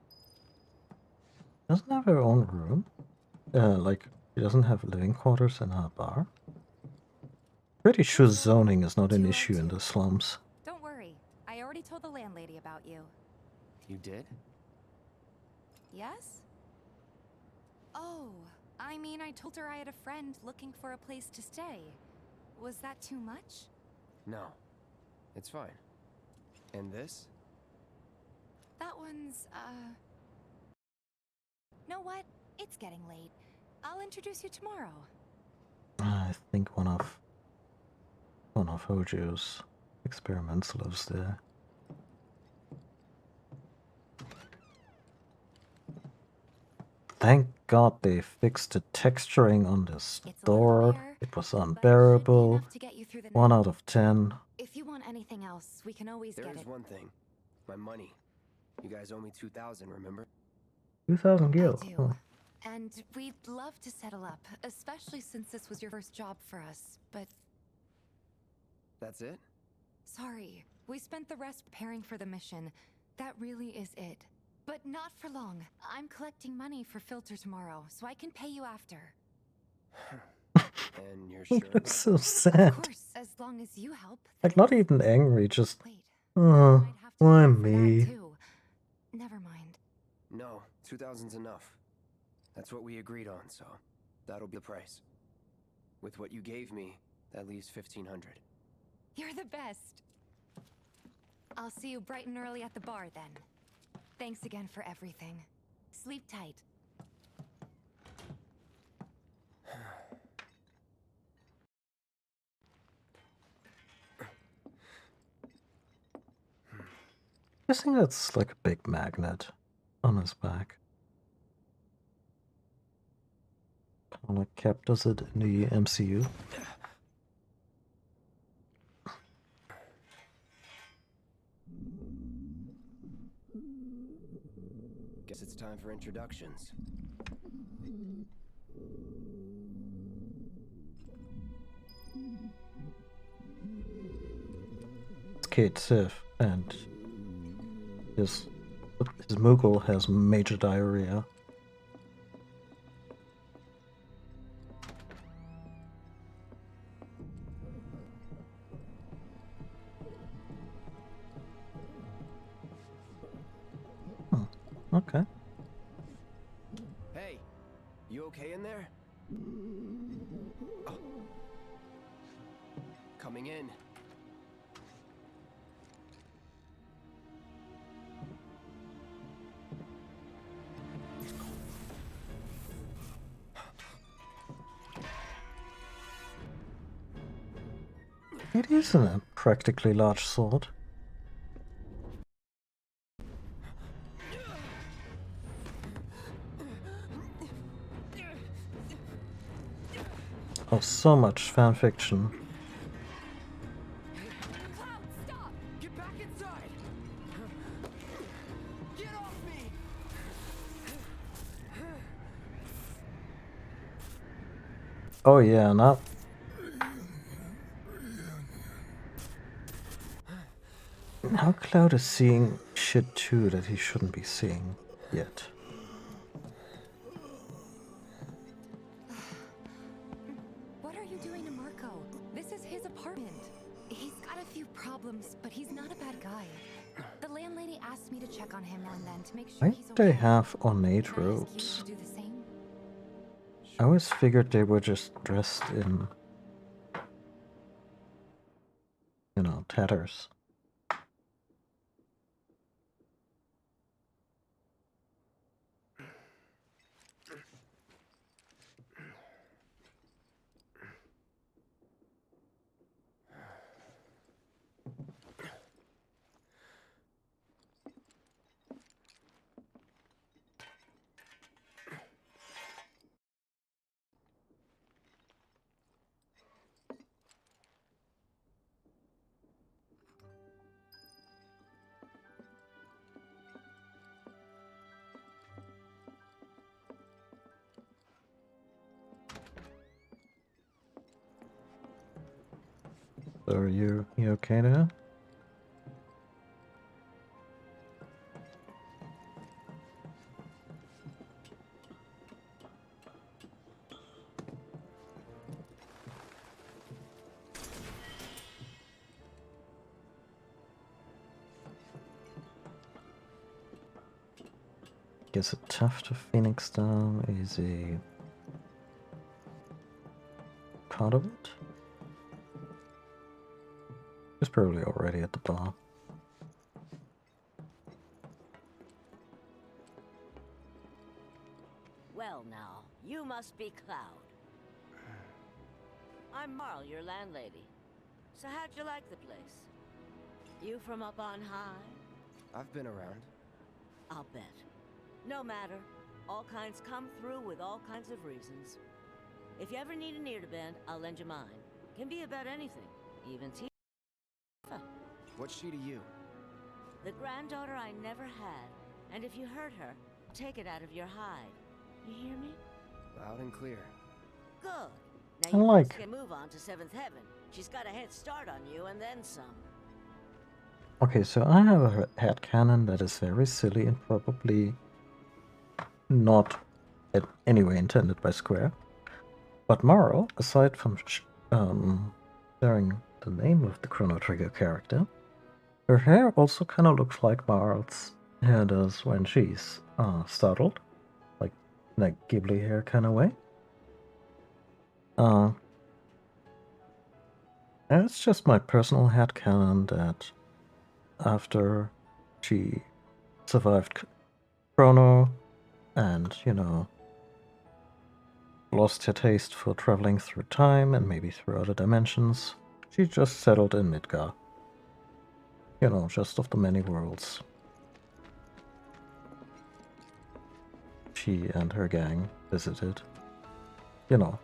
Doesn't have her own room. Like she doesn't have living quarters and a bar. Pretty sure zoning is not an issue in the slums. Don't worry, I already told the landlady about you. You did? Yes? Oh, I mean, I told her I had a friend looking for a place to stay. Was that too much? No. It's fine. And this? That one's, Know what? It's getting late. I'll introduce you tomorrow. I think one of Hojo's experiments lives there. Thank God they fixed the texturing on this door. It was unbearable. 1 out of 10. If you want anything else, we can always There get is it. one thing. My money. You guys owe me 2,000, remember? 2,000 gil. I do. Oh. And we'd love to settle up, especially since this was your first job for us, but... That's it? Sorry. We spent the rest preparing for the mission. That really is it. But not for long. I'm collecting money for Filter tomorrow, so I can pay you after. And you're sure? Looks so sad. Of course, as long as you help. Like not even angry, just oh, why me? Never mind. No, 2,000's enough. That's what we agreed on, so that'll be the price. With what you gave me, that leaves 1,500. You're the best. I'll see you bright and early at the bar then. Thanks again for everything. Sleep tight. guessing that's like a big magnet on his back. Kind of like Cap does it in the MCU. Guess it's time for introductions. It's Kate Sif, and his Moogle has major diarrhea. Okay. Hey, you okay in there? Oh. Coming in. It is a practically large sword. Oh, so much fanfiction. Cloud, stop! Get back inside! Get off me! Oh yeah, not. Now Cloud is seeing shit too that he shouldn't be seeing yet. What are you doing to Marco? This is his apartment. He's got a few problems, but he's not a bad guy. The landlady asked me to check on him now and then to make sure Why he's do they okay. have ornate Can I ask you robes? to do the same? I always figured they were just dressed in, you know, tatters. So are you okay now? Guess a tuft of phoenix down is a part of it. It's probably already at the bar. Well now, you must be Cloud. I'm Marl, your landlady. So how'd you like the place? You from up on high? I've been around. I'll bet. No matter. All kinds come through with all kinds of reasons. If you ever need an ear to bend, I'll lend you mine. Can be about anything, even tea. What's she to you? The granddaughter I never had. And if you hurt her, take it out of your hide. You hear me? Loud and clear. Good. Now I you like- can move on to 7th Heaven. She's got a head start on you and then some. Okay, so I have a headcanon that is very silly and probably not in any way intended by Square. But Marl, aside from sharing the name of the Chrono Trigger character, her hair also kind of looks like Marl's hair does when she's startled, like in a Ghibli hair kind of way. And it's just my personal headcanon that after she survived Chrono and, you know, lost her taste for traveling through time and maybe through other dimensions, she just settled in Midgar. You know, just of the many worlds. she and her gang visited. You know.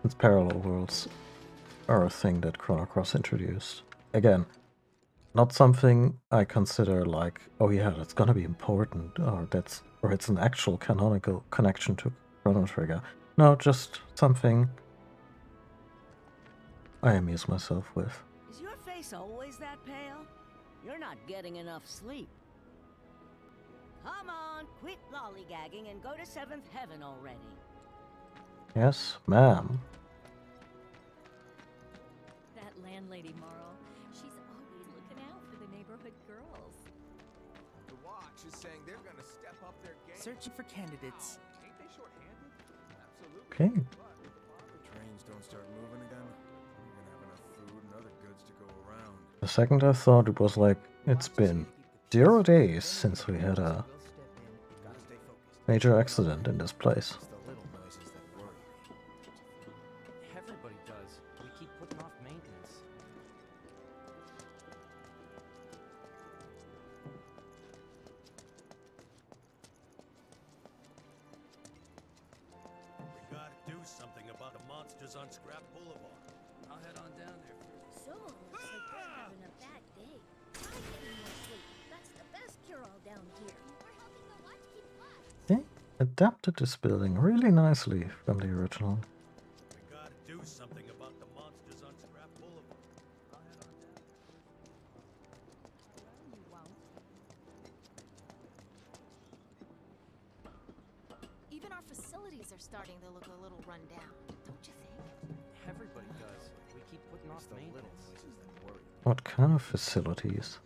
Since parallel worlds are a thing that Chrono Cross introduced. Again, not something I consider like, oh yeah, that's gonna be important, or it's an actual canonical connection to Chrono Trigger. No, just something I amuse myself with. Is your face always that pale? You're not getting enough sleep. Come on, quit lollygagging and go to 7th heaven already. Yes, ma'am. That landlady, Marl, she's always looking out for the neighborhood girls. The Watch is saying they're gonna step up their game. Searching for candidates. Ain't they short-handed? Absolutely. Okay. Trains don't start moving again. We're gonna have enough food and other goods to go around. The second I thought it was like, it's been 0 days since we had a major accident in this place. Everybody does. We keep putting off maintenance. We gotta do something about the monsters on Scrap Boulevard. I'll head on down there first. So, looks like they're having a bad day. Try getting more sleep. That's the best cure-all down here. We're helping the Watch keep flat. They adapted this building really nicely from the original. We gotta do something about the monsters on Scrap Boulevard. I'll head on down. Well, you won't. Even our facilities are starting to look a little run down, don't you think? Everybody does. We keep putting off maintenance. What kind of facilities?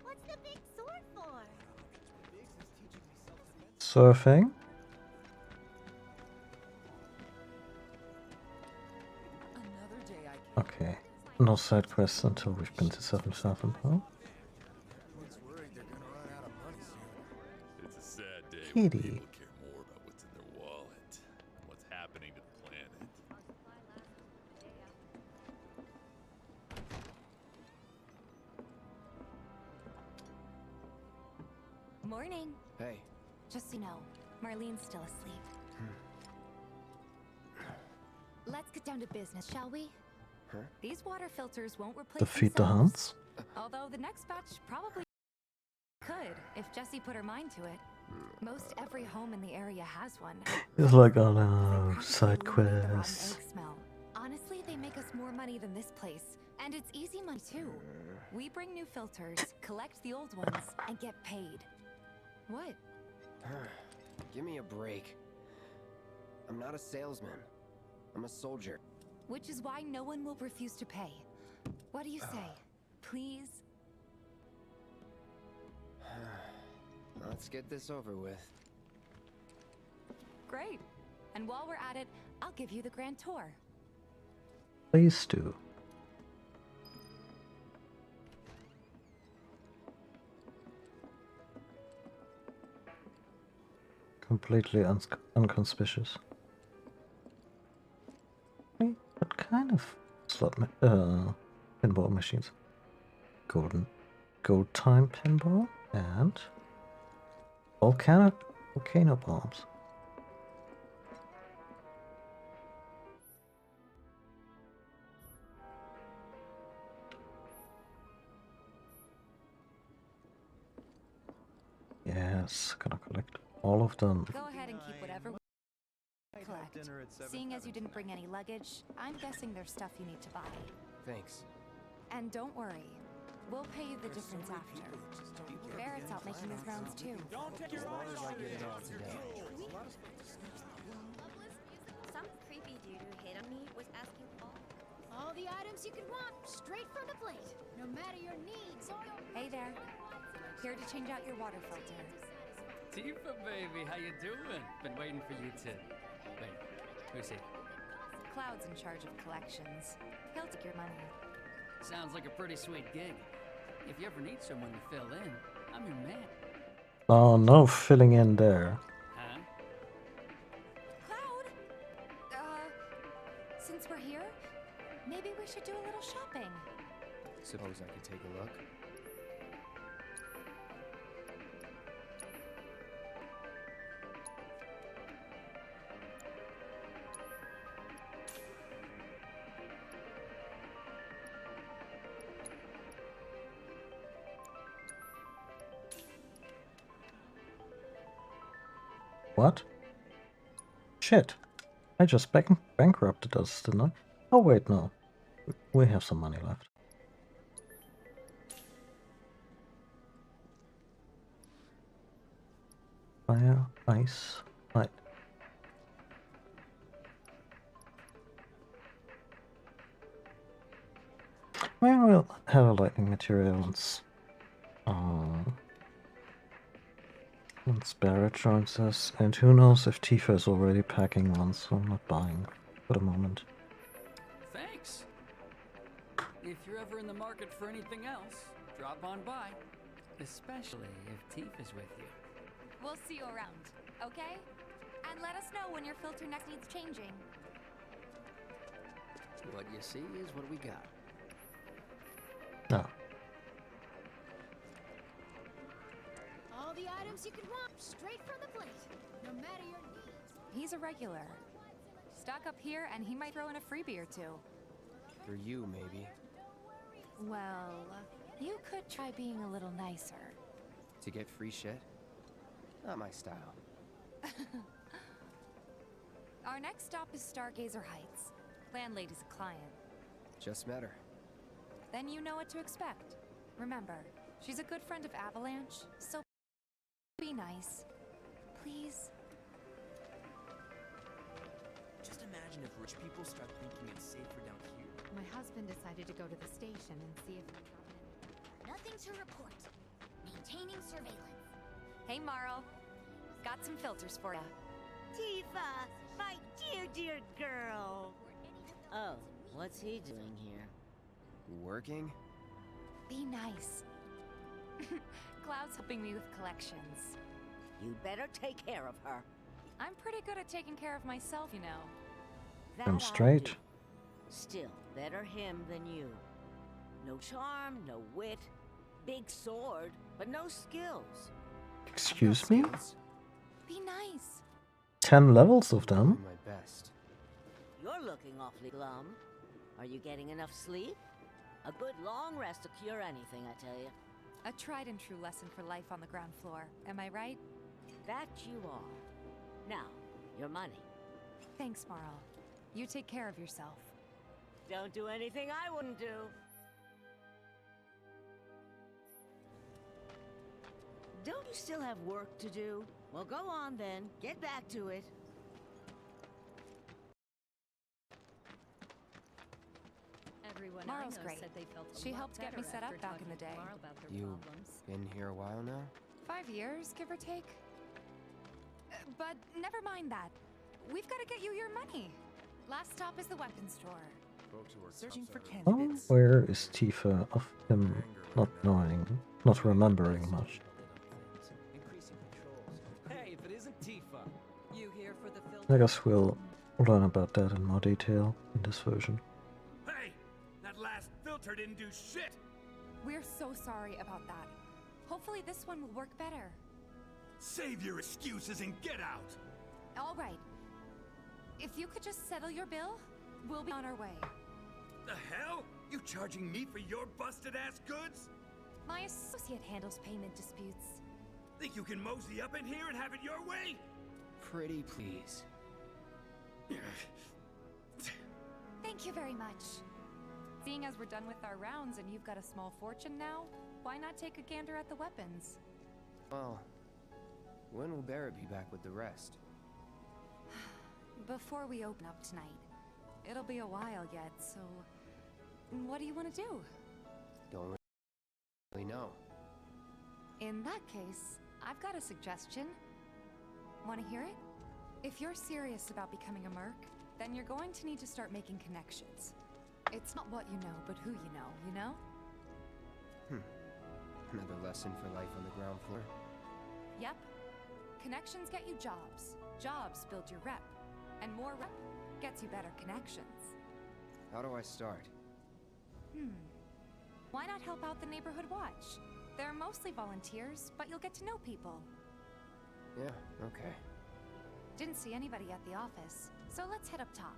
What's the big sword for? Surfing? Okay. No side quests until we've been to 7th Heaven, huh? It's a sad day Kitty. when people care more about what's in their wallet, what's happening to the planet. Morning. Hey. Just so you know, Marlene's still asleep. Let's get down to business, shall we? Huh? These water filters won't replace Defeat the themselves. Hunts? Although the next batch probably could, if Jessie put her mind to it. Most every home in the area has one. It's like, oh no, side Eliminate the rotten quests. egg smell. Honestly, they make us more money than this place. And it's easy money too. We bring new filters, collect the old ones, and get paid. What? Give me a break. I'm not a salesman. I'm a soldier. Which is why no one will refuse to pay. What do you say? Please? Let's get this over with. Great. And while we're at it, I'll give you the grand tour. Please do. Completely unconspicuous. Wait, what kind of pinball machines? Gold time pinball and volcano bombs. Yes, gonna collect all of them. Go ahead and keep whatever we collect. Seeing as you didn't bring any luggage, I'm guessing there's stuff you need to buy. Thanks. And don't worry, we'll pay you the difference after. Barrett's out making his rounds too. As long as I get it all together. Some creepy dude who hit on me was asking all the items you could want, straight from the plate, no matter your needs or your... Hey there. Here to change out your water filter. Tifa, baby, how you doing? Been waiting for you to... Wait, who's he? Cloud's in charge of collections. He'll take your money. Sounds like a pretty sweet gig. If you ever need someone to fill in, I'm your man. Oh, no filling in there. Huh? Maybe we should do a little shopping. Suppose I could take a look? What? Shit. I just bankrupted us, didn't I? Oh wait, no. We have some money left. Fire, ice, light. Maybe we'll have a lightning material once Barrett joins us, and who knows if Tifa is already packing one, so I'm not buying for the moment. Thanks. If you're ever in the market for anything else, drop on by. Especially if Tifa's with you. We'll see you around, okay? And let us know when your filter next needs changing. What you see is what we got. No. All the items you could want, straight from the plate. No matter your needs. He's a regular. Stock up here and he might throw in a freebie or two. For you, maybe. Well, you could try being a little nicer. To get free shit? Not my style. Our next stop is Stargazer Heights. Landlady's a client. Just met her. Then you know what to expect. Remember, she's a good friend of Avalanche, so be nice. Please. Just imagine if rich people start thinking it's safer down here. My husband decided to go to the station and see if... Nothing to report. Maintaining surveillance. Hey, Marl. Got some filters for ya. Tifa, my dear, dear girl. Oh, what's he doing here? Working? Be nice. Cloud's helping me with collections. You better take care of her. I'm pretty good at taking care of myself, you know. That I'm I'll straight. do. Still, better him than you. No charm, no wit. Big sword, but no skills. Excuse me? Be nice. 10 levels of them? My best. You're looking awfully glum. Are you getting enough sleep? A good long rest to cure anything, I tell you. A tried and true lesson for life on the ground floor. Am I right? That you are. Now, your money. Thanks, Marl. You take care of yourself. Don't do anything I wouldn't do. Don't you still have work to do? Well, go on then. Get back to it. Everyone Marl's I know great. said they felt a She lot helped get me better set up after back in talking the to day. Marl about their You problems. been here a while now? 5 years, give or take. But never mind that. We've got to get you your money. Last stop is the weapons store. Searching for Oh, candidates. where is Tifa of him not knowing, not remembering much? Increasing patrols. Hey, if it isn't Tifa, you here for the film? I guess we'll learn about that in more detail in this version. Hey! That last filter didn't do shit! We're so sorry about that. Hopefully this one will work better. Save your excuses and get out! All right. If you could just settle your bill, we'll be on our way. The hell? You charging me for your busted-ass goods? My associate handles payment disputes. Think you can mosey up in here and have it your way? Pretty please. Thank you very much. Seeing as we're done with our rounds and you've got a small fortune now, why not take a gander at the weapons? Well, when will Barrett be back with the rest? Before we open up tonight. It'll be a while yet, so... What do you want to do? Don't really know. In that case, I've got a suggestion. Want to hear it? If you're serious about becoming a merc, then you're going to need to start making connections. It's not what you know, but who you know, you know? Another lesson for life on the ground floor. Yep. Connections get you jobs. Jobs build your rep. And more rep gets you better connections. How do I start? Why not help out the neighborhood watch? They're mostly volunteers, but you'll get to know people. Yeah, okay. Didn't see anybody at the office, so let's head up top.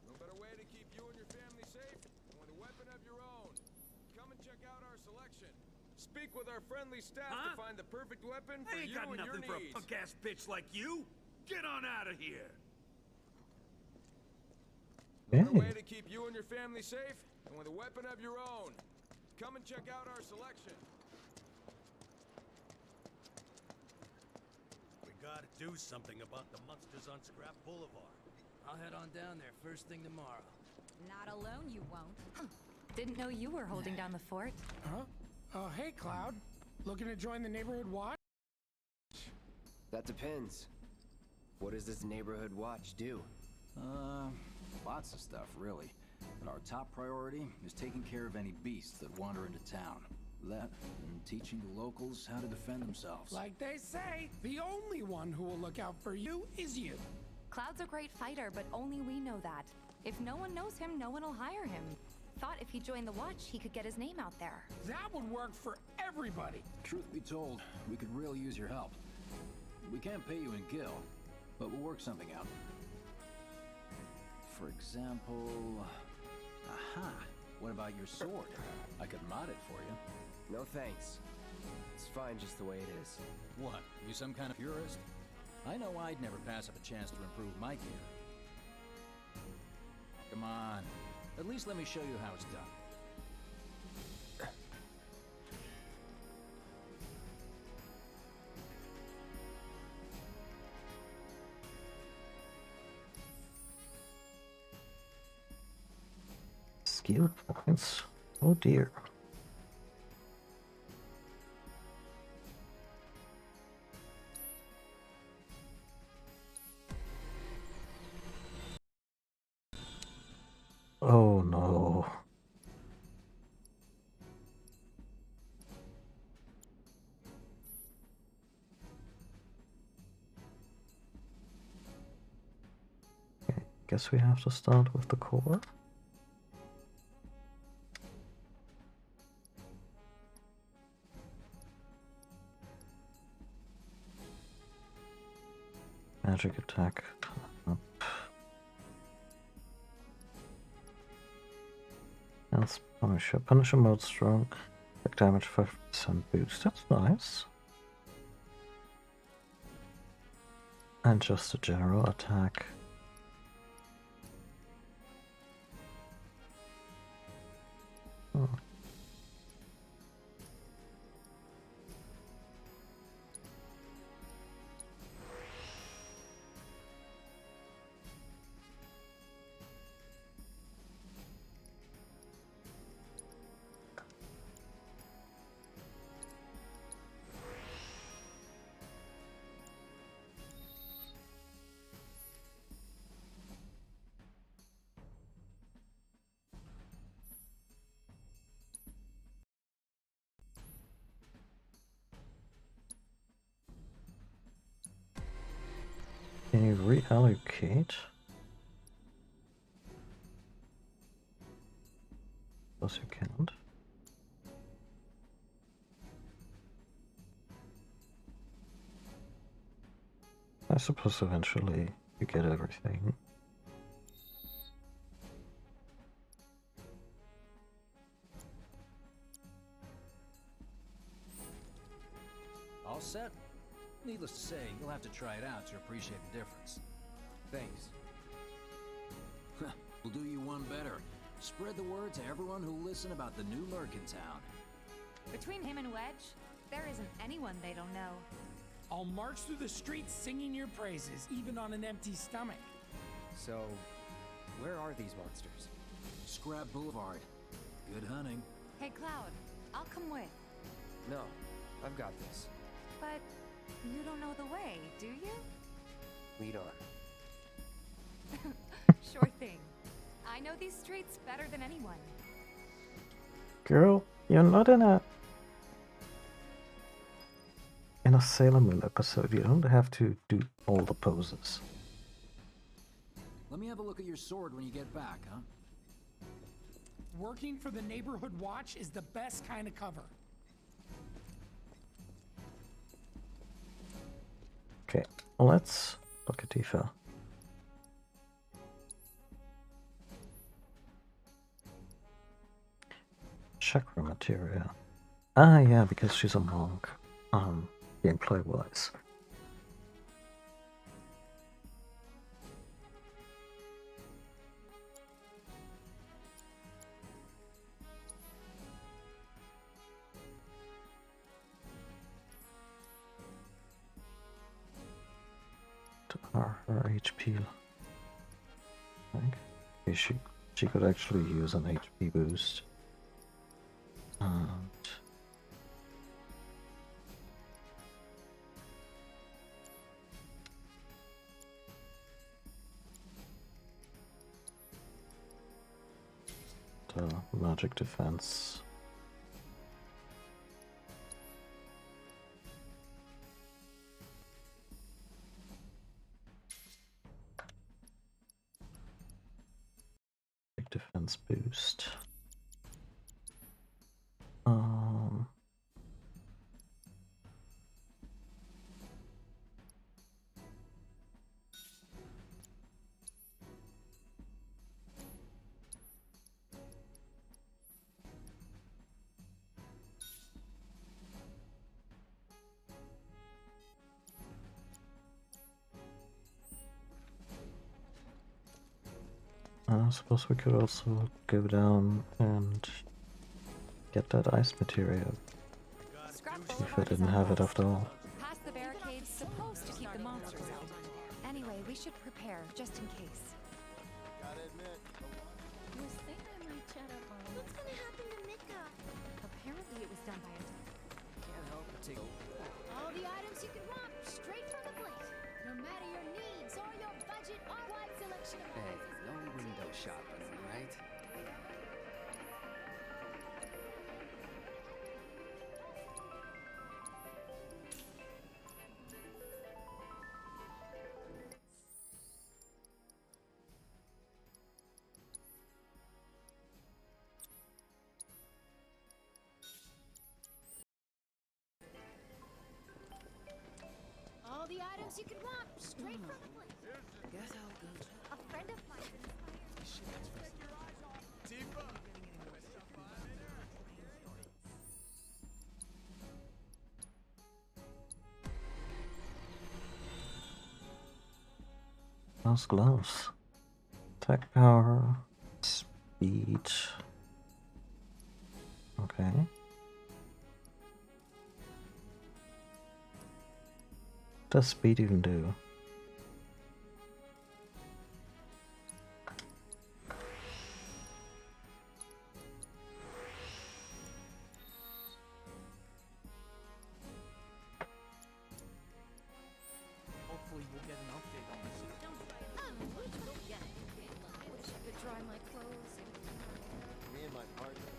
No better way to keep you and your family safe than with a weapon of your own. Come and check out our selection. Speak with our friendly staff to find the perfect weapon for I ain't you got and your nothing for a needs. punk-ass bitch like you. Get on out of here. No better way to keep you and your family safe than with a weapon of your own. Come and check out our selection. We gotta do something about the monsters on Scrap Boulevard. I'll head on down there first thing tomorrow. Not alone, you won't. Didn't know you were holding down the fort. Huh? Oh, hey, Cloud. Looking to join the neighborhood watch? That depends. What does this neighborhood watch do? Lots of stuff, really. But our top priority is taking care of any beasts that wander into town. That, and teaching the locals how to defend themselves. Like they say, the only one who will look out for you is you. Cloud's a great fighter, but only we know that. If no one knows him, no one will hire him. Thought if he joined the watch, he could get his name out there. That would work for everybody. Truth be told, we could really use your help. We can't pay you in gil, but we'll work something out. For example... Aha! What about your sword? I could mod it for you. No thanks. It's fine just the way it is. What? You some kind of purist? I know I'd never pass up a chance to improve my gear. Come on. At least let me show you how it's done. Skill points. Oh dear. Oh no. Okay, guess we have to start with the core. Magic attack. Up. Health Punisher. Punisher mode strong. Attack damage 5% boost. That's nice. And just a general attack. Oh. Can you reallocate? Plus you can't. I suppose eventually you get everything. All set? Needless to say, you'll have to try it out to appreciate the difference. Thanks. We'll do you one better. Spread the word to everyone who'll listen about the new lurk in town. Between him and Wedge, there isn't anyone they don't know. I'll march through the streets singing your praises, even on an empty stomach. So, where are these monsters? Scrap Boulevard. Good hunting. Hey, Cloud, I'll come with. No, I've got this. But you don't know the way, do you? Lead on. Sure thing. I know these streets better than anyone. Girl, you're not in a Sailor Moon episode. You don't have to do all the poses. Let me have a look at your sword when you get back, huh? Working for the neighborhood watch is the best kind of cover. Okay, let's look at Tifa. Chakra materia. Ah, yeah, because she's a monk. Gameplay wise. Her HP. Okay, she could actually use an HP boost. And magic defense. Defense boost. I suppose we could also go down and get that ice material. If I didn't have it after all. Past the barricade's supposed to keep the monsters out. Anyway, we should prepare, just in case. Gotta admit, You think I might chat up on what's gonna happen to Mika? Apparently it was done by a... Can't help but take All the items you could want, straight from the plate. No matter your needs or your budget, our wide selection of Hey, items is no window shopping, right? all the items you could want, straight from the plate. Guess I'll go. A friend of mine is inspired. Those gloves. Attack power. Speed. Okay. What does speed even do? Hopefully we'll get an update on this. I wish I could dry my clothes. me and my partner.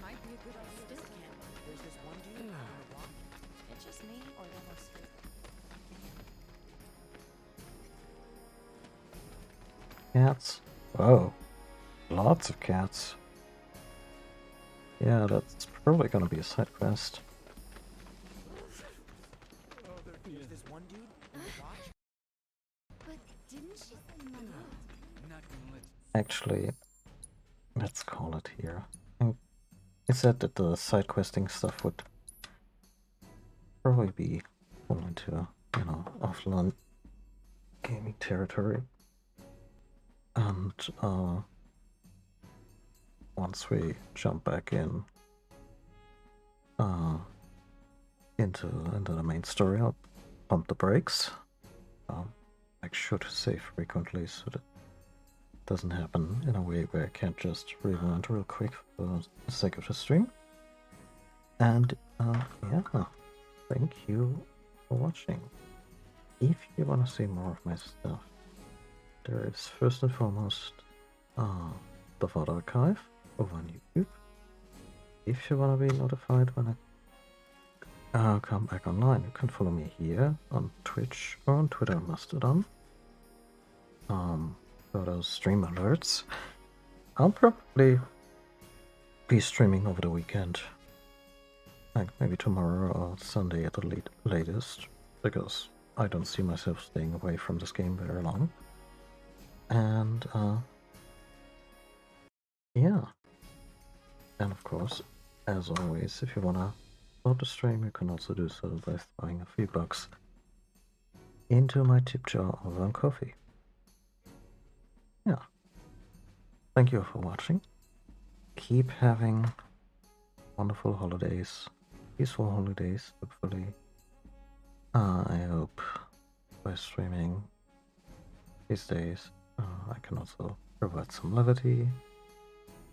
Might be a good idea. Still can't. There's this one dude on the block. It's just me or the whole street. Cats. Oh. Lots of cats. Yeah, that's probably gonna be a side quest. There's this one dude on the block. But didn't she say money? Not gonna let Actually, let's call it here. It said that the side questing stuff would probably be fall into, you know, offline gaming territory. And once we jump back in into the main story, I'll pump the brakes. Make sure to save frequently so that it doesn't happen in a way where I can't just rewind real quick for the sake of the stream. And yeah, thank you for watching. If you want to see more of my stuff, there is first and foremost the VOD archive over on YouTube. If you want to be notified when I come back online, you can follow me here on Twitch or on Twitter and Mastodon. for those stream alerts. I'll probably be streaming over the weekend. Like maybe tomorrow or Sunday at the latest, because I don't see myself staying away from this game very long. And yeah. And of course, as always, if you wanna support the stream, you can also do so by throwing a few bucks into my tip jar over on Ko-fi. Yeah. Thank you for watching. Keep having wonderful holidays, peaceful holidays, hopefully. I hope by streaming these days, I can also provide some levity.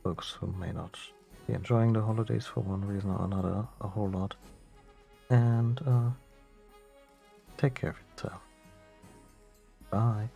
Folks who may not be enjoying the holidays for one reason or another a whole lot. And take care of yourself. Bye.